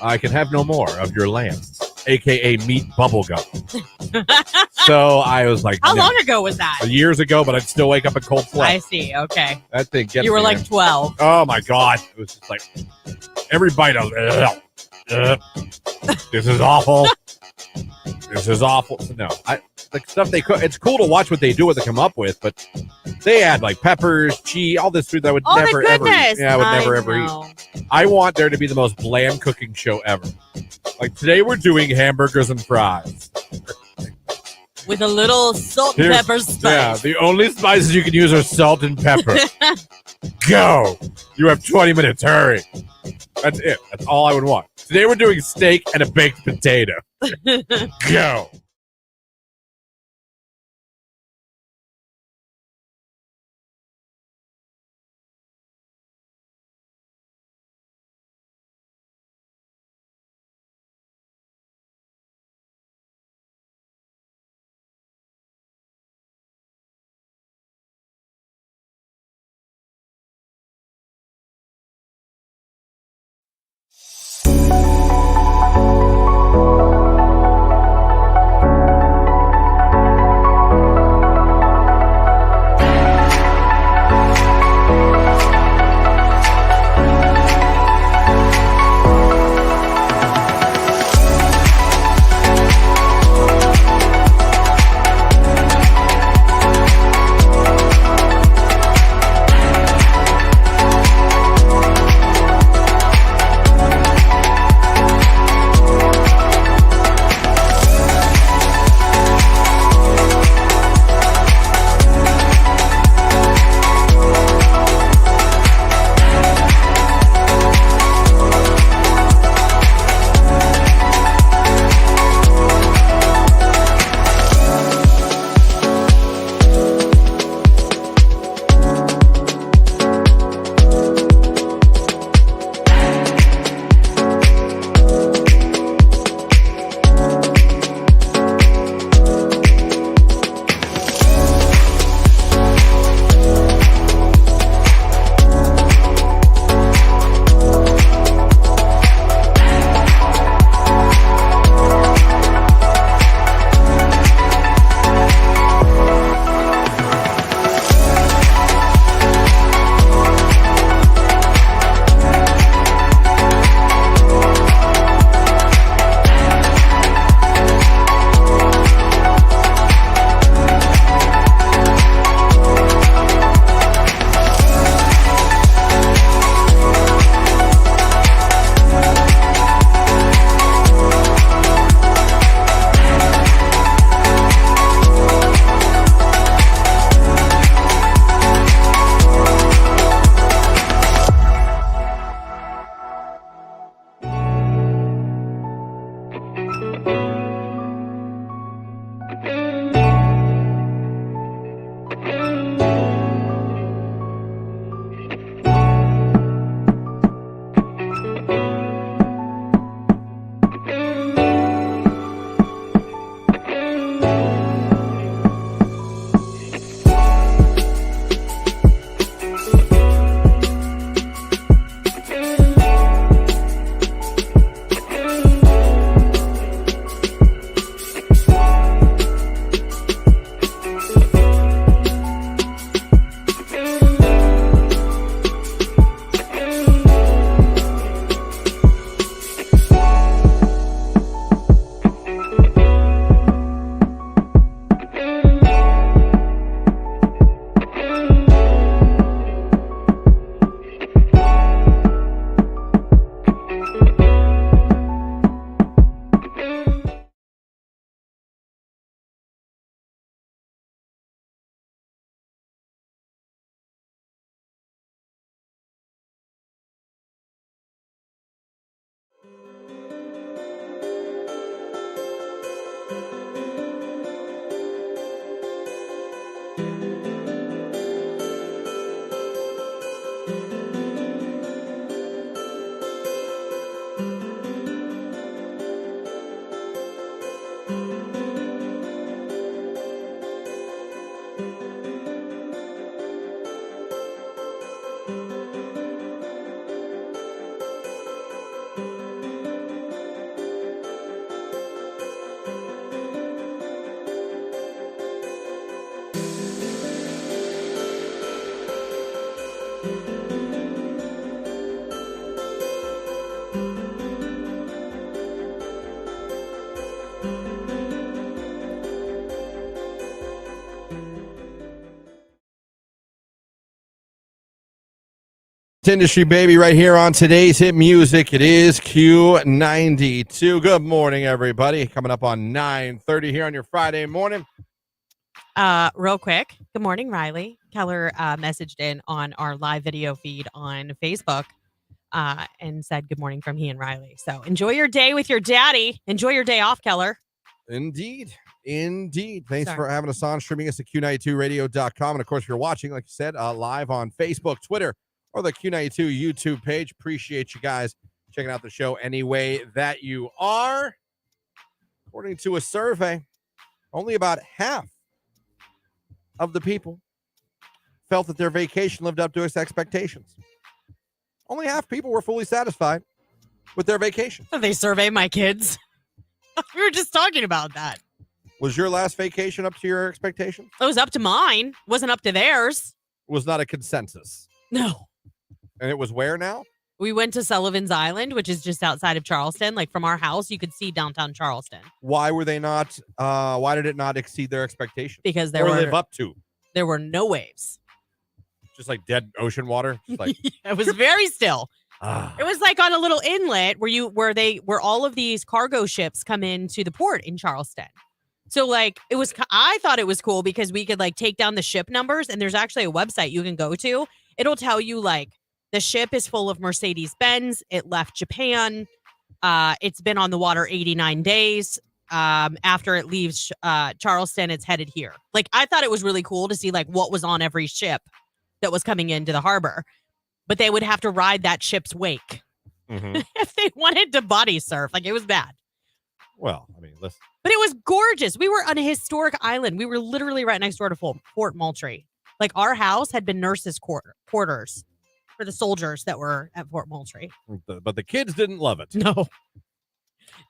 I can have no more of your lamb, aka meat bubble gum." So I was like, How no. long ago was that? Years ago, but I'd still wake up in cold sweat. I see. Okay. That thing gets You were me, like man. 12. Oh my God. It was just like every bite I was this is awful. This is awful. No, the stuff they cook, it's cool to watch what they do, what they come up with, but they add like peppers, cheese, all this food that I would Oh, never the ever eat. goodness. Yeah, I would never I ever know. eat. I want there to be the most bland cooking show ever. Like today we're doing hamburgers and fries. With a little salt and Here's- pepper spice. Yeah, the only spices you can use are salt and pepper. Go! You have 20 minutes. Hurry. That's it. That's all I would want. Today we're doing steak and a baked potato. Go! Industry baby right here on today's hit music. It is Q92. Good morning, everybody. Coming up on 9:30 here on your Friday morning. Real quick. Good morning, Riley. Keller messaged in on our live video feed on Facebook and said good morning from he and Riley. So enjoy your day with your daddy. Enjoy your day off, Keller. Indeed. Thanks for having us on, streaming us at Q92radio.com. And of course, if you're watching, like you said, live on Facebook, Twitter, or the Q92 YouTube page. Appreciate you guys checking out the show any way that you are. According to a survey, only about half of the people felt that their vacation lived up to its expectations. Only half people were fully satisfied with their vacation. They survey my kids. We were just talking about that. Was your last vacation up to your expectations? It was up to mine. It wasn't up to theirs. It was not a consensus. No. And it was where now? We went to Sullivan's Island, which is just outside of Charleston. Like from our house, you could see downtown Charleston. Why were they not? Why did it not exceed their expectations? Because live up to. There were no waves. Just like dead ocean water. Just like it was very still. It was like on a little inlet where all of these cargo ships come into the port in Charleston. So like I thought it was cool because we could like take down the ship numbers, and there's actually a website you can go to. It'll tell you like the ship is full of Mercedes-Benz. It left Japan. It's been on the water 89 days. After it leaves Charleston, it's headed here. Like, I thought it was really cool to see like what was on every ship that was coming into the harbor. But they would have to ride that ship's wake if they wanted to body surf. Like, it was bad. Well, I mean, listen. But it was gorgeous. We were on a historic island. We were literally right next door to Fort Moultrie. Like, our house had been nurses' quarters for the soldiers that were at Fort Moultrie. But the kids didn't love it.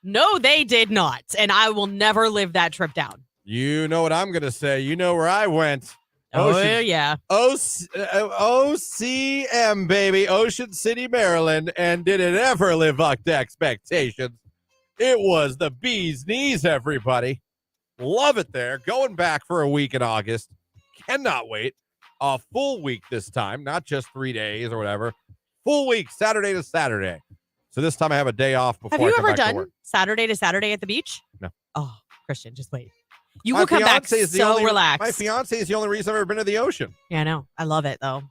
No, they did not. And I will never live that trip down. You know what I'm going to say. You know where I went. Yeah. OCM, baby. Ocean City, Maryland. And did it ever live up to expectations? It was the bee's knees, everybody. Love it there. Going back for a week in August. Cannot wait. A full week this time, not just 3 days or whatever. Full week, Saturday to Saturday. So this time I have a day off before I come back to work. Have you ever done Saturday to Saturday at the beach? No. Oh, Christian, just wait. You will come back so relaxed. My fiance is the only reason I've ever been to the ocean. Yeah, I know. I love it, though.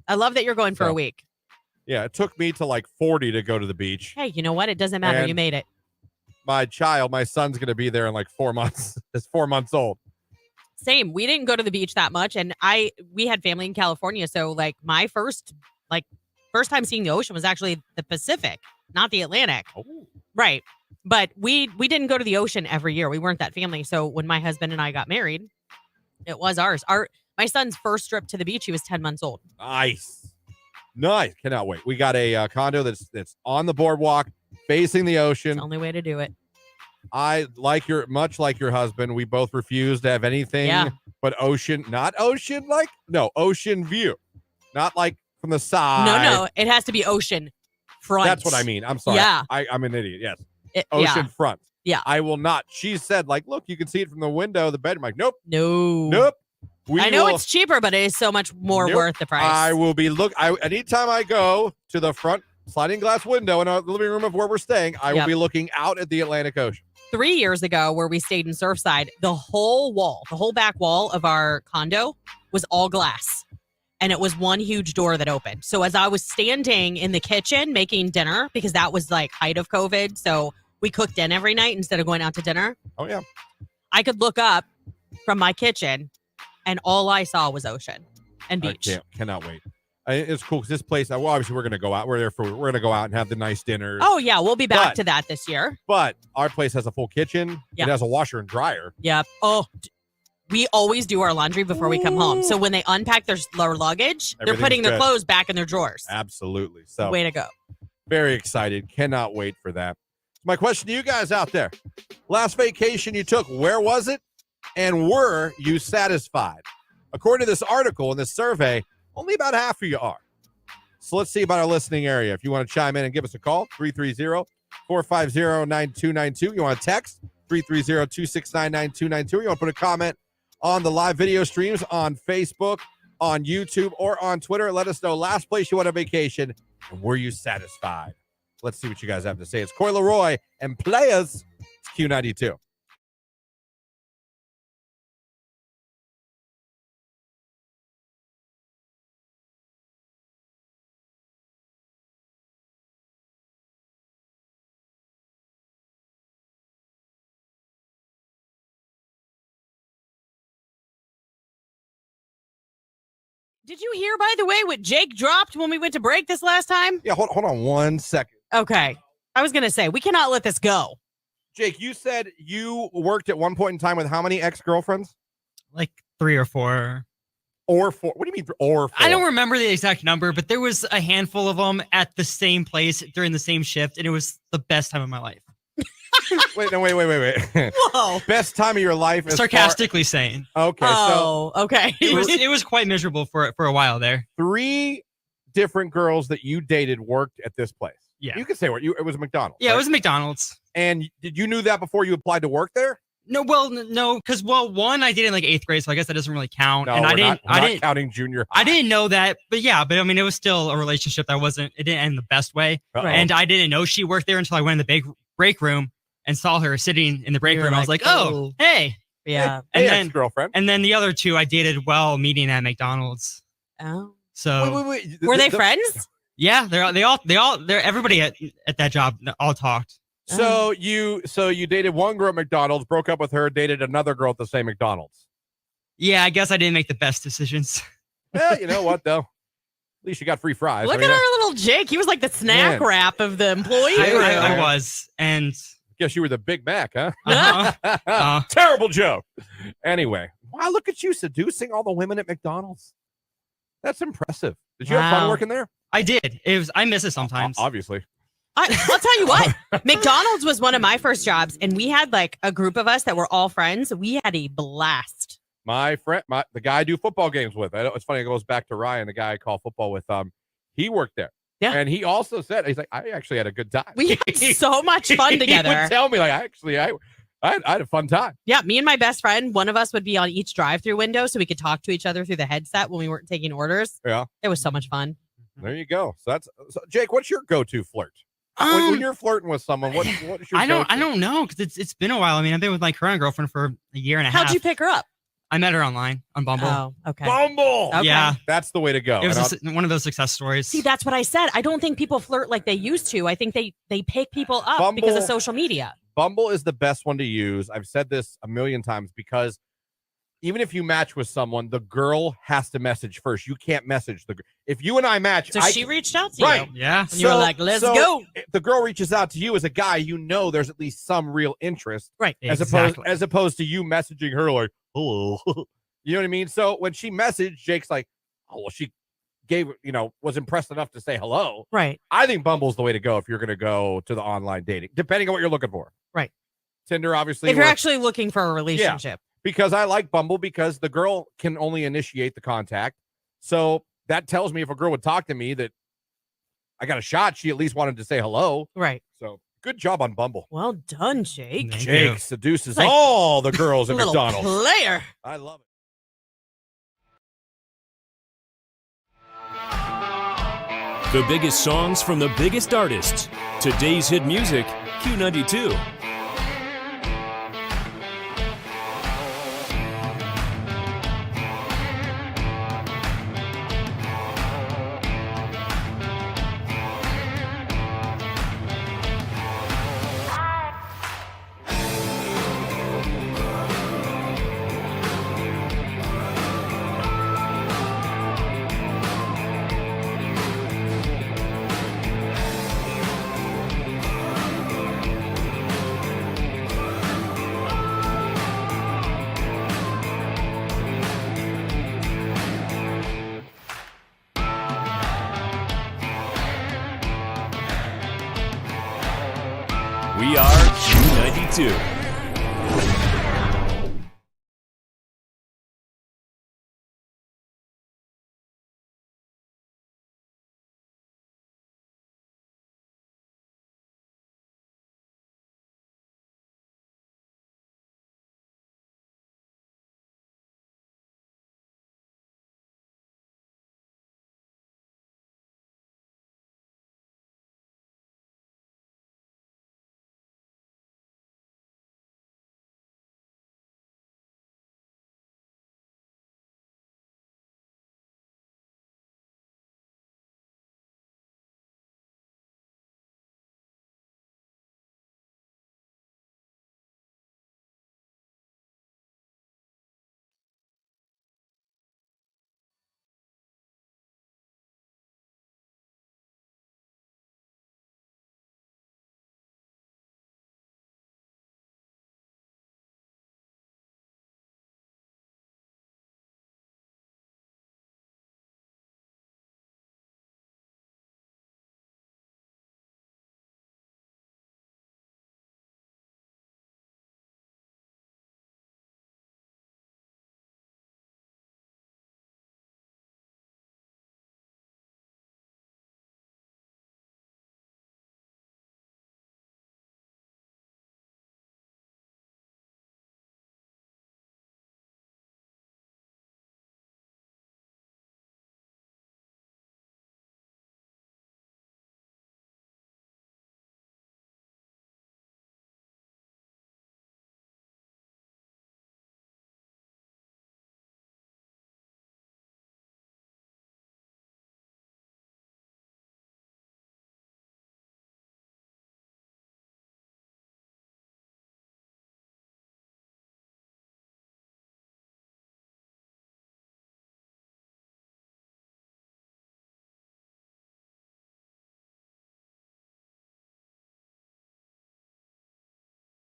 I love that you're going for a week. Yeah, it took me to like 40 to go to the beach. Hey, you know what? It doesn't matter. You made it. My son's going to be there in like 4 months. It's 4 months old. Same. We didn't go to the beach that much, and we had family in California, so like my first time seeing the ocean was actually the Pacific, not the Atlantic. Oh. Right. But we didn't go to the ocean every year. We weren't that family. So when my husband and I got married, it was ours. My son's first trip to the beach, he was 10 months old. Nice. Cannot wait. We got a condo that's on the boardwalk facing the ocean. It's the only way to do it. I much like your husband. We both refuse to have anything but ocean, ocean view, not like from the side. No, it has to be ocean front. That's what I mean. I'm sorry. Yeah. I'm an idiot. Yes. Ocean front. Yeah. I will not. She said, like, look, you can see it from the window of the bedroom. Like, nope. No. I know it's cheaper, but it is so much more worth the price. I will be anytime I go to the front sliding glass window in our living room of where we're staying, I will be looking out at the Atlantic Ocean. 3 years ago, where we stayed in Surfside, the whole back wall of our condo was all glass. And it was one huge door that opened. So as I was standing in the kitchen making dinner, because that was like height of COVID, so we cooked in every night instead of going out to dinner. Oh, yeah. I could look up from my kitchen, and all I saw was ocean and beach. I cannot wait. It's cool because this place, obviously we're going to go out. We're going to go out and have the nice dinners. Oh, yeah. We'll be back to that this year. But our place has a full kitchen. Yeah. It has a washer and dryer. Yep. Oh, we always do our laundry before we come home. So when they unpack their luggage, they're putting their clothes back in their drawers. Absolutely. So way to go. Very excited. Cannot wait for that. My question to you guys out there. Last vacation you took, where was it? And were you satisfied? According to this article and this survey, only about half of you are. So let's see about our listening area. If you want to chime in and give us a call, 330-450-9292. You want to text, 330-269-9292. You want to put a comment on the live video streams on Facebook, on YouTube, or on Twitter. Let us know last place you went on vacation and were you satisfied? Let's see what you guys have to say. It's Coy Leroy and Players. It's Q92. Did you hear, by the way, what Jake dropped when we went to break this last time? Yeah, hold on 1 second. Okay. I was going to say, we cannot let this go. Jake, you said you worked at one point in time with how many ex-girlfriends? Like 3 or 4. Or 4? What do you mean or 4? I don't remember the exact number, but there was a handful of them at the same place during the same shift, and it was the best time of my life. Wait. Whoa. Best time of your life. Sarcastically saying. Okay. Okay. It was quite miserable for a while there. 3 different girls that you dated worked at this place. Yeah. You could say it was McDonald's. Yeah, right? it was McDonald's. And did you knew that before you applied to work there? No, because one I did in like 8th grade, so I guess that doesn't really count. No, and we're not counting junior high. I didn't know that, but I mean, it was still a relationship it didn't end the best way. Uh-oh. And I didn't know she worked there until I went in the big break room and saw her sitting in the break room. I was like, oh, hey. Yeah. And hey, then ex-girlfriend. And then the other 2 I dated while meeting at McDonald's. Oh. So wait. Were they friends? Yeah, everybody at that job all talked. So you dated one girl at McDonald's, broke up with her, dated another girl at the same McDonald's. Yeah, I guess I didn't make the best decisions. Well, you know what though? At least you got free fries. Look at our little Jake. He was like the snack wrap of the employee. I was, and guess you were the Big Mac, huh? Uh-huh. Terrible joke. Anyway, wow, look at you seducing all the women at McDonald's. That's impressive. Did you have fun working there? I did. I miss it sometimes. Obviously. I'll tell you what, McDonald's was one of my first jobs, and we had like a group of us that were all friends. We had a blast. My friend, the guy I do football games with, it's funny, it goes back to Ryan, the guy I call football with. He worked there. Yeah. And he also said, he's like, I actually had a good time. We had so much fun together. He would tell me, like, I had a fun time. Yeah, me and my best friend, one of us would be on each drive-through window so we could talk to each other through the headset when we weren't taking orders. Yeah. It was so much fun. There you go. So Jake, what's your go-to flirt? When you're flirting with someone, what is your go-to? I don't know, because it's been a while. I mean, I've been with my current girlfriend for a year and a half. How'd you pick her up? I met her online on Bumble. Oh, okay. Bumble! Okay. Yeah. That's the way to go. It was one of those success stories. See, that's what I said. I don't think people flirt like they used to. I think they pick people up because of social media. Bumble is the best one to use. I've said this a million times because even if you match with someone, the girl has to message first. You can't message the girl. If you and I match, So she reached out to right. you. Yeah. And you were like, let's go. If the girl reaches out to you as a guy, you know there's at least some real interest. Right. As opposed to you messaging her like, hello. You know what I mean? So when she messaged, Jake's like, oh, well, she was impressed enough to say hello. Right. I think Bumble's the way to go if you're going to go to the online dating, depending on what you're looking for. Right. Tinder, obviously. If you're actually looking for a relationship. Because I like Bumble because the girl can only initiate the contact. So that tells me if a girl would talk to me that I got a shot, she at least wanted to say hello. Right. So good job on Bumble. Well done, Jake. Jake seduces Like, all the girls at little McDonald's. Player. I love it. The biggest songs from the biggest artists. Today's hit music, Q92. We are Q92.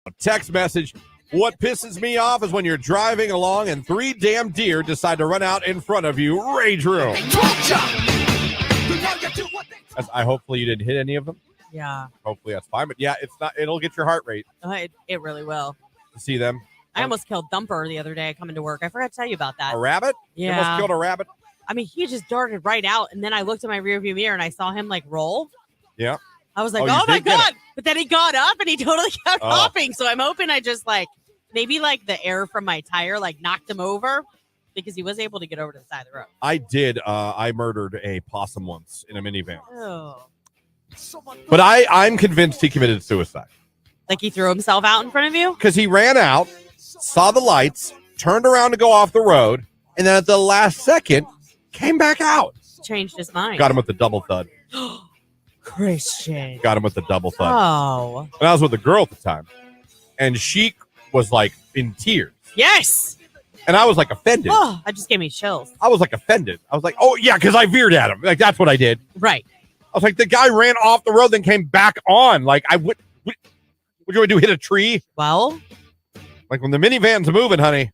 A text message. What pisses me off is when you're driving along and 3 damn deer decide to run out in front of you. Rage room. Hopefully you didn't hit any of them. Yeah. Hopefully that's fine. But yeah, it's not. It'll get your heart rate It really will. to see them. I almost killed Thumper the other day coming to work. I forgot to tell you about that. A rabbit? You Yeah. almost killed a rabbit? I mean, he just darted right out, and then I looked at my rearview mirror and I saw him like roll. Yeah. I was like, Oh, you oh my did get God. But then he got up and he totally kept Oh. hopping. So I'm hoping I just maybe the air from my tire knocked him over because he was able to get over to the side of the road. I did. I murdered a possum once in a minivan. Oh. But I'm convinced he committed suicide. Like he threw himself out in front of you? Because he ran out, saw the lights, turned around to go off the road, and then at the last second, came back out. Changed his mind. Got him with the double thud. Christian. Got him with the double thud. Oh. And I was with a girl at the time, and she was in tears. Yes. And I was offended. Oh, that just gave me chills. I was offended. I was like, oh, yeah, because I veered at him. That's what I did. Right. I was like, the guy ran off the road, then came back on. What you want to do, hit a tree? Well. When the minivan's moving, honey,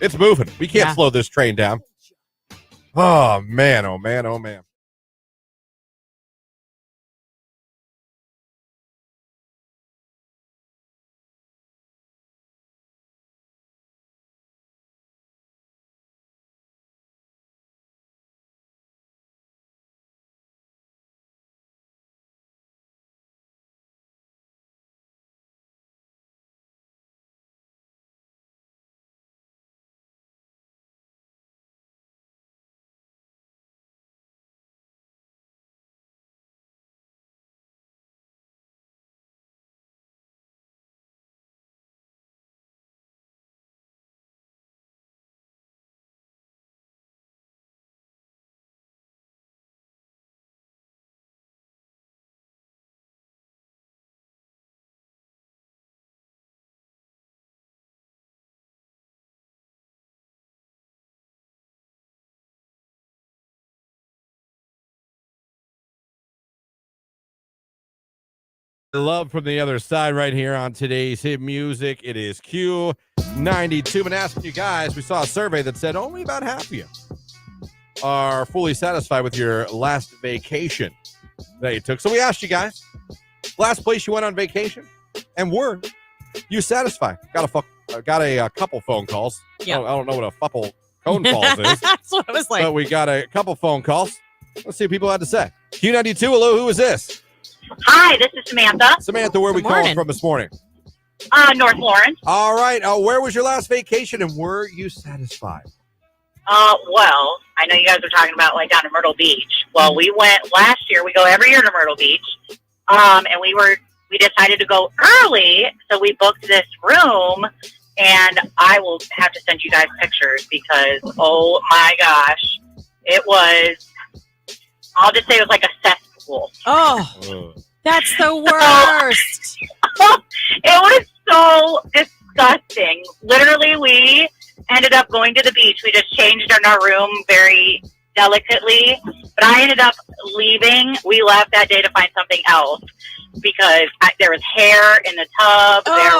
it's moving. We can't slow this train down. Oh, man, oh, man, oh, man. Love from the other side right here on today's hit music. It is Q92. Been asking you guys, we saw a survey that said only about half of you are fully satisfied with your last vacation that you took. So we asked you guys, last place you went on vacation, and were you satisfied? Got a couple phone calls. Yeah. I don't know what a couple phone calls is. That's what I was like. But we got a couple phone calls. Let's see what people had to say. Q92, hello, who is this? Hi, this is Samantha. Samantha, where are we calling from this morning? North Lawrence. All right. Where was your last vacation, and were you satisfied? Well, I know you guys were talking about down to Myrtle Beach. Well, we went last year. We go every year to Myrtle Beach. And we decided to go early, so we booked this room, and I will have to send you guys pictures because, oh my gosh, it was, I'll just say it was like a cesspool. Oh, that's the worst. It was so disgusting. Literally, we ended up going to the beach. We just changed in our room very delicately, but I ended up leaving. We left that day to find something else because there was hair in the tub. Oh. There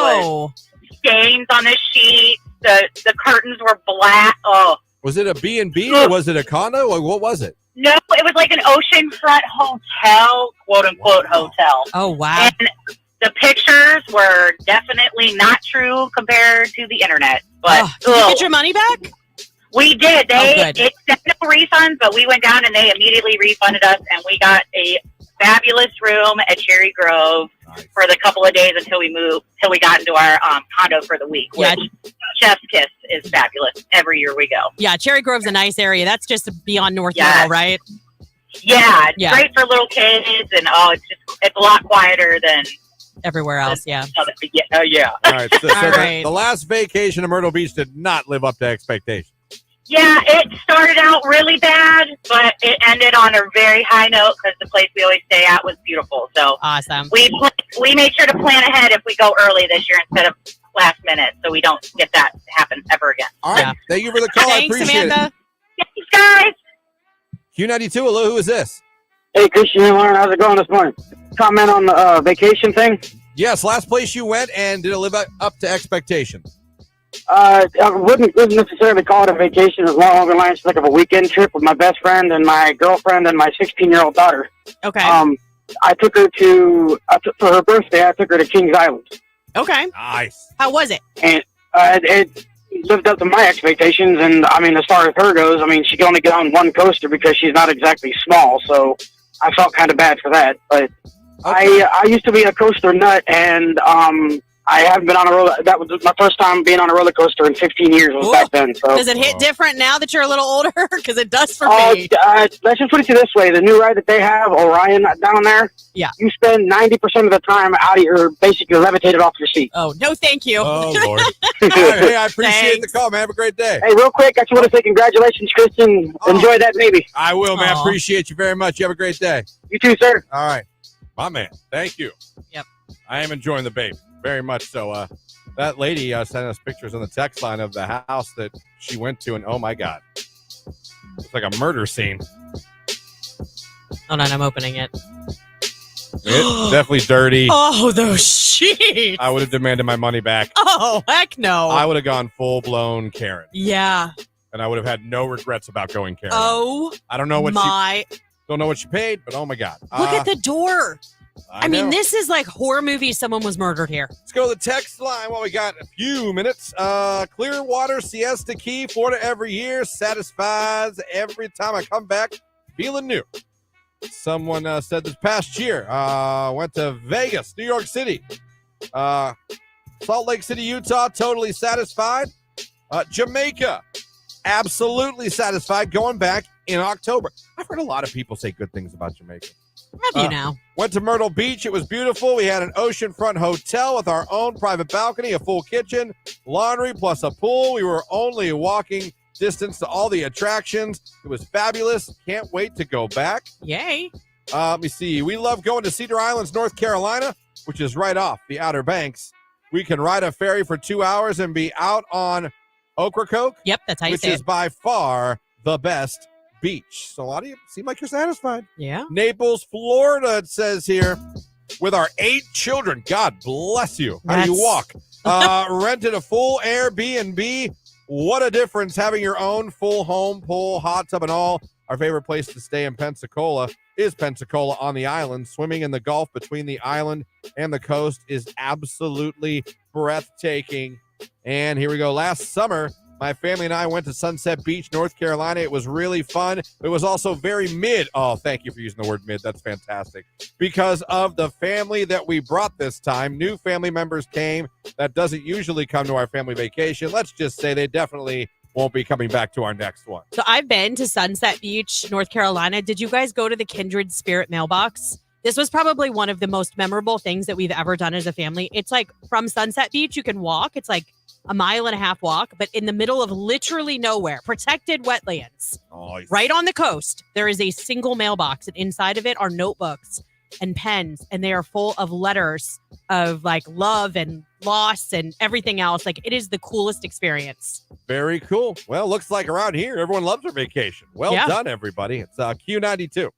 was stains on the sheet. The curtains were black. Oh. Was it a B&B or was it a condo? Or what was it? No, it was like an oceanfront hotel, quote-unquote hotel. Oh, wow. And the pictures were definitely not true compared to the internet. But did you get your money back? We did. Good. It said no refunds, but we went down and they immediately refunded us, and we got a fabulous room at Cherry Grove for the couple of days until we got into our condo for the week. Yeah. Which Chef's Kiss is fabulous every year we go. Yeah, Cherry Grove's a nice area. That's just beyond North Myrtle, right? Yeah, it's great for little kids, and it's a lot quieter than everywhere else. Yeah. Oh yeah. All right. So, All right. The last vacation in Myrtle Beach did not live up to expectations. Yeah, it started out really bad, but it ended on a very high note because the place we always stay at was beautiful. So awesome. We made sure to plan ahead if we go early this year instead of last minute, so we don't get that to happen ever again. All right. Yeah. Thank you for the call. Thanks, I appreciate Samantha. it. Thanks, guys. Q92, hello, who is this? Hey, Christian and Lauren, how's it going this morning? Comment on the vacation thing? Yes, last place you went, and did it live up to expectations? I wouldn't necessarily call it a vacation. It was more along the lines like of a weekend trip with my best friend and my girlfriend and my 16-year-old daughter. Okay. I took her for her birthday, I took her to Kings Island. Okay. Nice. How was it? And it lived up to my expectations. And, I mean, as far as her goes, I mean, she can only get on one coaster because she's not exactly small. So I felt kind of bad for that. But I used to be a coaster nut, and I haven't been on a roller. That was my first time being on a roller coaster in 15 years. Was back then. So does it hit different now that you're a little older? Because it does for me. Let's just put it this way: the new ride that they have, Orion, down there. Yeah. You spend 90% of the time out of your basically levitated off your seat. Oh no, thank you. Oh Lord. Hey, I appreciate the call, man. Have a great day. Hey, real quick, I just want to say congratulations, Kristen. Enjoy that baby. I will, man. Appreciate you very much. You have a great day. You too, sir. All right, my man. Thank you. Yep. I am enjoying the baby very much. So, that lady sent us pictures on the text line of the house that she went to, and oh my God, it's like a murder scene. Hold on, I'm opening it. It's definitely dirty. Oh, those sheets. I would have demanded my money back. Oh, heck no. I would have gone full-blown Karen. Yeah. And I would have had no regrets about going Karen. Oh, I don't know what don't know what she paid, but oh my God. Look at the door. I mean, know. this is like horror movie. Someone was murdered here. Let's go to the text line. Well, we got a few minutes. Clearwater, Siesta Key, Florida every year. Satisfies every time I come back feeling new. Someone said this past year, went to Vegas, New York City, Salt Lake City, Utah, totally satisfied. Jamaica, absolutely satisfied, going back in October. I've heard a lot of people say good things about Jamaica. Have you now? Went to Myrtle Beach. It was beautiful. We had an oceanfront hotel with our own private balcony, a full kitchen, laundry, plus a pool. We were only walking distance to all the attractions. It was fabulous. Can't wait to go back. Yay. Let me see. We love going to Cedar Islands, North Carolina, which is right off the Outer Banks. We can ride a ferry for 2 hours and be out on Ocracoke. Yep, that's how you which say is it. by far the best beach. So a lot of you seem like you're satisfied. Yeah. Naples, Florida, it says here, with our 8 children. God bless you. How do you walk? Rented a full Airbnb. What a difference having your own full home, pool, hot tub, and all. Our favorite place to stay in Pensacola is Pensacola on the island. Swimming in the Gulf between the island and the coast is absolutely breathtaking. And here we go. Last summer, my family and I went to Sunset Beach, North Carolina. It was really fun. It was also very mid. Oh, thank you for using the word mid. That's fantastic. Because of the family that we brought this time, new family members came. That doesn't usually come to our family vacation. Let's just say they definitely won't be coming back to our next one. So I've been to Sunset Beach, North Carolina. Did you guys go to the Kindred Spirit mailbox? This was probably one of the most memorable things that we've ever done as a family. It's like from Sunset Beach, you can walk. It's like a 1.5 mile walk, but in the middle of literally nowhere, protected wetlands, right on the coast, there is a single mailbox, and inside of it are notebooks and pens, and they are full of letters of like love and loss and everything else. Like, it is the coolest experience. Very cool. Well, looks like around here, everyone loves their vacation. Well done, everybody. It's Q92.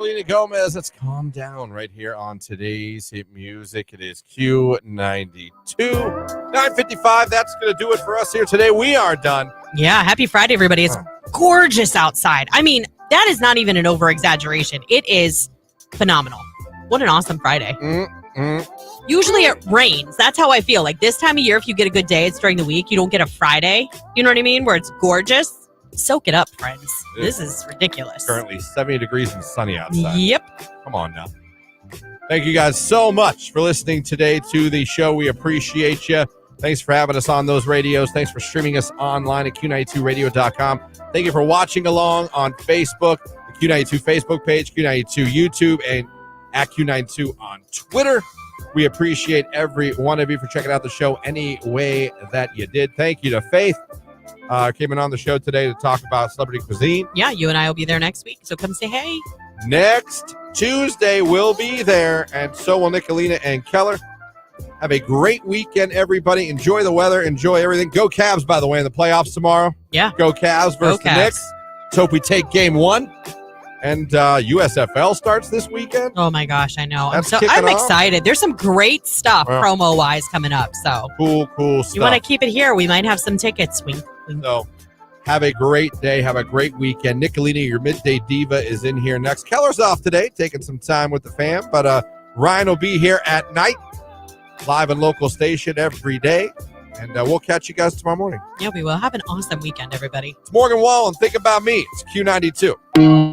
Nicolina Gomez. Let's calm down right here on today's hit music. It is Q92. 9:55. That's going to do it for us here today. We are done. Yeah, happy Friday, everybody. It's gorgeous outside. I mean, that is not even an over-exaggeration. It is phenomenal. What an awesome Friday. Usually it rains. That's how I feel. Like this time of year, if you get a good day, it's during the week. You don't get a Friday. You know what I mean? Where it's gorgeous. Soak it up, friends. This is ridiculous. Currently 70 degrees and sunny outside. Yep. Come on now. Thank you guys so much for listening today to the show. We appreciate you. Thanks for having us on those radios. Thanks for streaming us online at Q92radio.com. Thank you for watching along on Facebook, the Q92 Facebook page, Q92 YouTube, and at Q92 on Twitter. We appreciate every one of you for checking out the show any way that you did. Thank you to Faith. Came in on the show today to talk about celebrity cuisine. Yeah, you and I will be there next week, so come say hey. Next Tuesday, we'll be there, and so will Nicolina and Keller. Have a great weekend, everybody. Enjoy the weather. Enjoy everything. Go Cavs, by the way, in the playoffs tomorrow. Yeah. Go Cavs versus the Knicks. Let's hope we take game one. And USFL starts this weekend. Oh, my gosh, I know. That's I'm kicking off. excited. There's some great stuff promo-wise coming up, so. Cool stuff. You want to keep it here? We might have some tickets. Wink, wink. So have a great day. Have a great weekend. Nicolina, your midday diva, is in here next. Keller's off today, taking some time with the fam. But Ryan will be here at night, live and local station every day. And we'll catch you guys tomorrow morning. Yeah, we will. Have an awesome weekend, everybody. It's Morgan Wallen. Think about me. It's Q92.